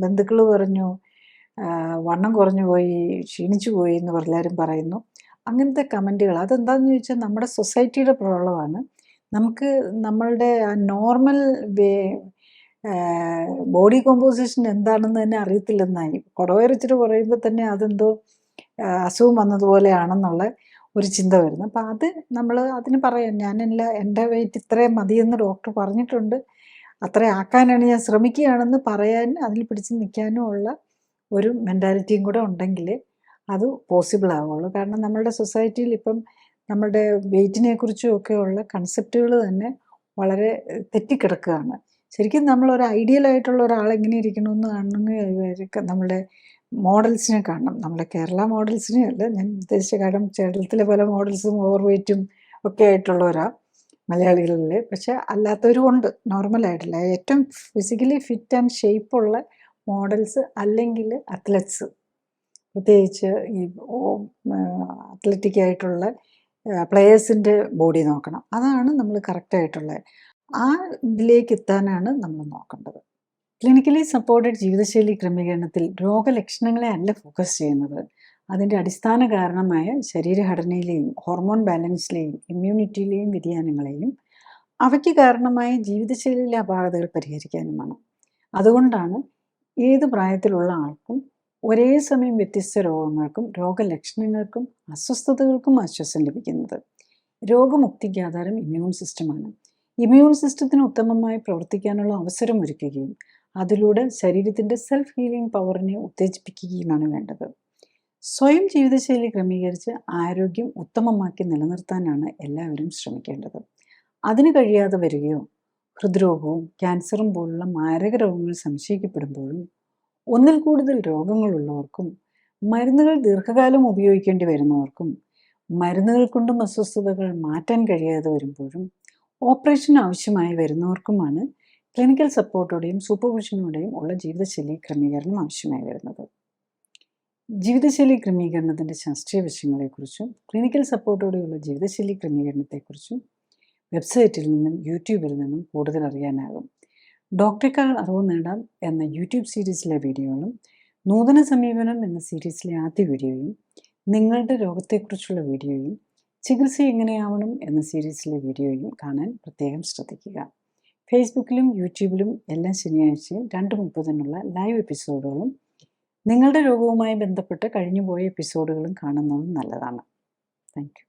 [SPEAKER 1] ബന്ധുക്കൾ പറഞ്ഞു വണ്ണം കുറഞ്ഞു പോയി, ക്ഷീണിച്ചു പോയി എന്ന് എല്ലാവരും പറയുന്നു. അങ്ങനത്തെ കമൻറ്റുകൾ അതെന്താണെന്ന് ചോദിച്ചാൽ നമ്മുടെ സൊസൈറ്റിയുടെ പ്രോബ്ലമാണ്. നമുക്ക് നമ്മളുടെ നോർമൽ ബോഡി കോമ്പോസിഷൻ എന്താണെന്ന് തന്നെ അറിയത്തില്ലെന്നായി. കുടവയറിച്ചിട്ട് കുറയുമ്പോൾ തന്നെ അതെന്തോ അസുഖം വന്നതുപോലെയാണെന്നുള്ള ഒരു ചിന്ത വരുന്നു. അപ്പം അതിന് പറയാം, എൻ്റെ വെയിറ്റ് ഇത്രയും മതിയെന്ന് ഡോക്ടർ പറഞ്ഞിട്ടുണ്ട്, അത്ര ആക്കാനാണ് ഞാൻ ശ്രമിക്കുകയാണെന്ന് പറയാൻ, അതിൽ പിടിച്ച് നിൽക്കാനും ഉള്ള ഒരു മെൻറ്റാലിറ്റിയും കൂടെ ഉണ്ടെങ്കിൽ അത് പോസിബിൾ ആവുള്ളൂ. കാരണം നമ്മളുടെ സൊസൈറ്റിയിൽ ഇപ്പം നമ്മുടെ വെയിറ്റിനെ കുറിച്ചും ഒക്കെയുള്ള കൺസെപ്റ്റുകൾ തന്നെ വളരെ തെറ്റിക്കിടക്കുകയാണ്. ശരിക്കും നമ്മളൊരു ഐഡിയൽ ആയിട്ടുള്ള ഒരാൾ എങ്ങനെ ഇരിക്കണമെന്ന് കാണണമെങ്കിൽ നമ്മുടെ മോഡൽസിനെ കാണണം. നമ്മുടെ കേരള മോഡൽസിനെ അല്ല ഞാൻ ഉദ്ദേശിച്ച. കാരണം കേരളത്തിലെ പല മോഡൽസും ഓവർ വെയിറ്റും ഒക്കെ ആയിട്ടുള്ളവരാണ് മലയാളികളിൽ. പക്ഷെ അല്ലാത്തവരും ഉണ്ട്, നോർമലായിട്ടില്ല. ഏറ്റവും ഫിസിക്കലി ഫിറ്റ് ആൻഡ് ഷേപ്പുള്ള മോഡൽസ് അല്ലെങ്കിൽ അത്ലറ്റ്സ്, പ്രത്യേകിച്ച് ഈ അത്ലറ്റിക് ആയിട്ടുള്ള പ്ലെയേഴ്സിൻ്റെ ബോഡി നോക്കണം. അതാണ് നമ്മൾ കറക്റ്റായിട്ടുള്ളത്. ആ ഇതിലേക്ക് എത്താനാണ് നമ്മൾ നോക്കേണ്ടത്. ക്ലിനിക്കലി സപ്പോർട്ടഡ് ജീവിതശൈലി ക്രമീകരണത്തിൽ രോഗലക്ഷണങ്ങളെ അല്ല ഫോക്കസ് ചെയ്യുന്നത്, അതിൻ്റെ അടിസ്ഥാന കാരണമായ ശരീരഘടനയിലെയും ഹോർമോൺ ബാലൻസിലെയും ഇമ്മ്യൂണിറ്റിയിലെയും വ്യതിയാനങ്ങളെയും അവയ്ക്ക് കാരണമായ ജീവിതശൈലിയിലെ അപാകതകൾ പരിഹരിക്കാനുമാണ്. അതുകൊണ്ടാണ് ഏത് പ്രായത്തിലുള്ള ആൾക്കും ഒരേ സമയം വ്യത്യസ്ത രോഗങ്ങൾക്കും രോഗലക്ഷണങ്ങൾക്കും അസ്വസ്ഥതകൾക്കും ആശ്വാസം ലഭിക്കുന്നത്. രോഗമുക്തിക്ക് ആധാരം ഇമ്മ്യൂൺ സിസ്റ്റമാണ്. ഇമ്മ്യൂൺ സിസ്റ്റത്തിന് ഉത്തമമായി പ്രവർത്തിക്കാനുള്ള അവസരം ഒരുക്കുകയും അതിലൂടെ ശരീരത്തിൻ്റെ സെൽഫ് ഹീലിംഗ് പവറിനെ ഉത്തേജിപ്പിക്കുകയുമാണ് വേണ്ടത്. സ്വയം ജീവിതശൈലി ക്രമീകരിച്ച് ആരോഗ്യം ഉത്തമമാക്കി നിലനിർത്താനാണ് എല്ലാവരും ശ്രമിക്കേണ്ടത്. അതിന് കഴിയാതെ വരികയോ ഹൃദ്രോഗവും ക്യാൻസറും പോലുള്ള മാരക രോഗങ്ങൾ സംശയിക്കപ്പെടുമ്പോഴും ഒന്നിൽ കൂടുതൽ രോഗങ്ങളുള്ളവർക്കും മരുന്നുകൾ ദീർഘകാലം ഉപയോഗിക്കേണ്ടി വരുന്നവർക്കും മരുന്നുകൾ കൊണ്ടും അസ്വസ്ഥതകൾ മാറ്റാൻ കഴിയാതെ വരുമ്പോഴും ഓപ്പറേഷൻ ആവശ്യമായി വരുന്നവർക്കുമാണ് ക്ലിനിക്കൽ സപ്പോർട്ടോടെയും സൂപ്പർവിഷനോടെയും ഉള്ള ജീവിതശൈലി ക്രമീകരണം ആവശ്യമായി വരുന്നത്. ജീവിതശൈലി ക്രമീകരണത്തിൻ്റെ ശാസ്ത്രീയ വശങ്ങളെക്കുറിച്ചും ക്ലിനിക്കൽ സപ്പോർട്ടോടെയുള്ള ജീവിതശൈലി ക്രമീകരണത്തെക്കുറിച്ചും വെബ്സൈറ്റിൽ നിന്നും യൂട്യൂബിൽ നിന്നും കൂടുതൽ അറിയാനാകും. ഡോക്ടറേക്കാൾ അറിവ് നേടാം എന്ന യൂട്യൂബ് സീരീസിലെ വീഡിയോകളും നൂതന സമീപനം എന്ന സീരീസിലെ ആദ്യ വീഡിയോയും നിങ്ങളുടെ രോഗത്തെക്കുറിച്ചുള്ള വീഡിയോയും ചികിത്സ എങ്ങനെയാവണം എന്ന സീരീസിലെ വീഡിയോയും കാണാൻ പ്രത്യേകം ശ്രദ്ധിക്കുക. ഫേസ്ബുക്കിലും യൂട്യൂബിലും എല്ലാ ശനിയാഴ്ചയും 2:30-നുള്ള ലൈവ് എപ്പിസോഡുകളും നിങ്ങളുടെ രോഗവുമായി ബന്ധപ്പെട്ട് കഴിഞ്ഞുപോയ എപ്പിസോഡുകളും കാണുന്നത് നല്ലതാണ്. Thank you.